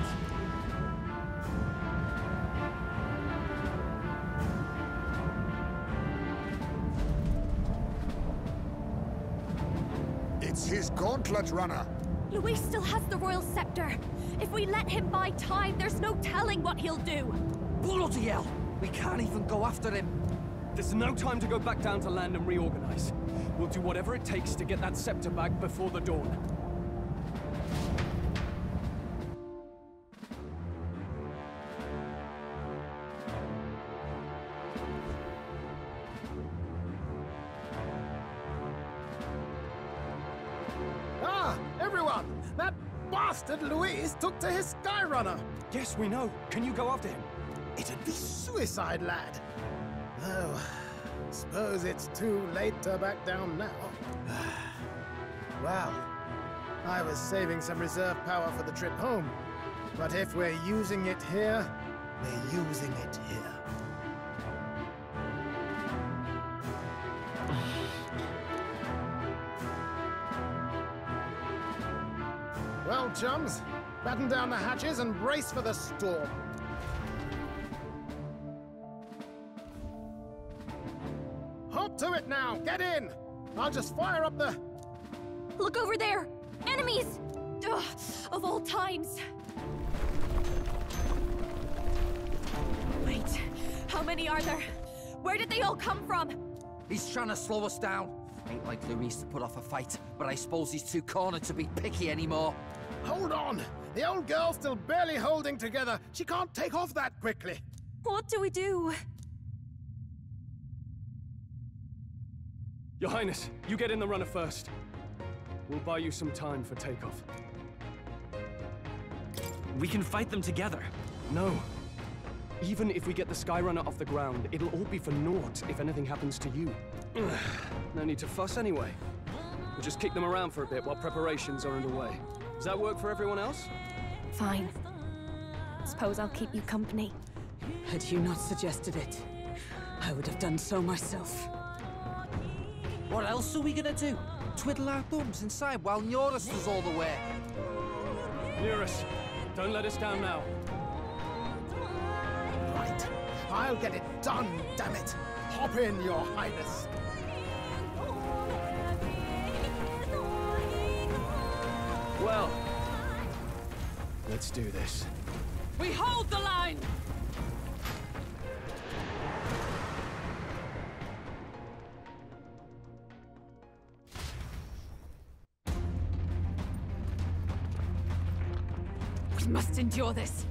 It's his gauntlet, runner. Luis still has the royal scepter. If we let him buy time, there's no telling what he'll do. Bloody hell! We can't even go after him. There's no time to go back down to land and reorganize. We'll do whatever it takes to get that scepter back before the dawn. Ah, everyone! That bastard Luis took to his Skyrunner! Yes, we know. Can you go after him? It'd be suicide, lad. Though, suppose it's too late to back down now. Well, I was saving some reserve power for the trip home. But if we're using it here, we're using it here. Well, chums, batten down the hatches and brace for the storm. Hop to it now! Get in! I'll just fire up the... Look over there! Enemies! Ugh, of all times! Wait, how many are there? Where did they all come from? He's trying to slow us down. Ain't like Luis to put off a fight, but I suppose he's too cornered to be picky anymore. Hold on! The old girl's still barely holding together. She can't take off that quickly. What do we do? Your Highness, you get in the runner first. We'll buy you some time for takeoff. We can fight them together. No. Even if we get the Skyrunner off the ground, it'll all be for naught if anything happens to you. No need to fuss anyway. We'll just kick them around for a bit while preparations are underway. Does that work for everyone else? Fine. Suppose I'll keep you company. Had you not suggested it, I would have done so myself. What else are we gonna do? Twiddle our thumbs inside while Norris does all the work? Nearest, don't let us down now. Right. I'll get it done, damn it. Hop in, Your Highness. Well, let's do this. We hold the line! We must endure this.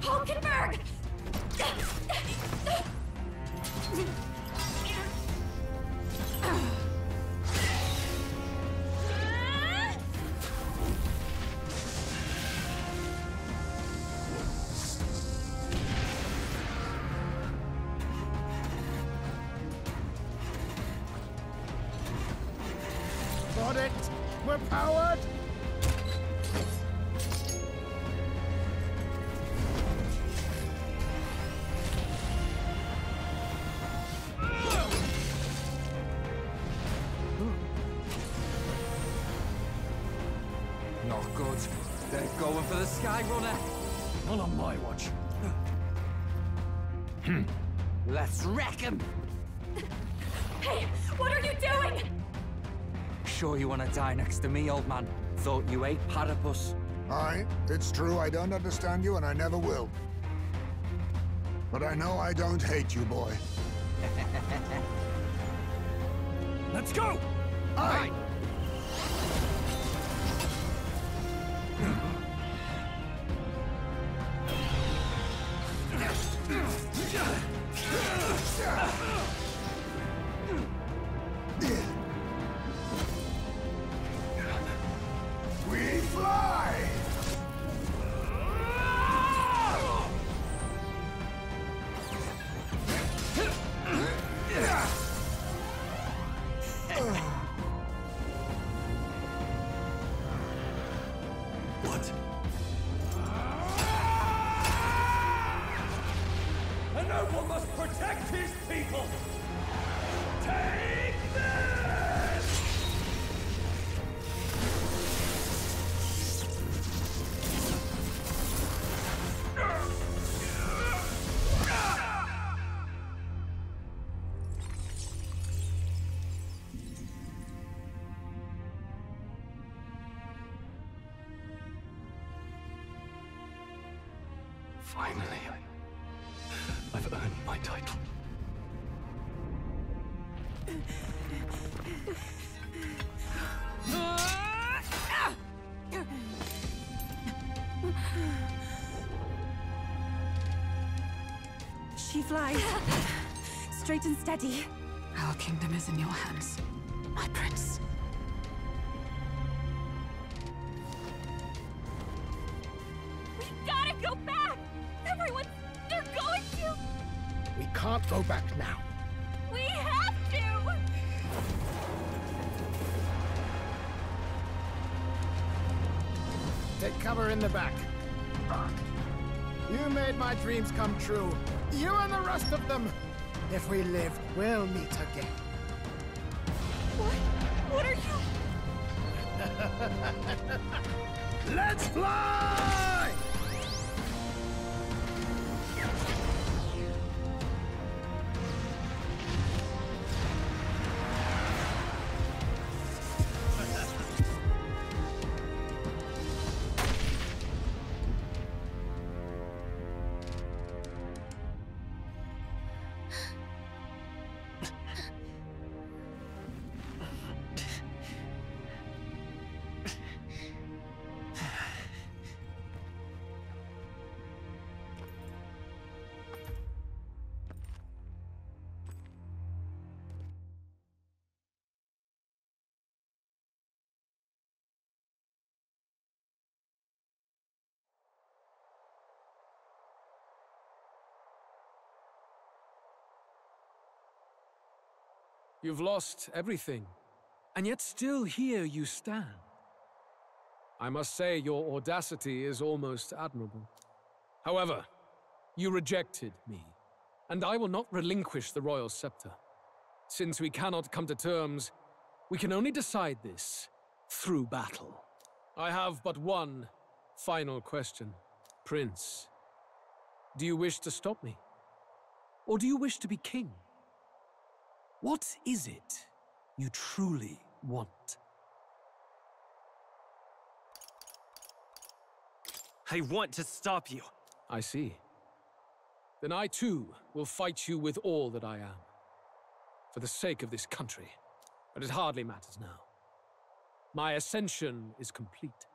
Hulkenberg! Got it! We're powered! Not good. They're going for the Skyrunner. Not on my watch. Let's wreck him! Hey, what are you doing? Sure you want to die next to me, old man? Thought you ate platypus. Aye, it's true I don't understand you and I never will. But I know I don't hate you, boy. Let's go! Aye! We fly! Finally, I've earned my title. She flies. Straight and steady. Our kingdom is in your hands, my prince. We gotta go back! Everyone, they're going to! We can't go back now. We have to! Take cover in the back. You made my dreams come true. You and the rest of them. If we live, we'll meet again. What are you... Let's fly! You've lost everything, and yet still here you stand. I must say your audacity is almost admirable. However, you rejected me, and I will not relinquish the royal scepter. Since we cannot come to terms, we can only decide this through battle. I have but one final question. Prince, do you wish to stop me? Or do you wish to be king? What is it you truly want? I want to stop you. I see. Then I too will fight you with all that I am. For the sake of this country. But it hardly matters now. My ascension is complete.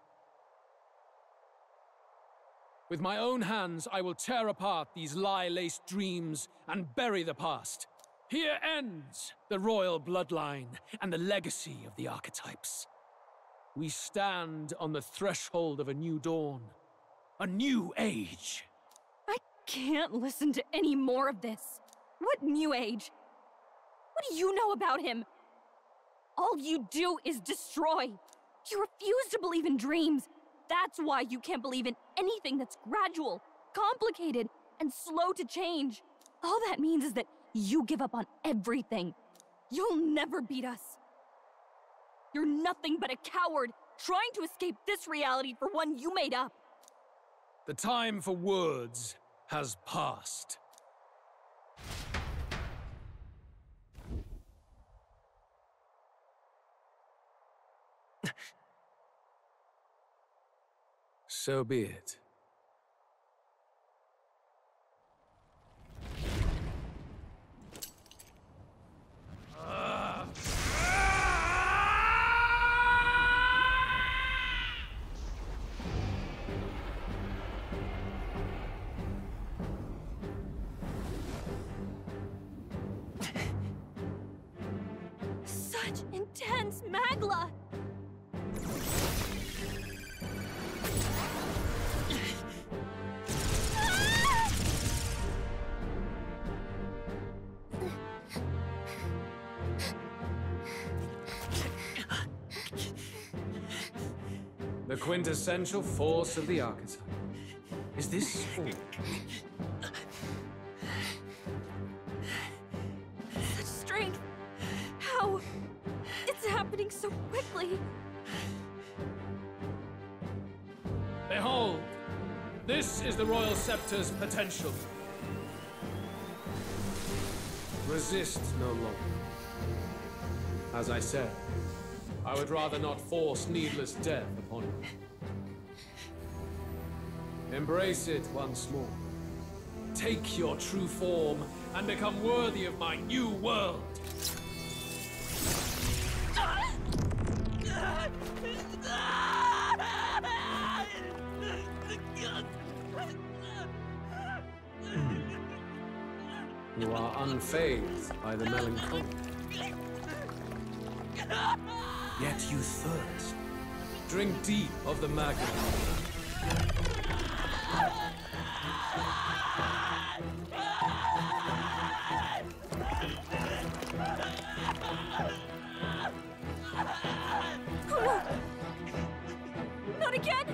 With my own hands, I will tear apart these lie-laced dreams and bury the past. Here ends the royal bloodline and the legacy of the archetypes. We stand on the threshold of a new dawn, a new age. I can't listen to any more of this. What new age? What do you know about him? All you do is destroy. You refuse to believe in dreams. That's why you can't believe in anything that's gradual, complicated, and slow to change. All that means is that you give up on everything. You'll never beat us. You're nothing but a coward trying to escape this reality for one you made up. The time for words has passed. So be it. Such intense magla! The quintessential force of the archetype. Is this all? Such strength! How? It's happening so quickly! Behold! This is the Royal Scepter's potential. Resist no longer. As I said, I would rather not force needless death upon you. Embrace it once more. Take your true form and become worthy of my new world. You are unfazed by the melancholy. Yet you thirst. Drink deep of the magma. Not again!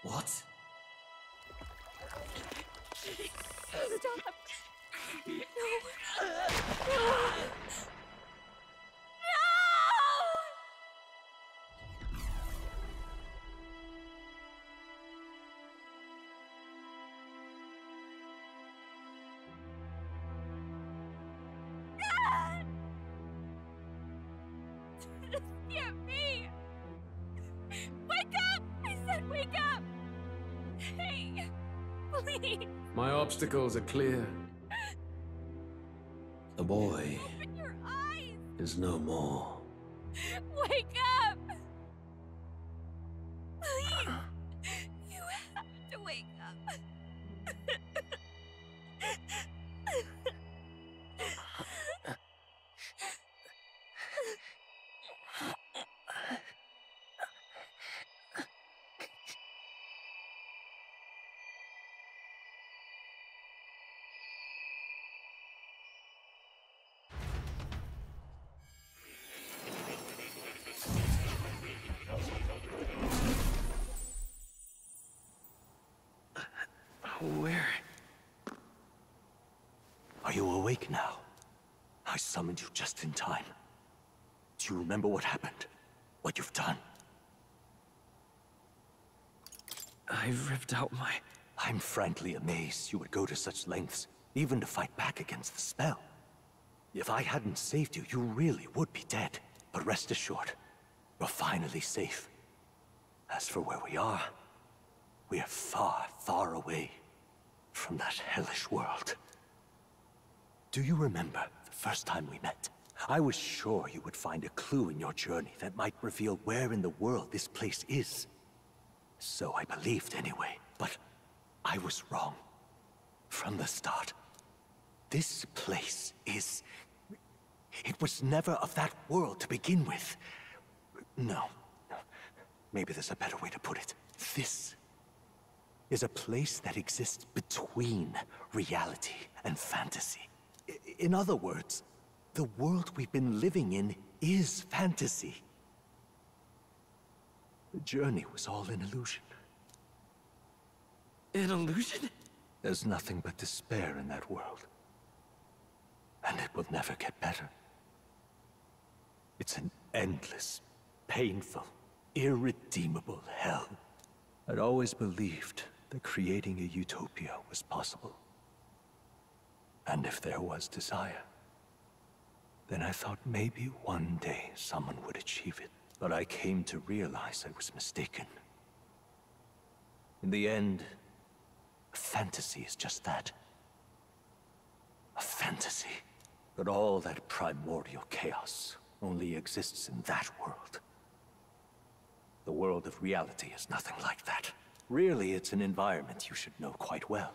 What? Stop! No! No! Just get me! Wake up! I said wake up! Hey, please! My obstacles are clear. The boy Open your eyes! is no more. Wake up! Please! You have to wake up! Where? Are you awake now? I summoned you just in time. Do you remember what happened? What you've done? I ripped out my... I'm frankly amazed you would go to such lengths, even to fight back against the spell. If I hadn't saved you, you really would be dead. But rest assured, you're finally safe. As for where we are far, far away from that hellish world. Do you remember the first time we met? I was sure you would find a clue in your journey that might reveal where in the world this place is. So I believed anyway, but I was wrong. From the start. This place is... It was never of that world to begin with. No. Maybe there's a better way to put it. This is a place that exists between reality and fantasy. In other words, the world we've been living in is fantasy. The journey was all an illusion. An illusion? There's nothing but despair in that world. And it will never get better. It's an endless, painful, irredeemable hell. I'd always believed that creating a utopia was possible. And if there was desire, then I thought maybe one day someone would achieve it. But I came to realize I was mistaken. In the end, a fantasy is just that. A fantasy. But all that primordial chaos only exists in that world. The world of reality is nothing like that. Really, it's an environment you should know quite well.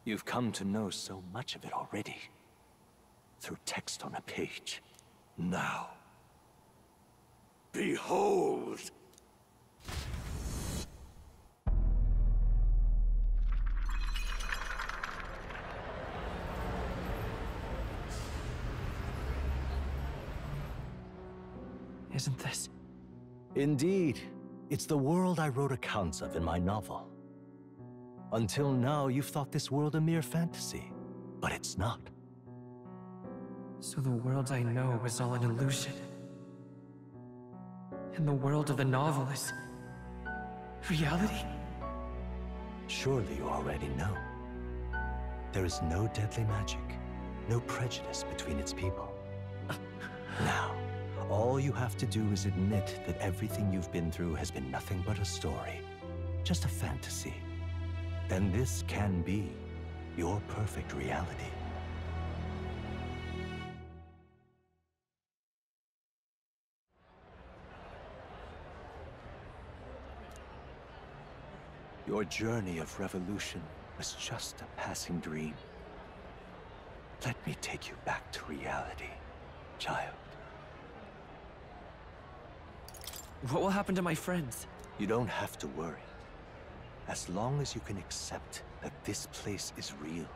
You've come to know so much of it already. Through text on a page. Now, behold! Isn't this? Indeed. It's the world I wrote accounts of in my novel. Until now, you've thought this world a mere fantasy. But it's not. So the world I know is all an illusion. And the world of the novel is reality? Surely you already know. There is no deadly magic, no prejudice between its people. Now, all you have to do is admit that everything you've been through has been nothing but a story, just a fantasy. Then this can be your perfect reality. Your journey of revolution was just a passing dream. Let me take you back to reality, child. What will happen to my friends? You don't have to worry. As long as you can accept that this place is real,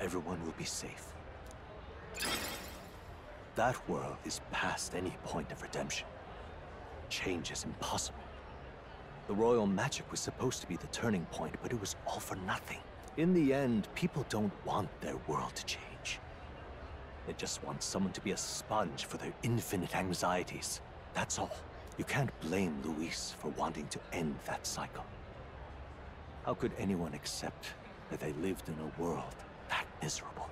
everyone will be safe. That world is past any point of redemption. Change is impossible. The royal magic was supposed to be the turning point, but it was all for nothing. In the end, people don't want their world to change. They just want someone to be a sponge for their infinite anxieties. That's all. You can't blame Luis for wanting to end that cycle. How could anyone accept that they lived in a world that miserable?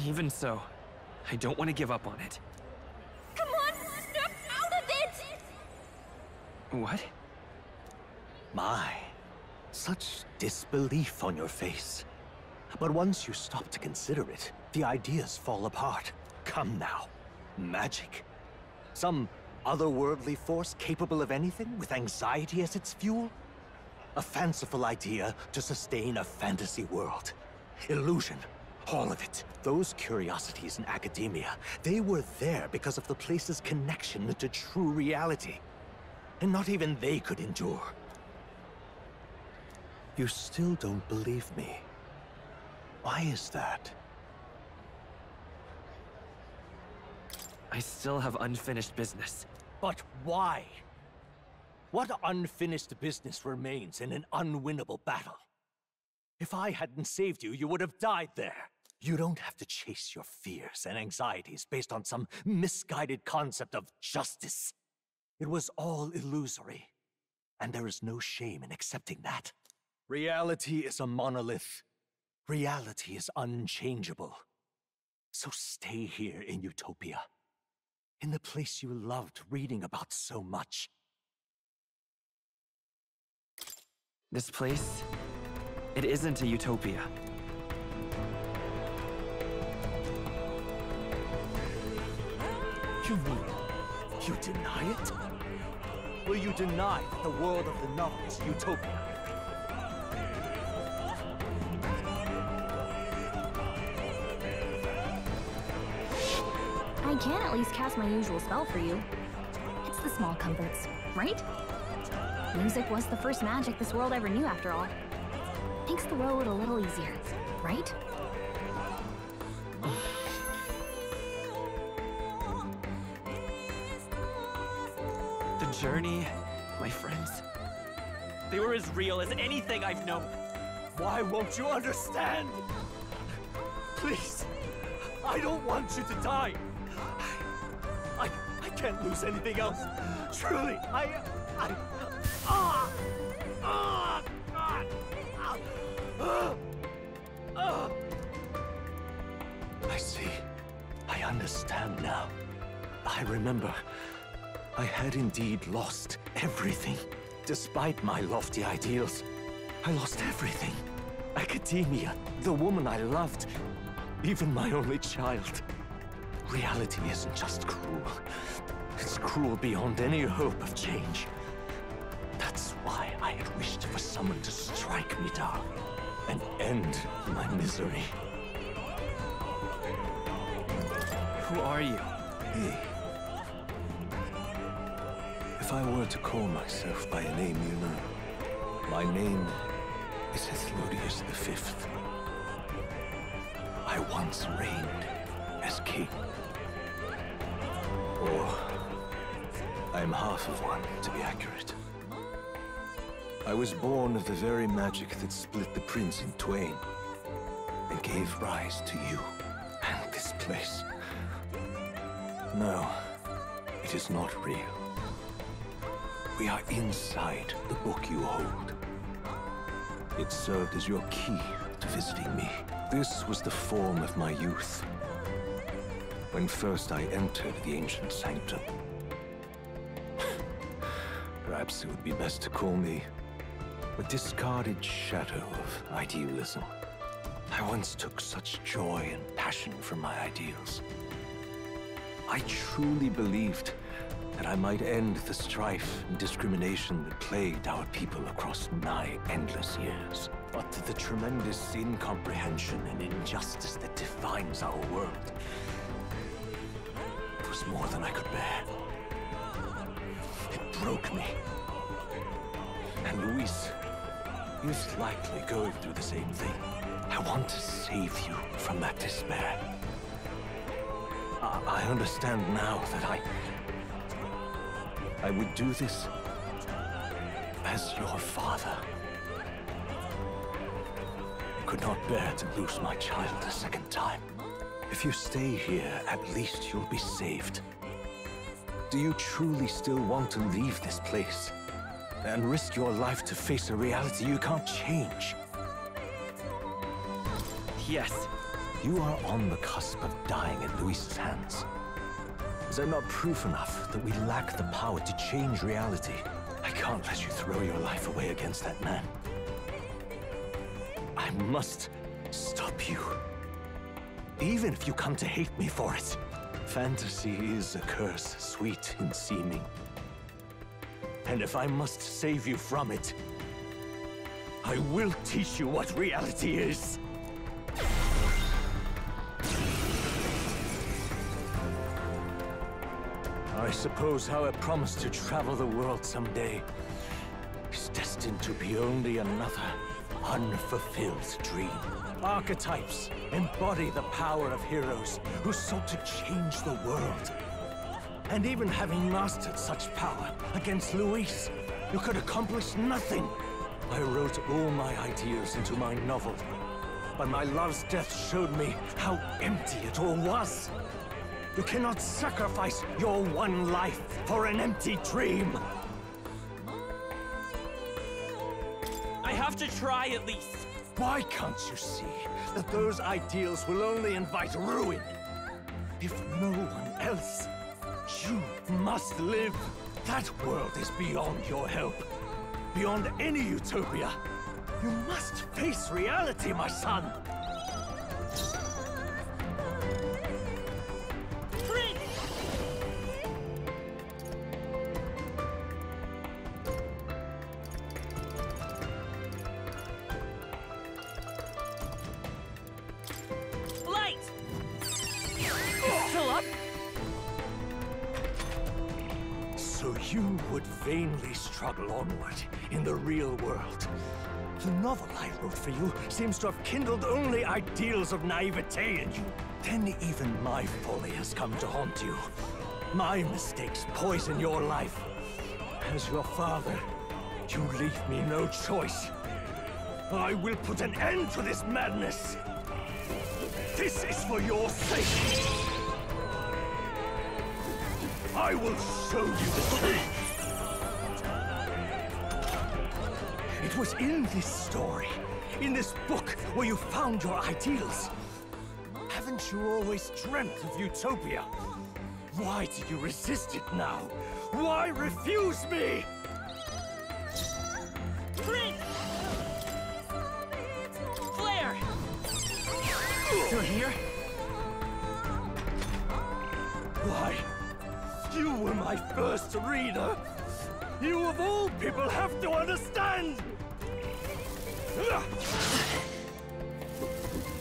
Even so, I don't want to give up on it. Come on, snap out of it! What? My, such disbelief on your face. But once you stop to consider it, the ideas fall apart. Come now. Magic? Some otherworldly force capable of anything with anxiety as its fuel? A fanciful idea to sustain a fantasy world. Illusion. All of it. Those curiosities in academia, they were there because of the place's connection to true reality. And not even they could endure. You still don't believe me. Why is that? I still have unfinished business. But why? What unfinished business remains in an unwinnable battle? If I hadn't saved you, you would have died there. You don't have to chase your fears and anxieties based on some misguided concept of justice. It was all illusory, and there is no shame in accepting that. Reality is a monolith. Reality is unchangeable. So stay here in Utopia, in the place you loved reading about so much. This place, it isn't a utopia. You mean, you deny it? Will you deny that the world of the novel is utopia? I can at least cast my usual spell for you. It's the small comforts, right? Music was the first magic this world ever knew, after all. Makes the road a little easier, right? The journey, my friends, they were as real as anything I've known. Why won't you understand? Please, I don't want you to die. I can't lose anything else. Truly, I see. I understand now. I remember. I had indeed lost everything. Despite my lofty ideals, I lost everything. Academia, the woman I loved, even my only child. Reality isn't just cruel. It's cruel beyond any hope of change. That's why I had wished for someone to strike me down and end my misery. Who are you? Me. If I were to call myself by a name you know, my name is Ethludius V. I once reigned as king. Or, I am half of one, to be accurate. I was born of the very magic that split the prince in twain, and gave rise to you and this place. No, it is not real. We are inside the book you hold. It served as your key to visiting me. This was the form of my youth, when first I entered the ancient sanctum. Perhaps it would be best to call me a discarded shadow of idealism. I once took such joy and passion from my ideals. I truly believed that I might end the strife and discrimination that plagued our people across nigh endless years. But the tremendous incomprehension and injustice that defines our world was more than I could bear. It broke me. And Luis is likely going through the same thing. I want to save you from that despair. I understand now that I would do this as your father. I could not bear to lose my child a second time. If you stay here, at least you'll be saved. Do you truly still want to leave this place and risk your life to face a reality you can't change? Yes. You are on the cusp of dying at Luis's hands. Is that not proof enough that we lack the power to change reality? I can't let you throw your life away against that man. I must stop you. Even if you come to hate me for it. Fantasy is a curse, sweet in seeming. And if I must save you from it, I will teach you what reality is. I suppose how I promised to travel the world someday is destined to be only another unfulfilled dream. Archetypes embody the power of heroes who sought to change the world. And even having mastered such power against Luis, you could accomplish nothing. I wrote all my ideas into my novel, but my love's death showed me how empty it all was. You cannot sacrifice your one life for an empty dream. I have to try at least. Why can't you see that those ideals will only invite ruin? If no one else, you must live. That world is beyond your help. Beyond any utopia. You must face reality, my son. So you would vainly struggle onward in the real world. The novel I wrote for you seems to have kindled only ideals of naivete in you. Then even my folly has come to haunt you. My mistakes poison your life. As your father, you leave me no choice. I will put an end to this madness. This is for your sake. I will show you the truth. It was in this story, in this book, where you found your ideals. Haven't you always dreamt of utopia? Why do you resist it now? Why refuse me? Flare! You're here? Why? You were my first reader. You of all people have to understand.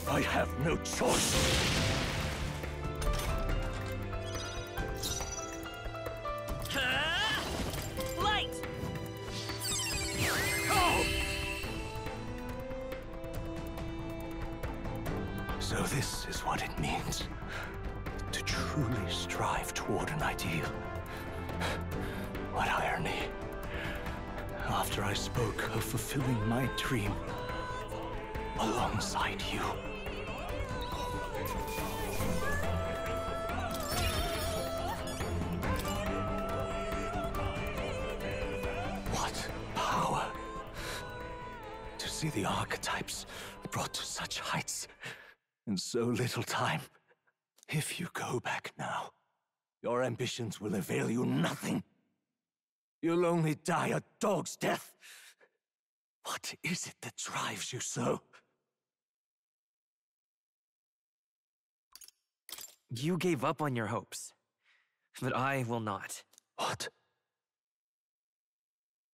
I have no choice. Light! Oh! So this is what it means to truly strive toward an ideal. What irony. After I spoke of fulfilling my dream alongside you. What power! To see the archetypes brought to such heights in so little time. If you go back now, your ambitions will avail you nothing. You'll only die a dog's death. What is it that drives you so? You gave up on your hopes, but I will not. What?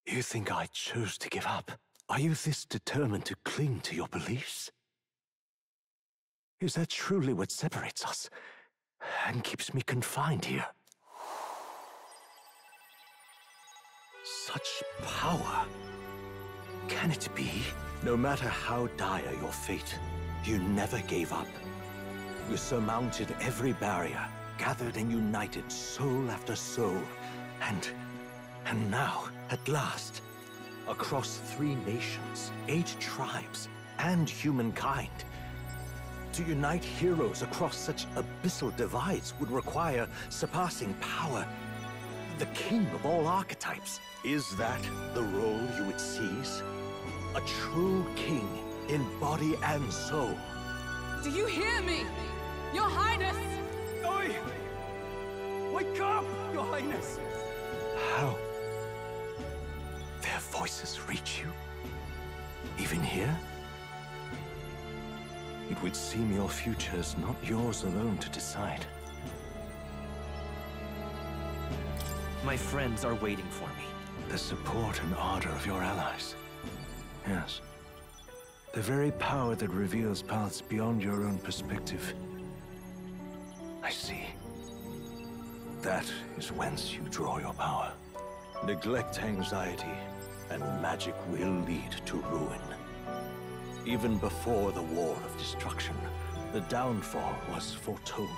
You think I chose to give up? Are you this determined to cling to your beliefs? Is that truly what separates us and keeps me confined here? Such power. Can it be? No matter how dire your fate, you never gave up. You surmounted every barrier, gathered and united soul after soul, and now, at last, across 3 nations, 8 tribes, and humankind. To unite heroes across such abyssal divides would require surpassing power. The king of all archetypes. Is that the role you would seize? A true king in body and soul. Do you hear me? Your Highness! Oi! Wake up, Your Highness! How? Their voices reach you? Even here? It would seem your future is not yours alone to decide. My friends are waiting for me. The support and ardor of your allies. Yes. The very power that reveals paths beyond your own perspective. I see. That is whence you draw your power. Neglect anxiety, and magic will lead to ruin. Even before the War of Destruction, the downfall was foretold.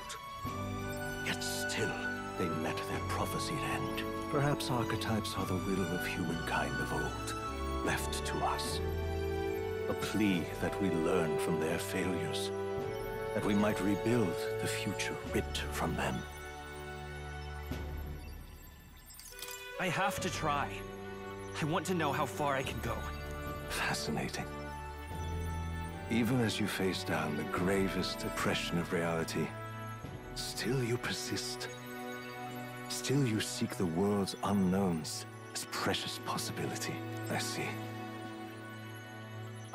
Yet still, they met their prophesied end. Perhaps archetypes are the will of humankind of old, left to us. A plea that we learn from their failures, that we might rebuild the future ripped from them. I have to try. I want to know how far I can go. Fascinating. Even as you face down the gravest oppression of reality, still you persist. Still you seek the world's unknowns as precious possibility. I see.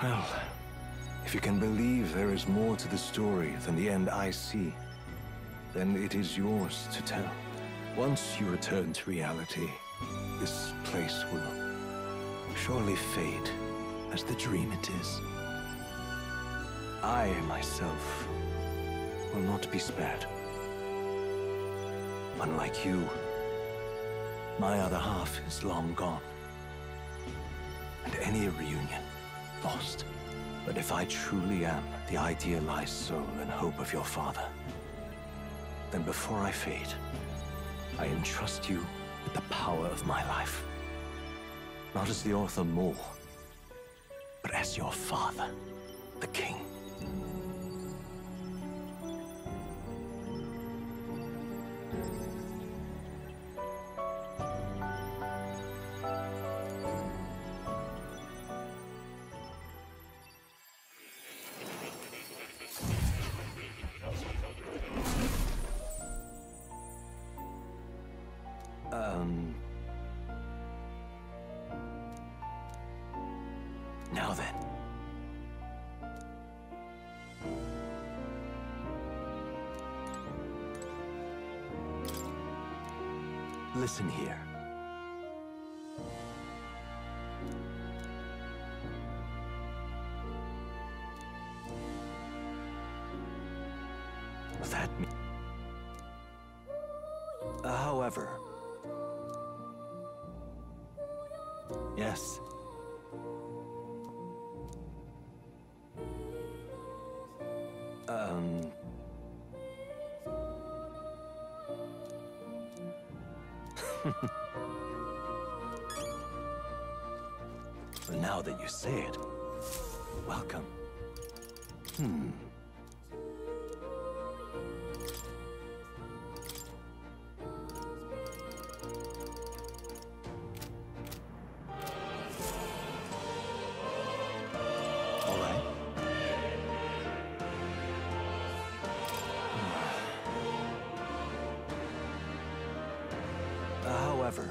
Well, if you can believe there is more to the story than the end I see, then it is yours to tell. Once you return to reality, this place will surely fade as the dream it is. I, myself, will not be spared. Unlike you, my other half is long gone. And any reunion, lost. But if I truly am the idealized soul and hope of your father, then before I fade, I entrust you with the power of my life. Not as the author Moore, but as your father, the king. Now then. Listen here. That me. However. Yes. But now that you say it, welcome. However,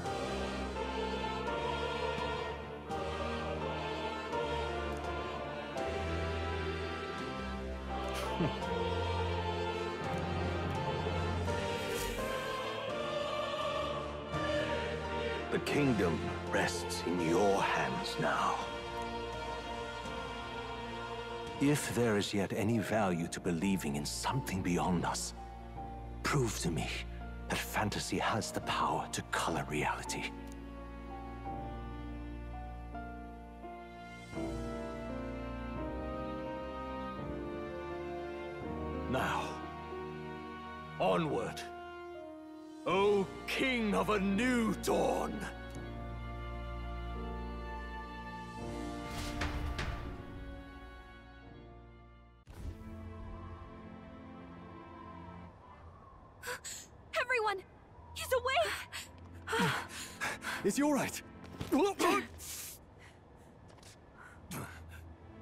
the kingdom rests in your hands now. If there is yet any value to believing in something beyond us, prove to me that fantasy has the power to color reality. Now, onward, O King of a new dawn! Everyone! He's awake! Is he all right?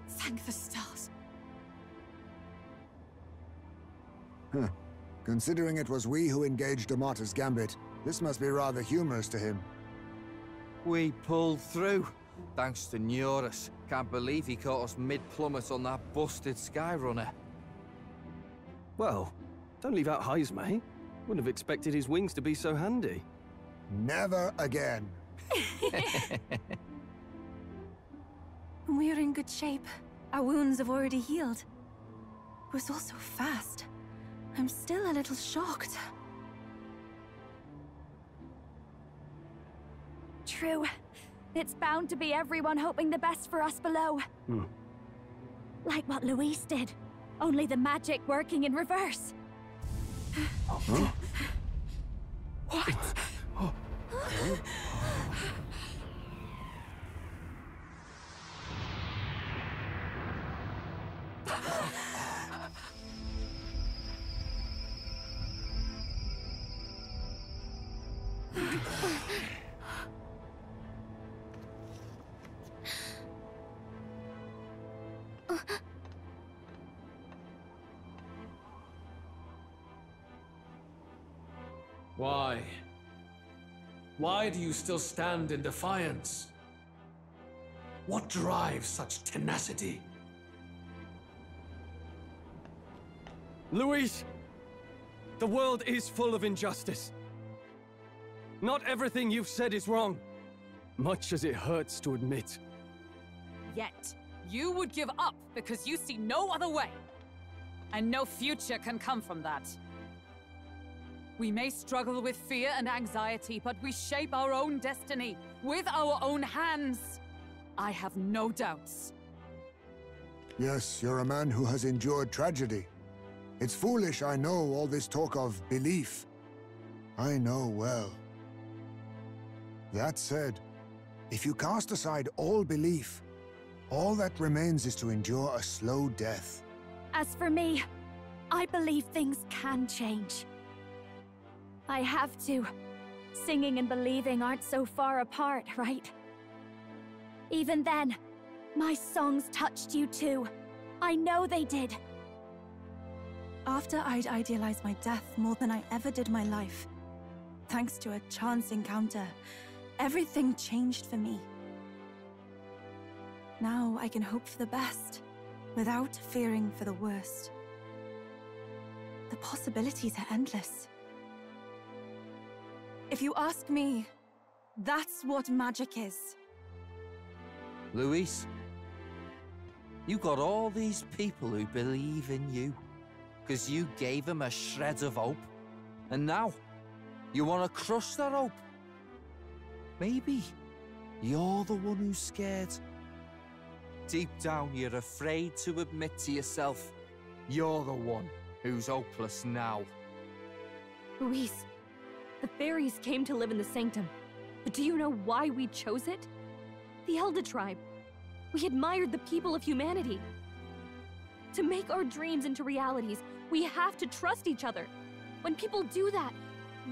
Thank the stars. Huh. Considering it was we who engaged Amata's gambit, this must be rather humorous to him. We pulled through, thanks to Neurus. Can't believe he caught us mid-plummet on that busted Skyrunner. Well, don't leave out Heismay. Wouldn't have expected his wings to be so handy. Never again. We're in good shape. Our wounds have already healed. It was all so fast. I'm still a little shocked. True. It's bound to be everyone hoping the best for us below. Like what Luis did. Only the magic working in reverse. Huh? What? Why? Why do you still stand in defiance? What drives such tenacity? Luis! The world is full of injustice. Not everything you've said is wrong, much as it hurts to admit. Yet, you would give up because you see no other way. And no future can come from that. We may struggle with fear and anxiety, but we shape our own destiny with our own hands. I have no doubts. Yes, you're a man who has endured tragedy. It's foolish, I know, all this talk of belief. I know well. That said, if you cast aside all belief, all that remains is to endure a slow death. As for me, I believe things can change. I have to. Singing and believing aren't so far apart, right? Even then, my songs touched you too. I know they did. After I'd idealized my death more than I ever did my life, thanks to a chance encounter, everything changed for me. Now I can hope for the best, without fearing for the worst. The possibilities are endless. If you ask me, that's what magic is. Luis, you got all these people who believe in you, because you gave them a shred of hope. And now, you want to crush that hope. Maybe you're the one who's scared. Deep down, you're afraid to admit to yourself, you're the one who's hopeless now. Luis, the fairies came to live in the Sanctum. But do you know why we chose it? The Elder Tribe. We admired the people of humanity. To make our dreams into realities, we have to trust each other. When people do that,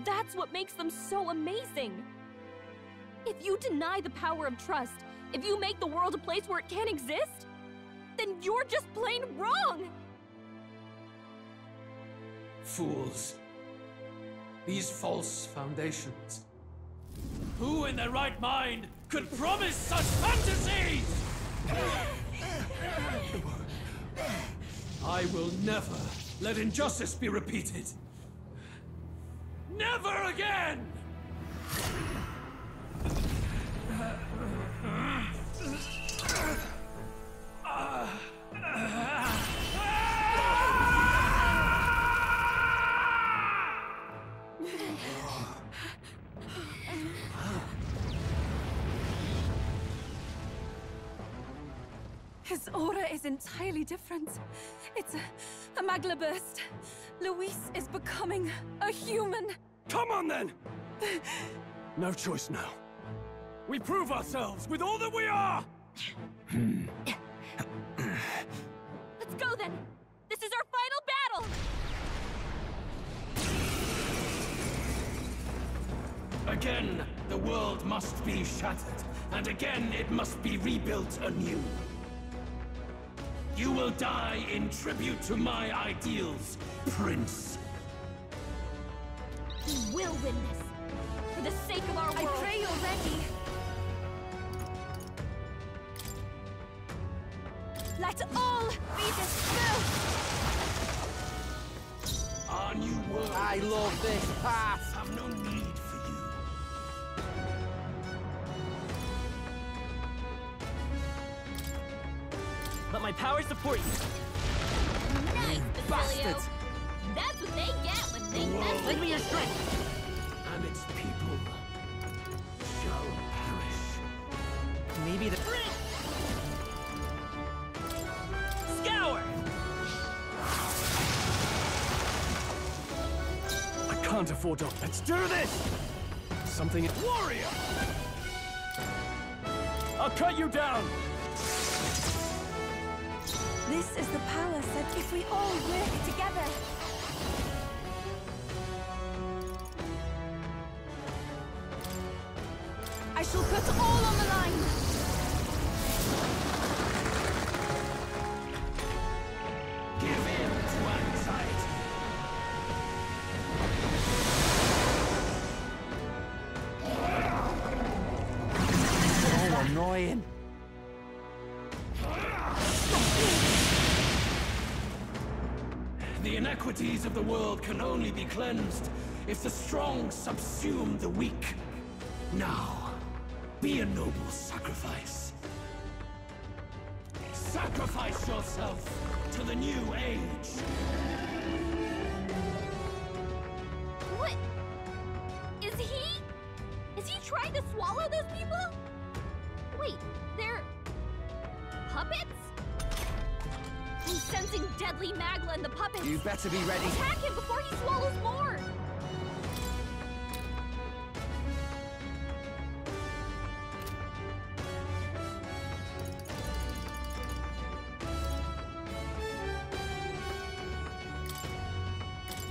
that's what makes them so amazing. If you deny the power of trust, if you make the world a place where it can't exist, then you're just plain wrong! Fools. These false foundations. Who in their right mind could promise such fantasies? I will never let injustice be repeated. Never again! His aura is entirely different. It's a magla burst. Luis is becoming a human. Come on, then! No choice now. We prove ourselves with all that we are! Let's go, then! This is our final battle! Again, the world must be shattered, and again it must be rebuilt anew. You will die in tribute to my ideals, Prince. We will win this. For the sake of our world. I pray you're ready. Let all be dispelled! Our new world. I love this path. Have no need for you. Let my power support you. Nice, Bastard! Basilio. That's what they get when they mess with Lend me your you. strength. And its people shall perish. Maybe the... Scour! I can't afford to... Let's do this! Something... Warrior! I'll cut you down! This is the power set if we all work together. I shall put all on the line. Give in to anxiety. Oh, annoying. The inequities of the world can only be cleansed if the strong subsume the weak. Now, be a noble sacrifice. Sacrifice yourself to the new age. What? Is he trying to swallow those people? Wait, they're... puppets? I'm sensing deadly magla in the puppets. You better be ready. Attack him before he swallows more!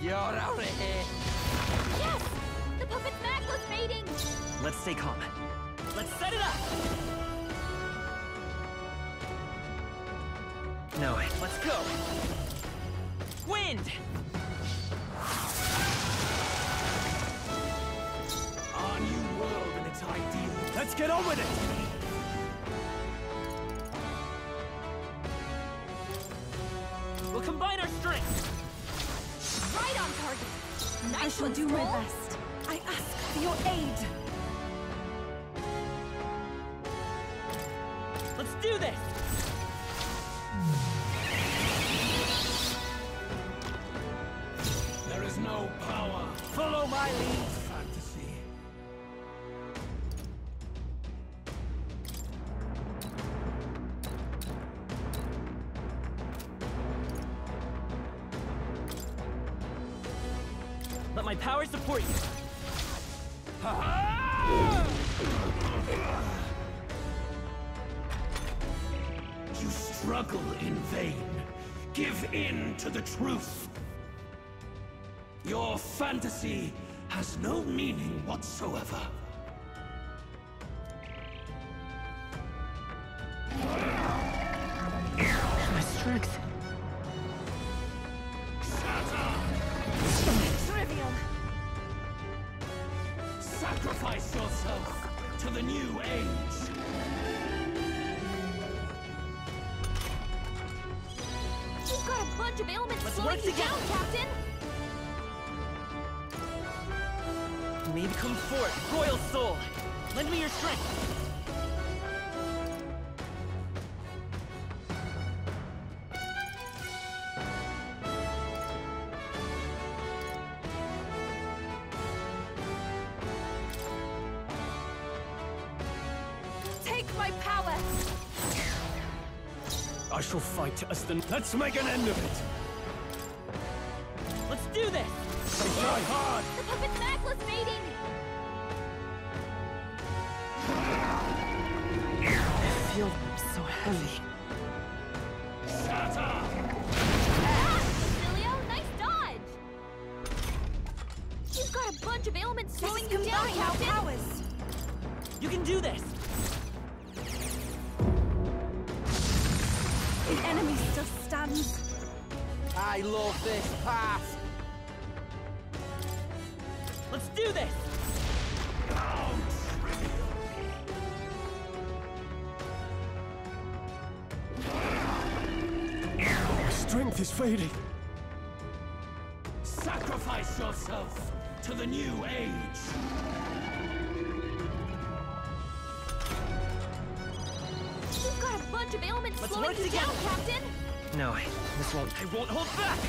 You're out of here. Yes! The puppet's magla's fading! Let's stay calm. Let's set it up! No, let's go! Wind! Our new world and its ideals. Let's get on with it! We'll combine our strength! Right on target! Nice I shall one, do my Skull. best. I ask for your aid. Let's do this! There is no power. Follow my lead. Fantasy. Let my power support you. You struggle in vain. Give in to the truth. Your fantasy has no meaning whatsoever. My strength. Trivial. Sacrifice yourself to the new age. You've got a bunch of ailments Let's slowing work you together. down, Captain! Maybe come forth, Royal Soul! Lend me your strength! Take my power! I shall fight as the... Let's make an end of it! Let's do this! Try hard! The puppet's necklace fading! I feel so heavy. Basilio, nice dodge! You've got a bunch of ailments slowing you down, Captain! powers. You can do this! The enemy still stands. I love this path. Let's do this! My strength is fading. Sacrifice yourself to the new age. You've got a bunch of ailments Let's slowing work you together. down, Captain! No, I won't hold back!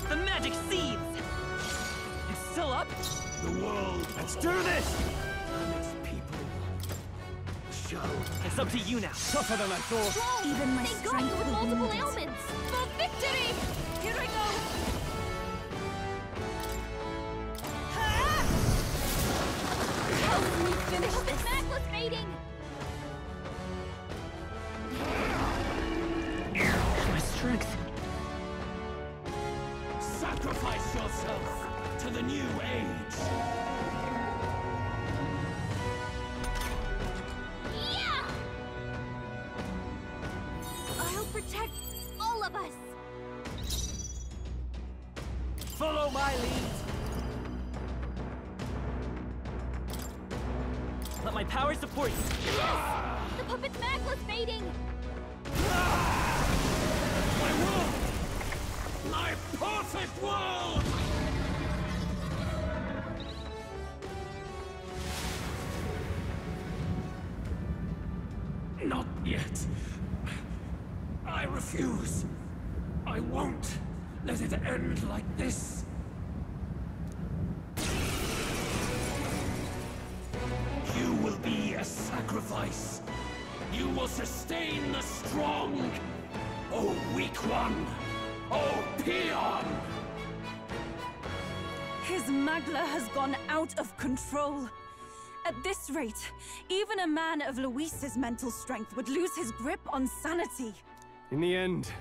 The magic seeds! It's still up? The world. Let's do this! And its people. Show. It's up to you now. Tougher than I thought. Strong! Even my they got strength you with will multiple wound it. ailments! For victory! Here I go! Help me finish The this. necklace fading! My strength. Sacrifice yourself to the new age. Yeah! I'll protect all of us! Follow my lead. Let my power support you. Yes! The puppet's necklace fading! My world! My perfect world! Not yet. I refuse. I won't let it end like this. You will be a sacrifice. You will sustain the strong. Oh, weak one. Oh, peon. His Magla has gone out of control. At this rate, even a man of Luis's mental strength would lose his grip on sanity. In the end,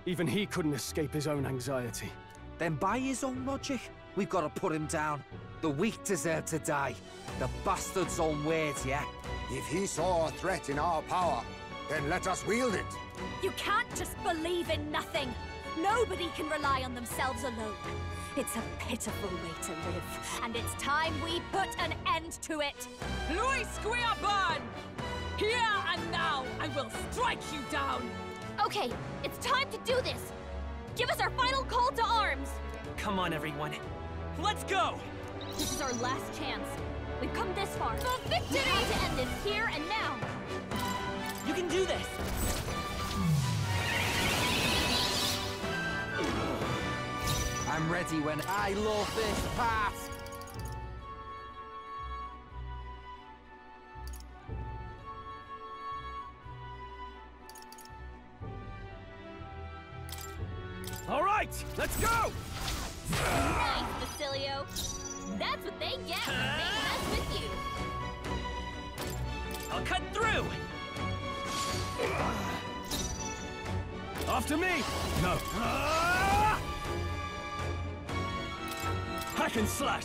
even he couldn't escape his own anxiety. Then by his own logic, we've got to put him down. The weak deserve to die. The bastard's own words, yeah? If he saw a threat in our power, then let us wield it. You can't just believe in nothing. Nobody can rely on themselves alone. It's a pitiful way to live, and it's time we put an end to it. Luis Guiaban! Here and now, I will strike you down! Okay, it's time to do this! Give us our final call to arms! Come on, everyone. Let's go! This is our last chance. We've come this far. For victory! We have to end this here and now! You can do this! I'm ready when I love this path. All right, let's go! Nice, Basilio! That's what they get when they mess with you! I'll cut through! After me! No. Hack and slash!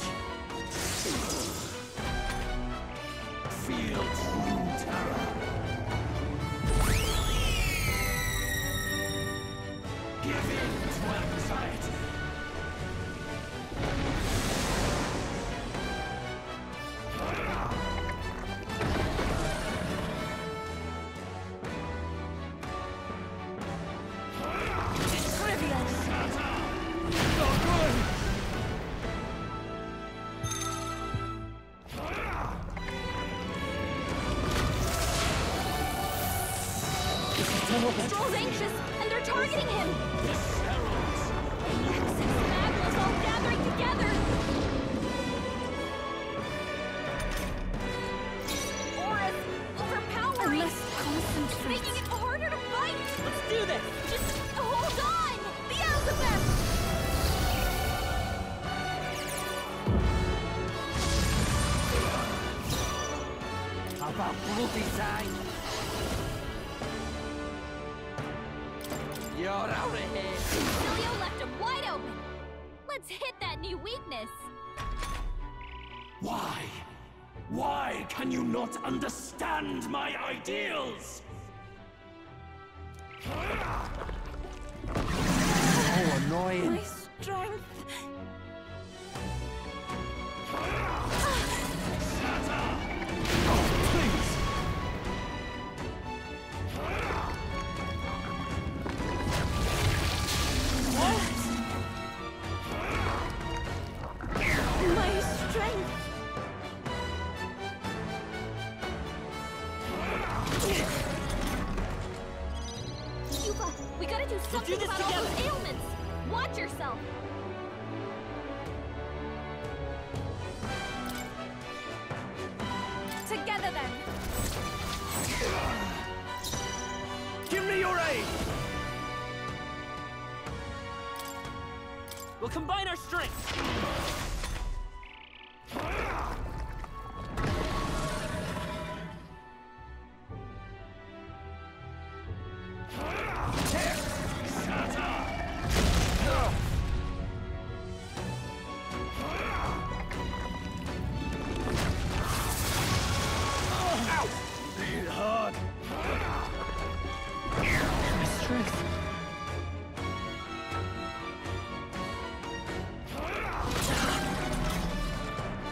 Stroll's anxious, and they're targeting him! Nexus Magma's all gathering together! Aura's overpowering! I must concentrate. Making it harder to fight! Let's do this! Just hold on! Beelzebub! How about bloody time? You're out of here! Cilio left him wide open! Let's hit that new weakness! Why? Why can you not understand my ideals? Oh, annoying. My strength. My strength! Yuba, we gotta do something this about all together. those ailments! Watch yourself! Together then! Give me your aid! We'll combine our strength.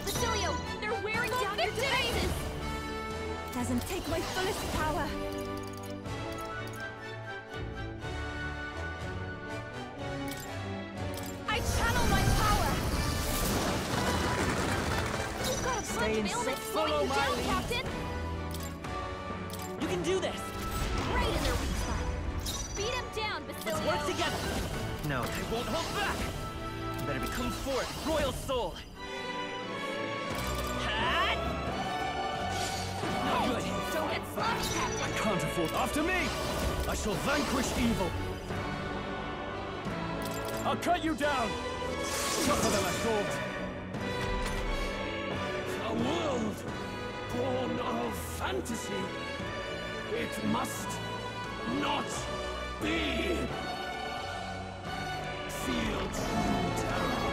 Basilio, they're wearing down your defenses! Doesn't take my fullest power. I channel my power! You've got a bunch Stay of in ailments sight. slowing Follow you my down, lead. Captain! You can do this. Right in their weak spot. Beat him down, Basilio! Let's work together. No, I won't hold back. You better become forth, Royal Soul. No good. Don't get sloppy, Captain! I can't afford. After me! I shall vanquish evil. I'll cut you down. Tougher than I thought. A world born of fantasy. It must not be. Feel true terror.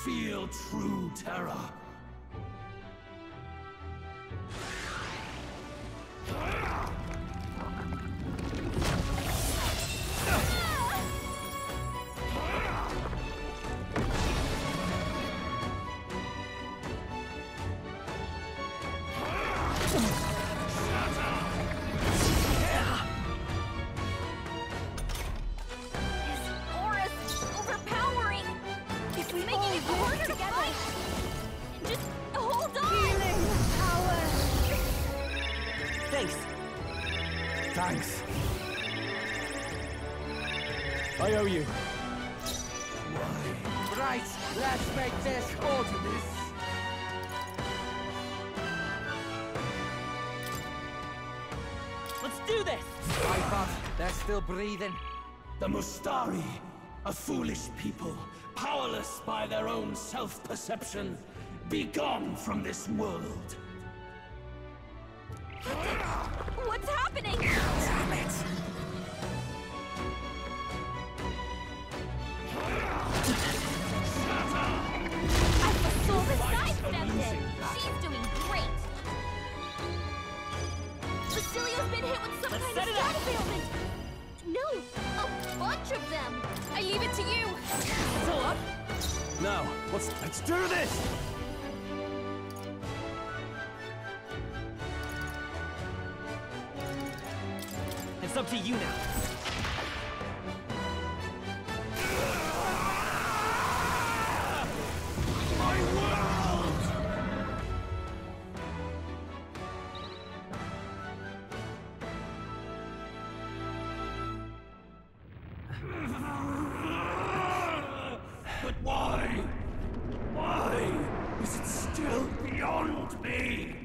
Feel true terror. Aura's overpowering! It's making it harder to fight! Just hold on! Healing power. Thanks. Thanks. I owe you. Right, let's make this hold to this. Let's do this. I thought they're still breathing. The Mustari, a foolish people, powerless by their own self-perception. Be gone from this world. What's happening? Damn it. Alpha sidestepped it! She's doing great! Basilio's been hit with some Let's kind set of it up. status ailment! No! A bunch of them! I leave it to you! Still up? Now, let's do this! It's up to you now. My world! But why? Why is it still beyond me?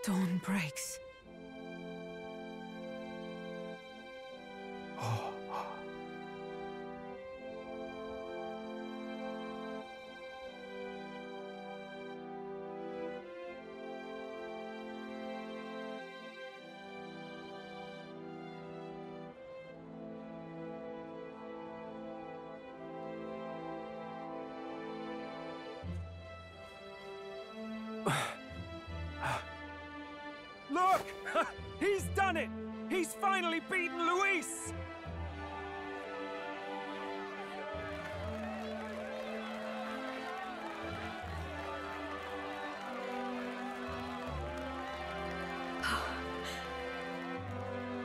Dawn breaks. Look! He's done it! He's finally beaten Luis!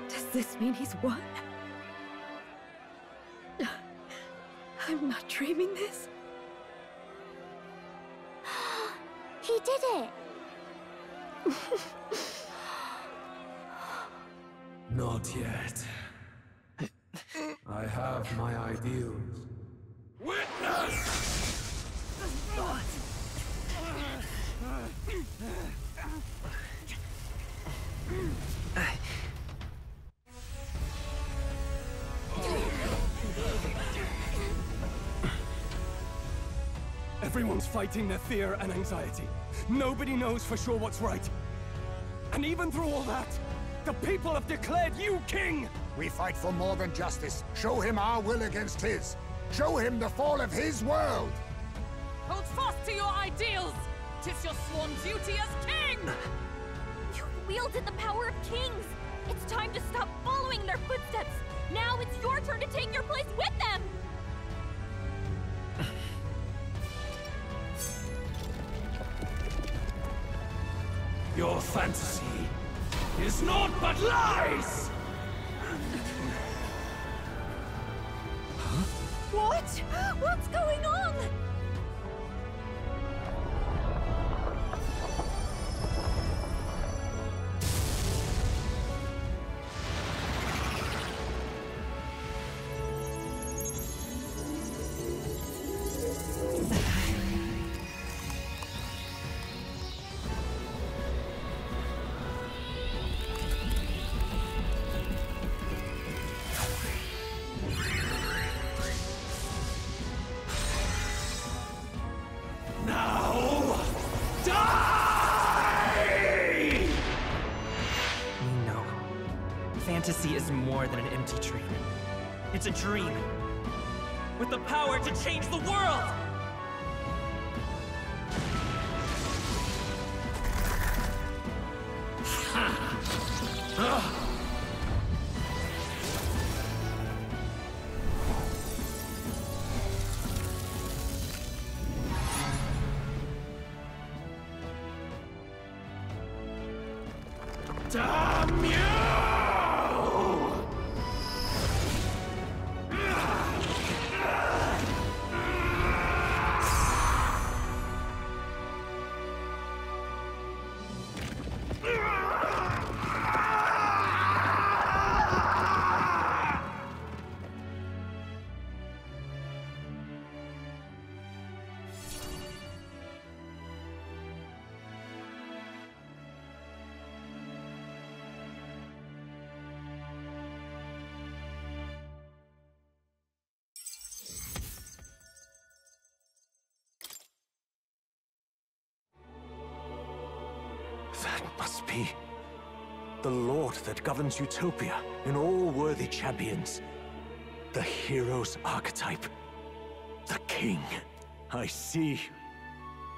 Does this mean he's won? I'm not dreaming this. He did it! Not yet. I have my ideals. Witness! Everyone's fighting their fear and anxiety. Nobody knows for sure what's right. And even through all that, the people have declared you king! We fight for more than justice. Show him our will against his. Show him the fall of his world! Hold fast to your ideals! 'Tis your sworn duty as king! You wielded the power of kings! It's time to stop following their footsteps! Now it's your turn to take your place with them! Your fantasy is naught but lies! What? What's going on? Fantasy is more than an empty dream. It's a dream with the power to change the world! Damn you! That must be the Lord that governs Utopia in all worthy champions. The hero's archetype. The king. I see.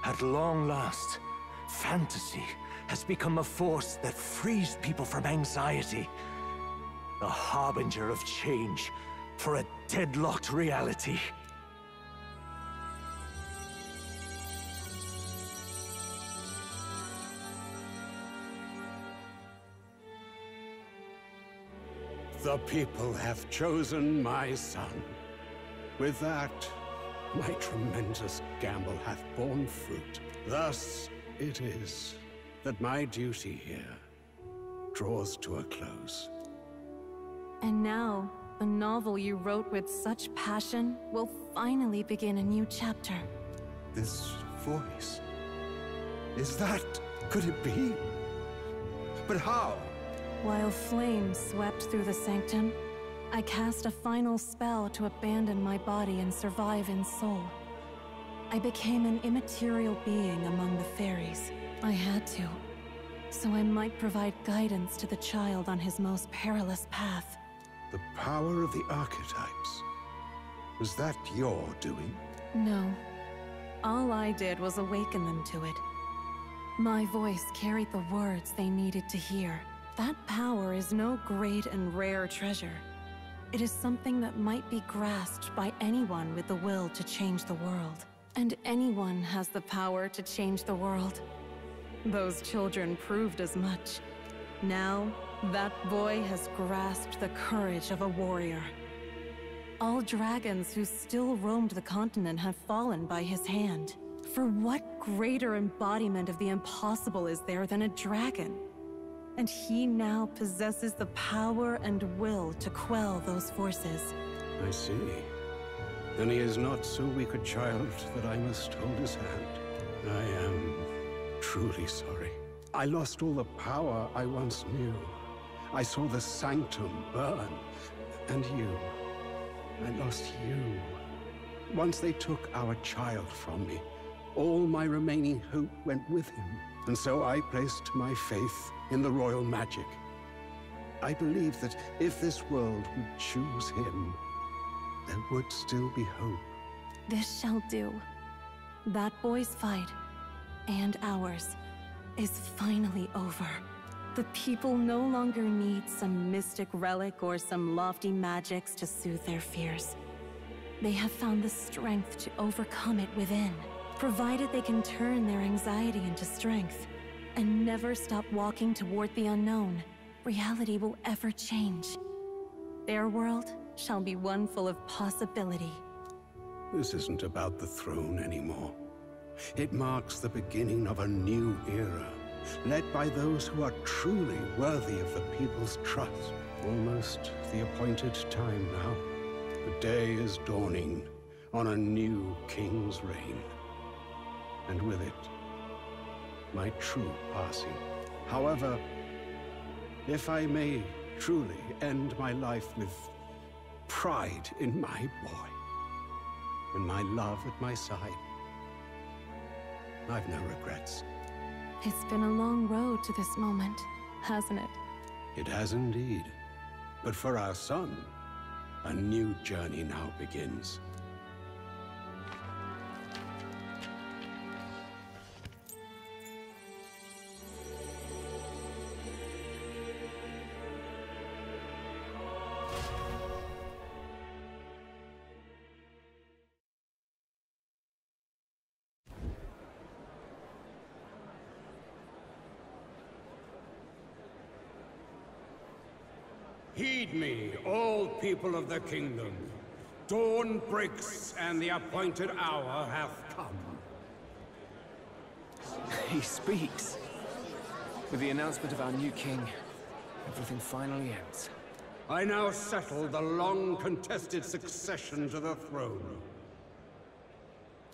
At long last, fantasy has become a force that frees people from anxiety. A harbinger of change for a deadlocked reality. The people have chosen my son. With that, my tremendous gamble hath borne fruit. Thus it is that my duty here draws to a close. And now, the novel you wrote with such passion will finally begin a new chapter. This voice... is that... could it be? But how? While flames swept through the sanctum, I cast a final spell to abandon my body and survive in soul. I became an immaterial being among the fairies. I had to, so I might provide guidance to the child on his most perilous path. The power of the archetypes. Was that your doing? No. All I did was awaken them to it. My voice carried the words they needed to hear. That power is no great and rare treasure. It is something that might be grasped by anyone with the will to change the world. And anyone has the power to change the world. Those children proved as much. Now, that boy has grasped the courage of a warrior. All dragons who still roamed the continent have fallen by his hand. For what greater embodiment of the impossible is there than a dragon? And he now possesses the power and will to quell those forces. I see. Then he is not so weak a child that I must hold his hand. I am truly sorry. I lost all the power I once knew. I saw the sanctum burn. And you. I lost you. Once they took our child from me, all my remaining hope went with him. And so I placed my faith in the royal magic. I believed that if this world would choose him, there would still be hope. This shall do. That boy's fight, and ours, is finally over. The people no longer need some mystic relic or some lofty magics to soothe their fears. They have found the strength to overcome it within, provided they can turn their anxiety into strength and never stop walking toward the unknown. Reality will ever change. Their world shall be one full of possibility. This isn't about the throne anymore. It marks the beginning of a new era, led by those who are truly worthy of the people's trust. Almost the appointed time now. The day is dawning on a new king's reign. And with it, my true passing. However, if I may truly end my life with pride in my boy, and my love at my side, I've no regrets. It's been a long road to this moment, hasn't it? It has indeed. But for our son, a new journey now begins. Heed me, all people of the kingdom. Dawn breaks, and the appointed hour hath come. He speaks. With the announcement of our new king, everything finally ends. I now settle the long-contested succession to the throne.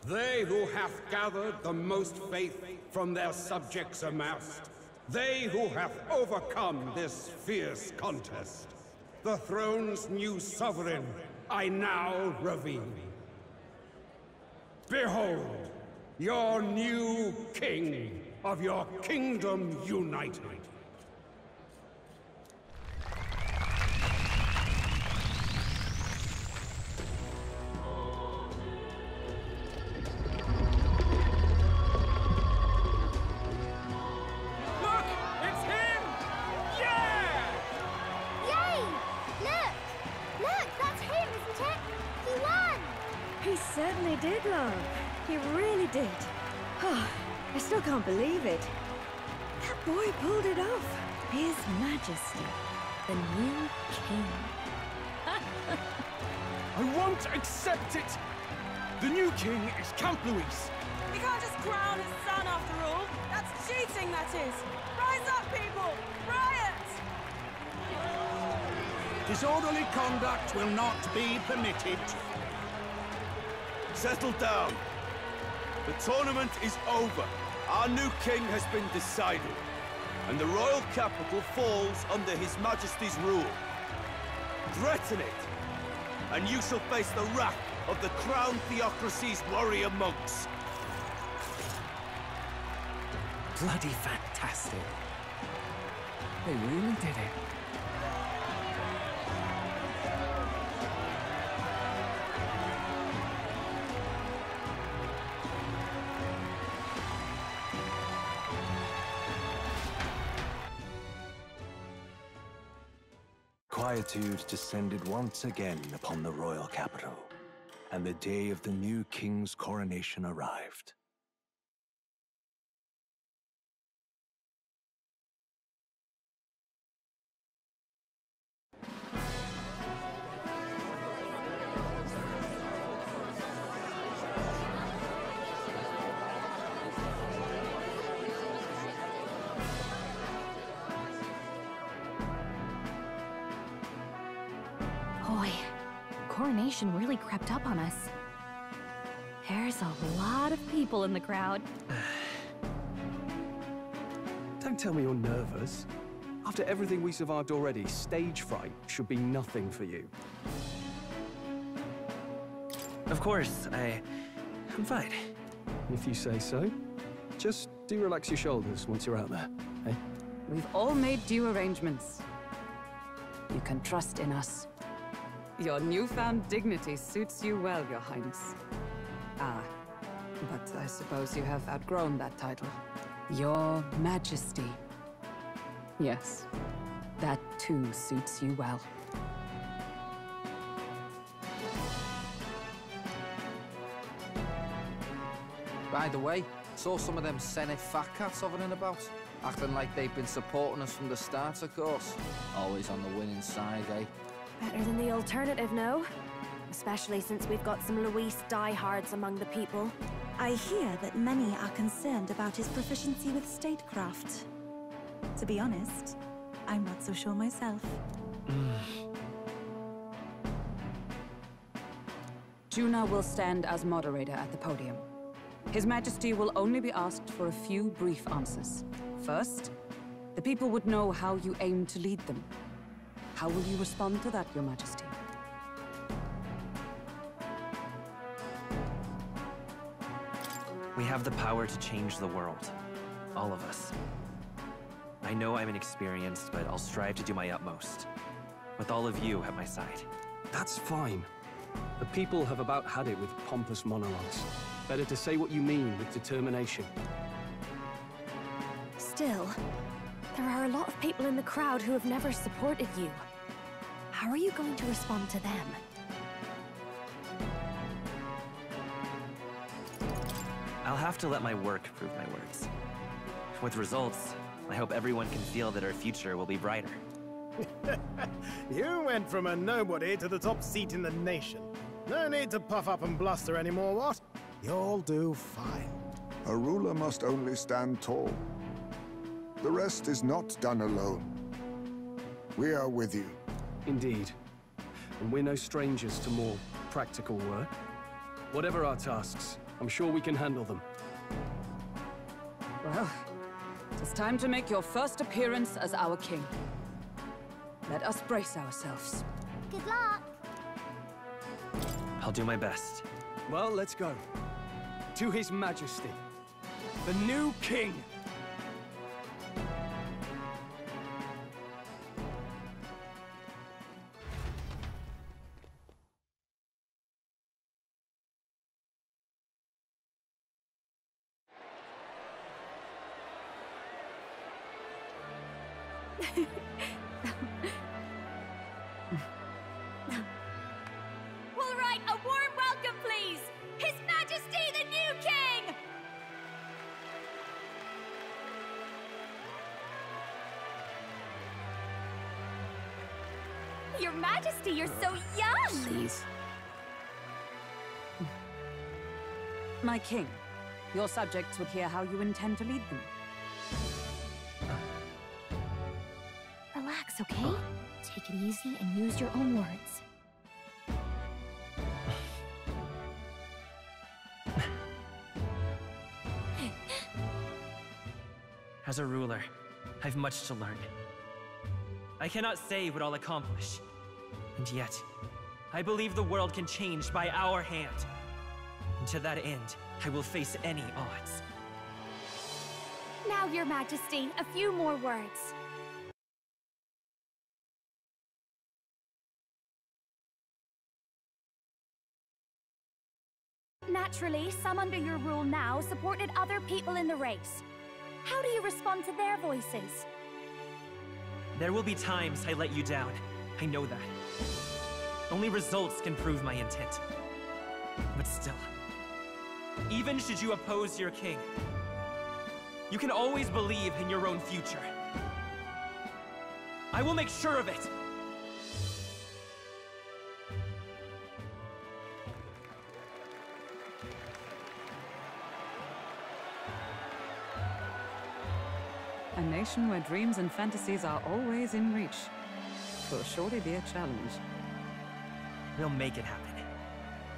They who hath gathered the most faith from their subjects amassed, they who have overcome this fierce contest, the throne's new sovereign, I now reveal. Behold, your new king of your kingdom united. Certainly did, love. He really did. Oh, I still can't believe it. That boy pulled it off. His Majesty. The new king. I won't accept it! The new king is Count Luis. We can't just crown his son after all. That's cheating, that is. Rise up, people! Riot! Disorderly conduct will not be permitted. Settle down. The tournament is over. Our new king has been decided, and the royal capital falls under His Majesty's rule. Threaten it, and you shall face the wrath of the Crown Theocracy's warrior monks. Bloody fantastic. They really did it. Quietude descended once again upon the royal capital, and the day of the new king's coronation arrived. Boy, coronation really crept up on us. There's a lot of people in the crowd. Don't tell me you're nervous. After everything we survived already, stage fright should be nothing for you. Of course, I'm fine. If you say so. Just do relax your shoulders once you're out there, eh? We've all made due arrangements. You can trust in us. Your newfound dignity suits you well, Your Highness. Ah, but I suppose you have outgrown that title. Your Majesty. Yes, that too suits you well. By the way, saw some of them Senate fat cats hovering about, acting like they've been supporting us from the start, of course. Always on the winning side, eh? Better than the alternative, no? Especially since we've got some Luis diehards among the people. I hear that many are concerned about his proficiency with statecraft. To be honest, I'm not so sure myself. Juna will stand as moderator at the podium. His Majesty will only be asked for a few brief answers. First, the people would know how you aim to lead them. How will you respond to that, Your Majesty? We have the power to change the world. All of us. I know I'm inexperienced, but I'll strive to do my utmost. With all of you at my side. That's fine. The people have about had it with pompous monologues. Better to say what you mean with determination. Still, there are a lot of people in the crowd who have never supported you. How are you going to respond to them? I'll have to let my work prove my words. With results, I hope everyone can feel that our future will be brighter. You went from a nobody to the top seat in the nation. No need to puff up and bluster anymore, what? You'll do fine. A ruler must only stand tall. The rest is not done alone. We are with you. Indeed. And we're no strangers to more practical work. Whatever our tasks, I'm sure we can handle them. Well, it's time to make your first appearance as our king. Let us brace ourselves. Good luck! I'll do my best. Well, let's go. To His Majesty, the new king! All right, a warm welcome, please! His Majesty the new king! Your Majesty, you're so young! Please. My king, your subjects would hear how you intend to lead them. Relax, okay? Take it easy and use your own words. As a ruler, I've much to learn. I cannot say what I'll accomplish. And yet, I believe the world can change by our hand. And to that end, I will face any odds. Now, Your Majesty, a few more words. Naturally, some under your rule now supported other people in the race. How do you respond to their voices? There will be times I let you down. I know that. Only results can prove my intent. But still, even should you oppose your king, you can always believe in your own future. I will make sure of it! A nation where dreams and fantasies are always in reach. Will surely be a challenge. We'll make it happen.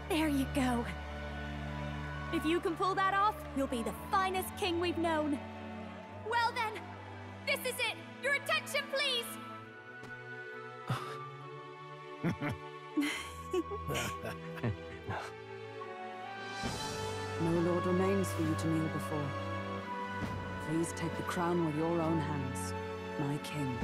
There you go. If you can pull that off, you'll be the finest king we've known. Well then, this is it! Your attention, please! No lord remains for you to kneel before. Please take the crown with your own hands, my king.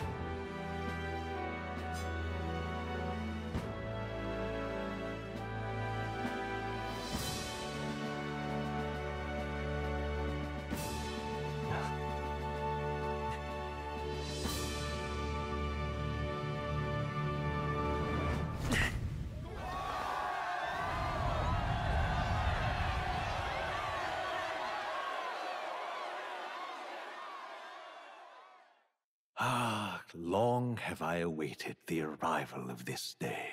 Ah, long have I awaited the arrival of this day.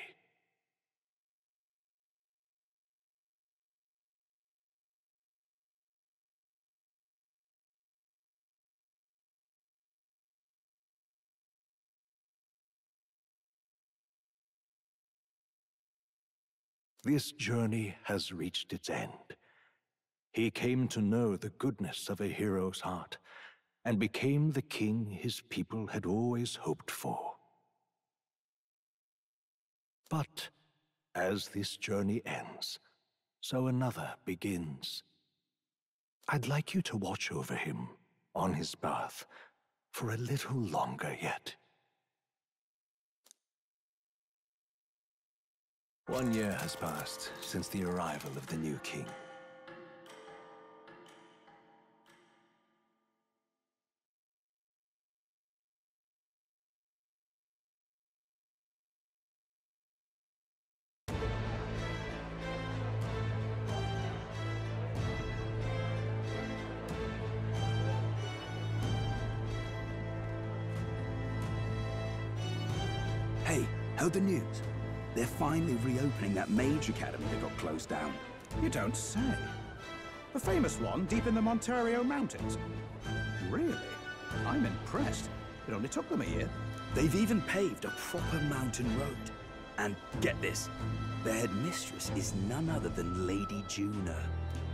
This journey has reached its end. He came to know the goodness of a hero's heart, and became the king his people had always hoped for. But as this journey ends, so another begins. I'd like you to watch over him on his path for a little longer yet. 1 year has passed since the arrival of the new king. Hey, heard the news? They're finally reopening that mage academy that got closed down. You don't say. The famous one deep in the Montario Mountains. Really? I'm impressed. It only took them a year. They've even paved a proper mountain road. And get this, their headmistress is none other than Lady Juna.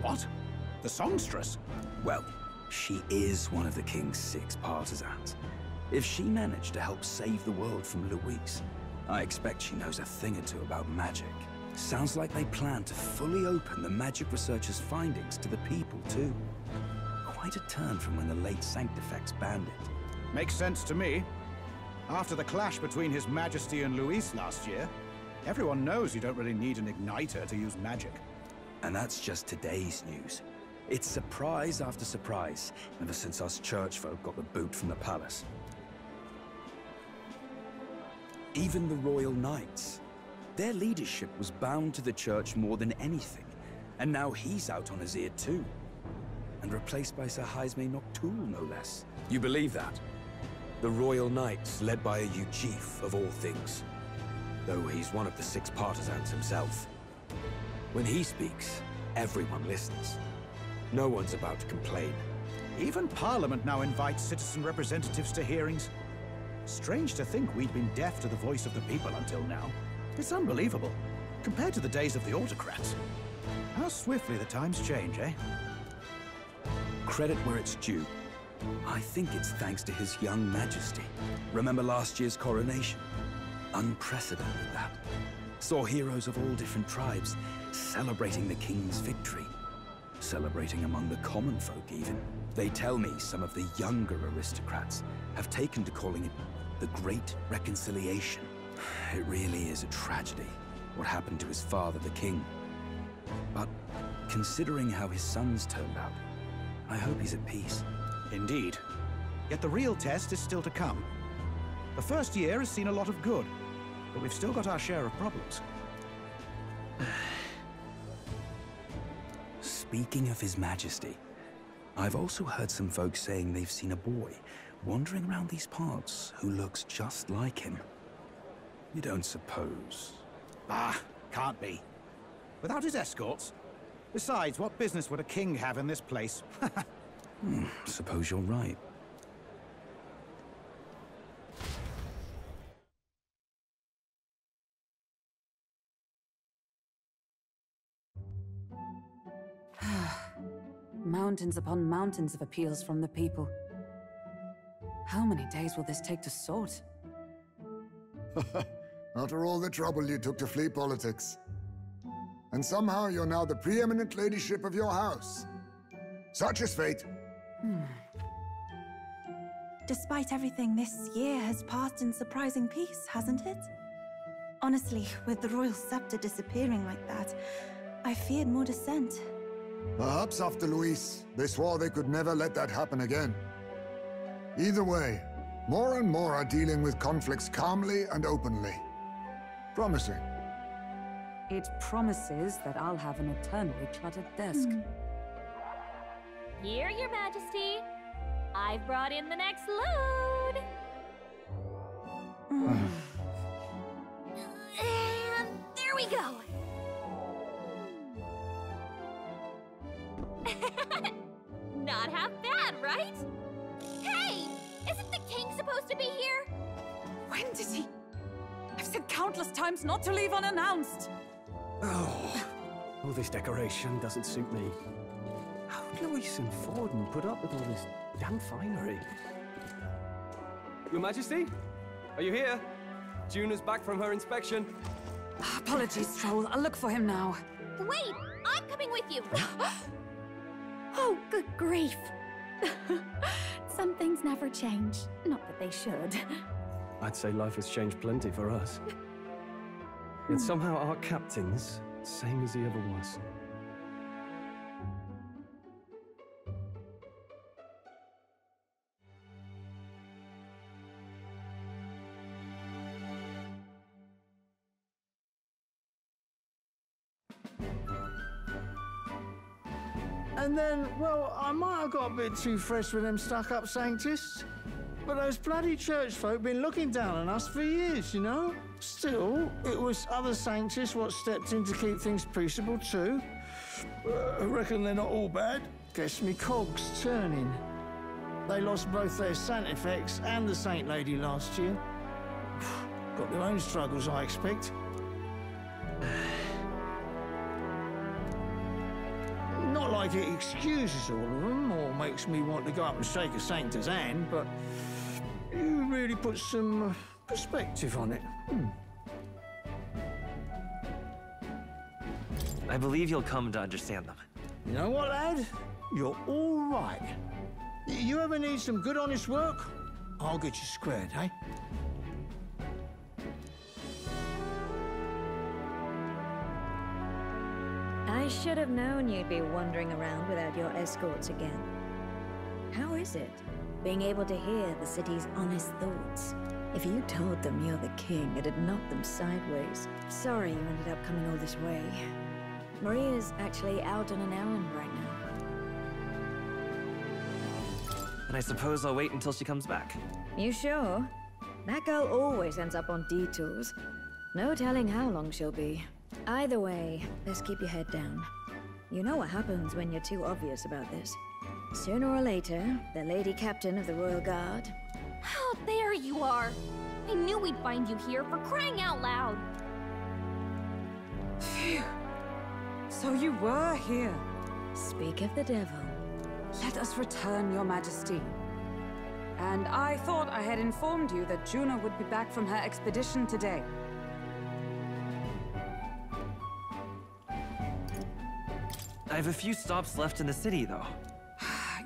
What? The songstress? Well, she is one of the king's 6 partisans. If she managed to help save the world from Luis, I expect she knows a thing or two about magic. Sounds like they plan to fully open the magic researchers' findings to the people, too. Quite a turn from when the late Sanctifex banned it. Makes sense to me. After the clash between His Majesty and Luis last year, everyone knows you don't really need an igniter to use magic. And that's just today's news. It's surprise after surprise, ever since us church folk got the boot from the palace. Even the Royal Knights. Their leadership was bound to the church more than anything, and now he's out on his ear too. And replaced by Sir Jaime Noctul, no less. You believe that? The Royal Knights, led by a Ujif of all things. though he's one of the 6 partisans himself. When he speaks, everyone listens. No one's about to complain. Even Parliament now invites citizen representatives to hearings. Strange to think we'd been deaf to the voice of the people until now. It's unbelievable, compared to the days of the autocrats. How swiftly the times change, eh? Credit where it's due. I think it's thanks to His young Majesty. Remember last year's coronation? Unprecedented, that. Saw heroes of all different tribes celebrating the king's victory. Celebrating among the common folk, even. They tell me some of the younger aristocrats have taken to calling it the Great Reconciliation. It really is a tragedy, what happened to his father, the king. But considering how his sons turned out, I hope he's at peace. Indeed. Yet the real test is still to come. The first year has seen a lot of good, but we've still got our share of problems. Speaking of His Majesty, I've also heard some folks saying they've seen a boy wandering around these parts who looks just like him. You don't suppose? Ah, can't be. Without his escorts? Besides, what business would a king have in this place? Suppose you're right. Mountains upon mountains of appeals from the people. How many days will this take to sort? After all the trouble you took to flee politics. And somehow you're now the preeminent ladyship of your house. Such is fate. Despite everything, this year has passed in surprising peace, hasn't it? Honestly, with the royal scepter disappearing like that, I feared more dissent. Perhaps after Luis, they swore they could never let that happen again. Either way, more and more are dealing with conflicts calmly and openly. Promising. It promises that I'll have an eternally cluttered desk. Here, Your Majesty. I've brought in the next load. And there we go. Not half bad, right? Hey! Isn't the king supposed to be here? When did he? I've said countless times not to leave unannounced. Oh, this decoration doesn't suit me. How'd Luis and Forden put up with all this damn finery? Your Majesty? Are you here? Juna's back from her inspection. Apologies, Troll. I'll look for him now. Wait! I'm coming with you! Oh, good grief. Some things never change. Not that they should. I'd say life has changed plenty for us. Yet somehow our captain's same as he ever was. And then, well, I might have got a bit too fresh with them stuck-up sanctists. But those bloody church folk been looking down on us for years, you know? Still, it was other sanctists what stepped in to keep things peaceable too. I reckon they're not all bad. Guess me cogs turning. They lost both their Santifex and the Saint Lady last year. Got their own struggles, I expect. Not like it excuses all of them or makes me want to go up and shake a sanctor's hand, but you really put some perspective on it. I believe you'll come to understand them. You know what, lad? You're all right. You ever need some good, honest work? I'll get you squared, eh? I should have known you'd be wandering around without your escorts again. How is it, being able to hear the city's honest thoughts? If you told them you're the king, it'd knock them sideways. Sorry you ended up coming all this way. Maria's actually out on an errand right now. And I suppose I'll wait until she comes back. You sure? That girl always ends up on detours. No telling how long she'll be. Either way, best keep your head down. You know what happens when you're too obvious about this. Sooner or later, the Lady Captain of the Royal Guard... Oh, there you are! I knew we'd find you here, for crying out loud! Phew. So you were here. Speak of the devil. Let us return, Your Majesty. And I thought I had informed you that Juno would be back from her expedition today. I have a few stops left in the city, though.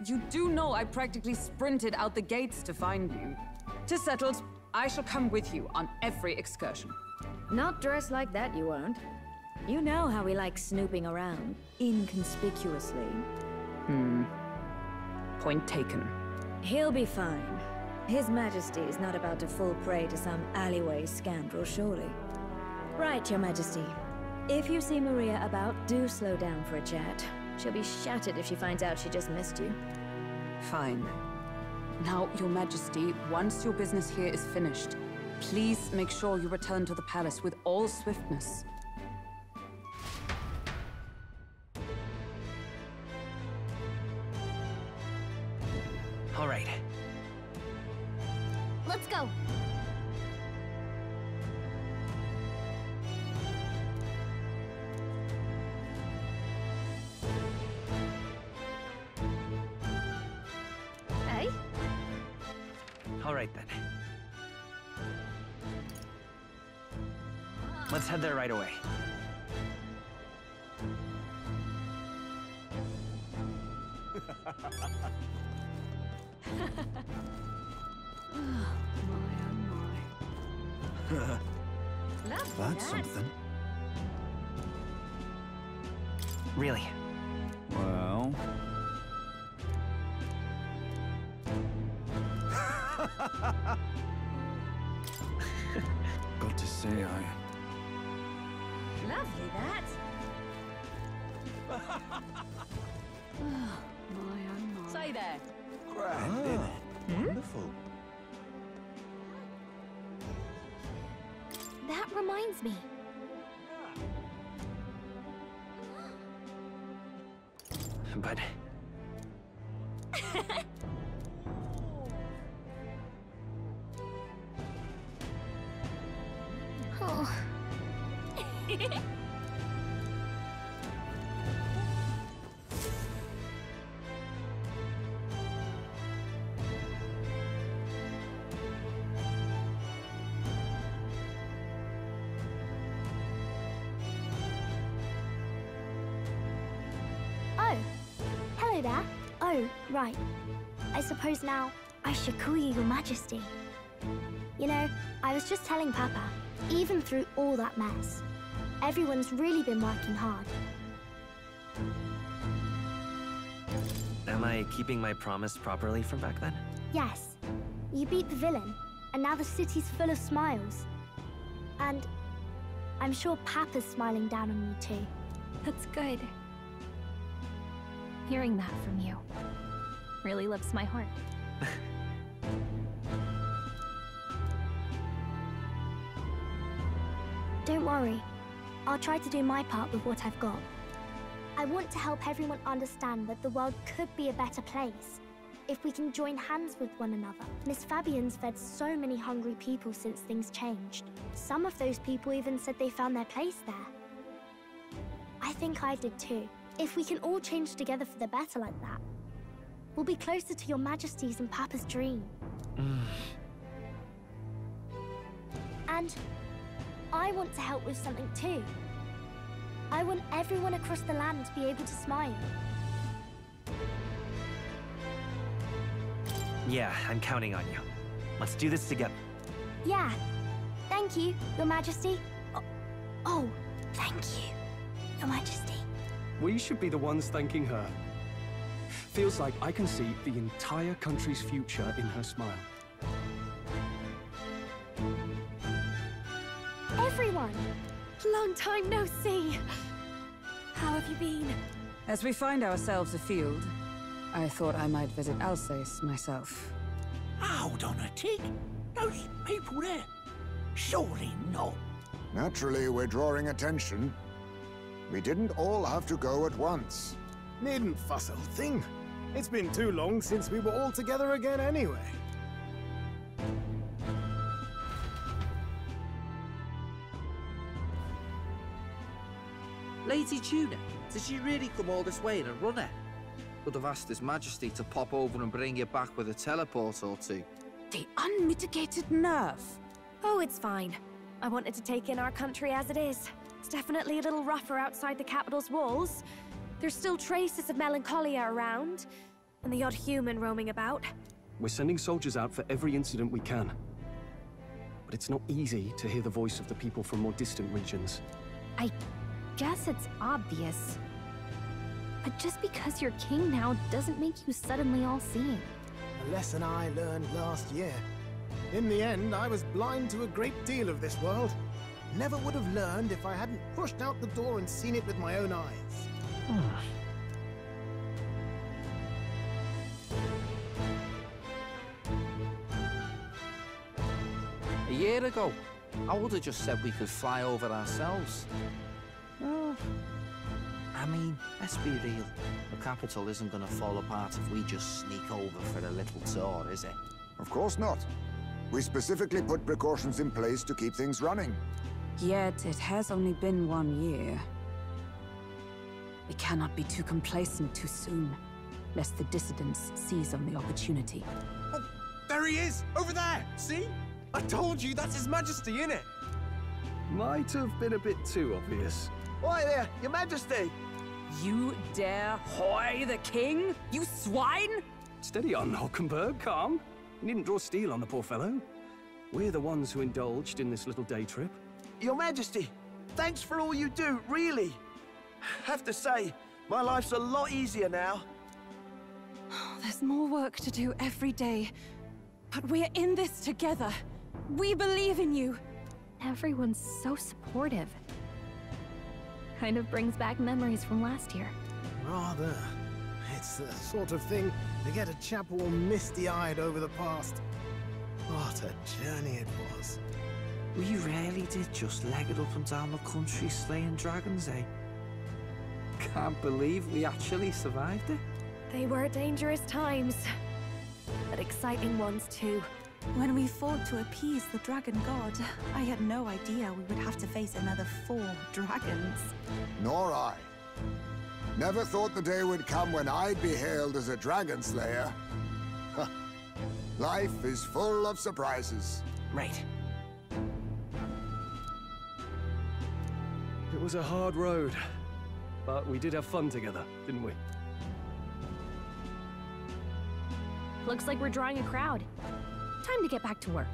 You do know I practically sprinted out the gates to find you. 'Tis settled. I shall come with you on every excursion. Not dressed like that, you won't. You know how we like snooping around, inconspicuously. Point taken. He'll be fine. His Majesty is not about to fall prey to some alleyway scoundrel, surely. Right, Your Majesty. If you see Maria about, do slow down for a chat. She'll be shattered if she finds out she just missed you. Fine. Now, Your Majesty, once your business here is finished, please make sure you return to the palace with all swiftness. All right. Let's go! Hey? All right, then. Let's head there right away. That's something. Really? Well... Got to say, Lovely, that. Say there. Grand, isn't it? Wonderful. That reminds me. But... Oh. Oh, hello there. Oh, right. I suppose now I should call you Your Majesty. You know, I was just telling Papa, even through all that mess, everyone's really been working hard. Am I keeping my promise properly from back then? Yes, you beat the villain, and now the city's full of smiles. And I'm sure Papa's smiling down on you too. That's good. Hearing that from you really lifts my heart. Don't worry. I'll try to do my part with what I've got. I want to help everyone understand that the world could be a better place if we can join hands with one another. Miss Fabian's fed so many hungry people since things changed. Some of those people even said they found their place there. I think I did too. If we can all change together for the better like that, we'll be closer to Your Majesty's and Papa's dream. And I want to help with something too. I want everyone across the land to be able to smile. Yeah, I'm counting on you. Let's do this together. Yeah. Thank you, Your Majesty. Oh, thank you, Your Majesty. We should be the ones thanking her. Feels like I can see the entire country's future in her smile. Everyone! Long time no see. How have you been? As we find ourselves afield, I thought I might visit Alsace myself. Hold on a tick. Those people there. Surely not. Naturally, we're drawing attention. We didn't all have to go at once. Needn't fuss, old thing. It's been too long since we were all together again anyway. Lady Tuna, did she really come all this way in a runner? Could have asked His Majesty to pop over and bring you back with a teleport or two. The unmitigated nerve. Oh, it's fine. I wanted to take in our country as it is. It's definitely a little rougher outside the capital's walls. There's still traces of melancholia around, and the odd human roaming about. We're sending soldiers out for every incident we can. But it's not easy to hear the voice of the people from more distant regions. I guess it's obvious. But just because you're king now doesn't make you suddenly all-seeing. A lesson I learned last year. In the end, I was blind to a great deal of this world. Never would have learned if I hadn't pushed out the door and seen it with my own eyes. A year ago, I would have just said we could fly over ourselves. I mean, let's be real. The capital isn't going to fall apart if we just sneak over for a little tour, is it? Of course not. We specifically put precautions in place to keep things running. Yet it has only been 1 year. We cannot be too complacent too soon, lest the dissidents seize on the opportunity. Oh, there he is! Over there! See? I told you, that's His Majesty, innit? Might have been a bit too obvious. Oi there, Your Majesty! You dare hoy the king? You swine! Steady on, Hulkenberg, calm. You needn't draw steel on the poor fellow. We're the ones who indulged in this little day trip. Your Majesty, thanks for all you do, really. Have to say, my life's a lot easier now. There's more work to do every day, but we're in this together. We believe in you. Everyone's so supportive. Kind of brings back memories from last year. Rather. It's the sort of thing to get a chap all misty-eyed over the past. What a journey it was. We really did just leg it up and down the country slaying dragons, eh? Can't believe we actually survived it. They were dangerous times, but exciting ones too. When we fought to appease the dragon god, I had no idea we would have to face another 4 dragons. Nor I. Never thought the day would come when I'd be hailed as a dragon slayer. Life is full of surprises. Right. It was a hard road, but we did have fun together, didn't we? Looks like we're drawing a crowd. Time to get back to work.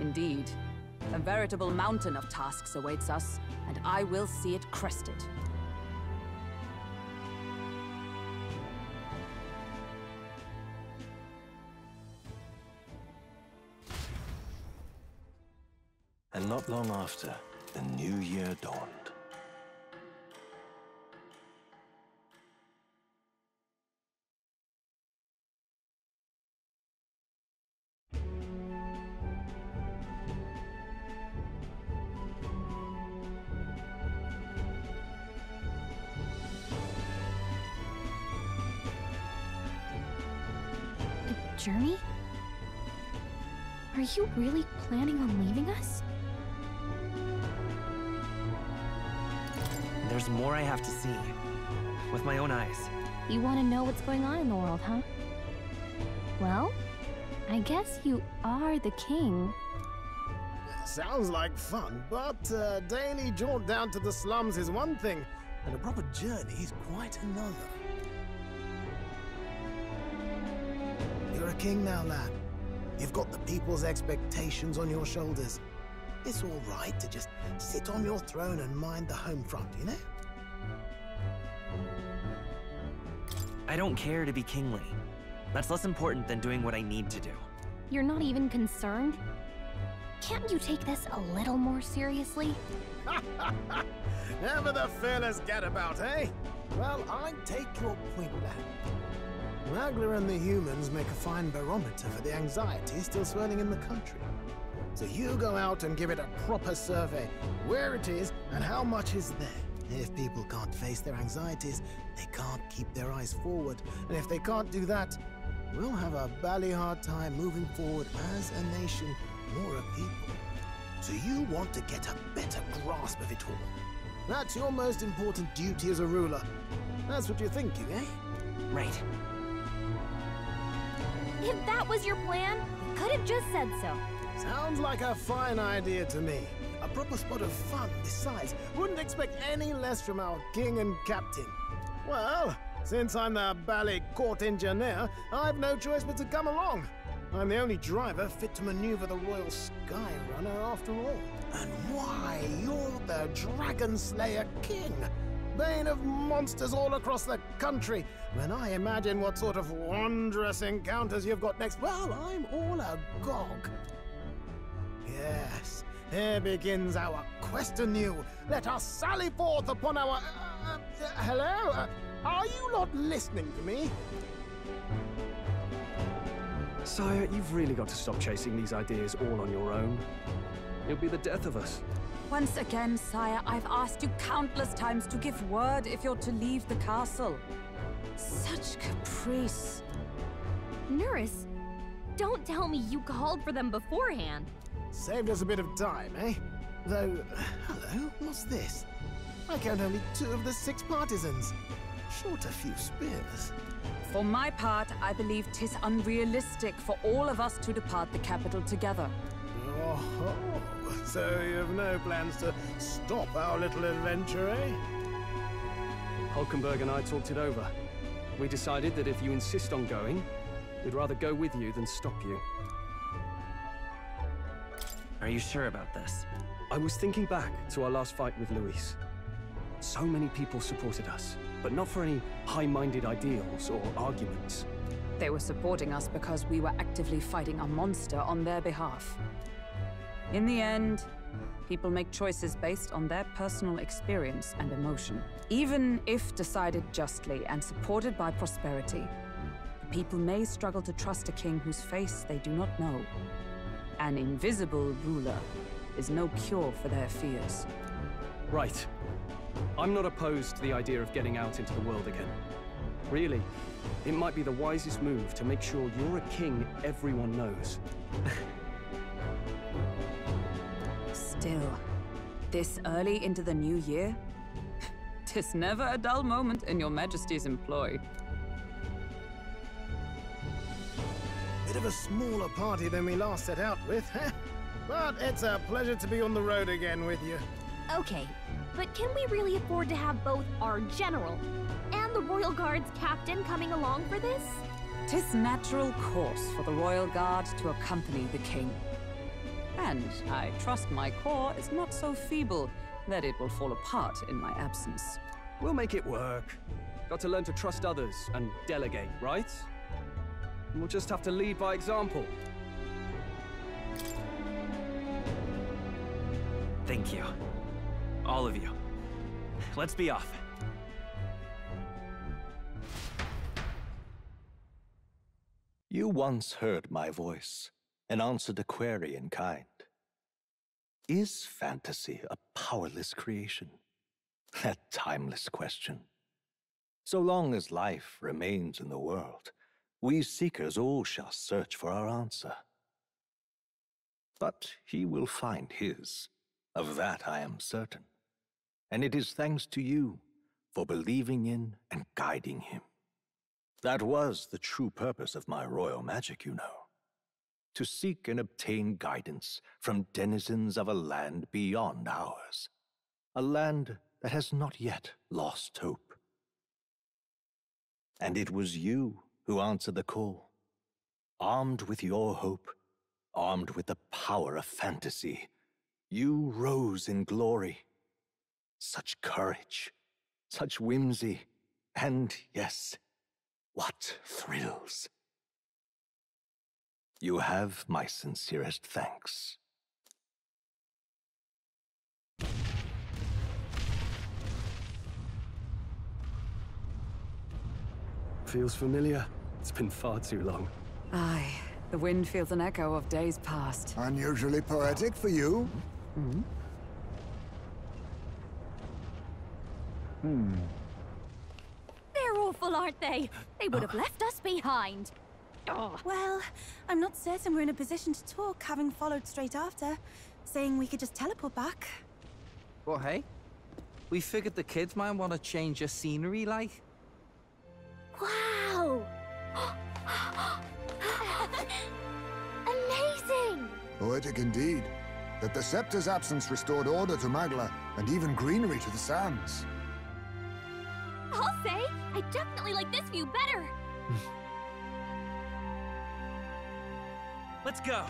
Indeed. A veritable mountain of tasks awaits us, and I will see it crested. And not long after, the new year dawned. Journey? Are you really planning on leaving us? There's more I have to see. With my own eyes. You want to know what's going on in the world, huh? Well, I guess you are the king. Sounds like fun, but a daily jaunt down to the slums is one thing, and a proper journey is quite another. You're a king now, lad. You've got the people's expectations on your shoulders. It's all right to just sit on your throne and mind the home front, you know? I don't care to be kingly. That's less important than doing what I need to do. You're not even concerned? Can't you take this a little more seriously? Never the fearless gadabout, eh? Well, I take your point, lad. Wagler and the humans make a fine barometer for the anxiety still swirling in the country. So you go out and give it a proper survey. Where it is and how much is there. If people can't face their anxieties, they can't keep their eyes forward. And if they can't do that, we'll have a bally hard time moving forward as a nation or a people. So you want to get a better grasp of it all. That's your most important duty as a ruler. That's what you're thinking, eh? Right. If that was your plan, you could have just said so. Sounds like a fine idea to me. A proper spot of fun besides. Wouldn't expect any less from our king and captain. Well, since I'm the bally court engineer, I've no choice but to come along. I'm the only driver fit to maneuver the Royal Skyrunner after all. And why, you're the Dragon Slayer King, bane of monsters all across the country. When I imagine what sort of wondrous encounters you've got next, well, I'm all agog. Yes, here begins our quest anew. Let us sally forth upon our... hello? Are you not listening to me? Sire, you've really got to stop chasing these ideas all on your own. It'll be the death of us. Once again, sire, I've asked you countless times to give word if you're to leave the castle. Such caprice. Nurse, don't tell me you called for them beforehand. Saved us a bit of time, eh? Though, hello, what's this? I count only 2 of the 6 partisans. Short a few spears. For my part, I believe 'tis unrealistic for all of us to depart the capital together. Oh, so you've no plans to stop our little adventure, eh? Hulkenberg and I talked it over. We decided that if you insist on going, we'd rather go with you than stop you. Are you sure about this? I was thinking back to our last fight with Luis. So many people supported us, but not for any high-minded ideals or arguments. They were supporting us because we were actively fighting a monster on their behalf. In the end, people make choices based on their personal experience and emotion. Even if decided justly and supported by prosperity, the people may struggle to trust a king whose face they do not know. An invisible ruler is no cure for their fears. Right. I'm not opposed to the idea of getting out into the world again. Really, it might be the wisest move to make sure you're a king everyone knows. Still, this early into the new year? 'Tis never a dull moment in your Majesty's employ. Bit of a smaller party than we last set out with, huh? But it's a pleasure to be on the road again with you. Okay, but can we really afford to have both our general and the Royal Guard's captain coming along for this? 'Tis natural course for the Royal Guard to accompany the king. And I trust my corps is not so feeble that it will fall apart in my absence. We'll make it work. Got to learn to trust others and delegate, right? We'll just have to lead by example. Thank you. All of you. Let's be off. You once heard my voice and answered a query in kind. Is fantasy a powerless creation? That timeless question. So long as life remains in the world, we seekers all shall search for our answer. But he will find his. Of that I am certain. And it is thanks to you for believing in and guiding him. That was the true purpose of my royal magic, you know. To seek and obtain guidance from denizens of a land beyond ours. A land that has not yet lost hope. And it was you who answered the call. Armed with your hope, armed with the power of fantasy, you rose in glory. Such courage, such whimsy, and yes, what thrills. You have my sincerest thanks. Feels familiar. It's been far too long. Aye, The wind feels an echo of days past. Unusually poetic for you. They're awful, aren't they? They would have left us behind. Well, I'm not certain we're in a position to talk, having followed straight after, saying we could just teleport back. Well, hey, we figured the kids might want to change your scenery, like. Wow! Amazing! Poetic indeed. That the scepter's absence restored order to Magla, and even greenery to the sands. I'll say, I definitely like this view better. Let's go.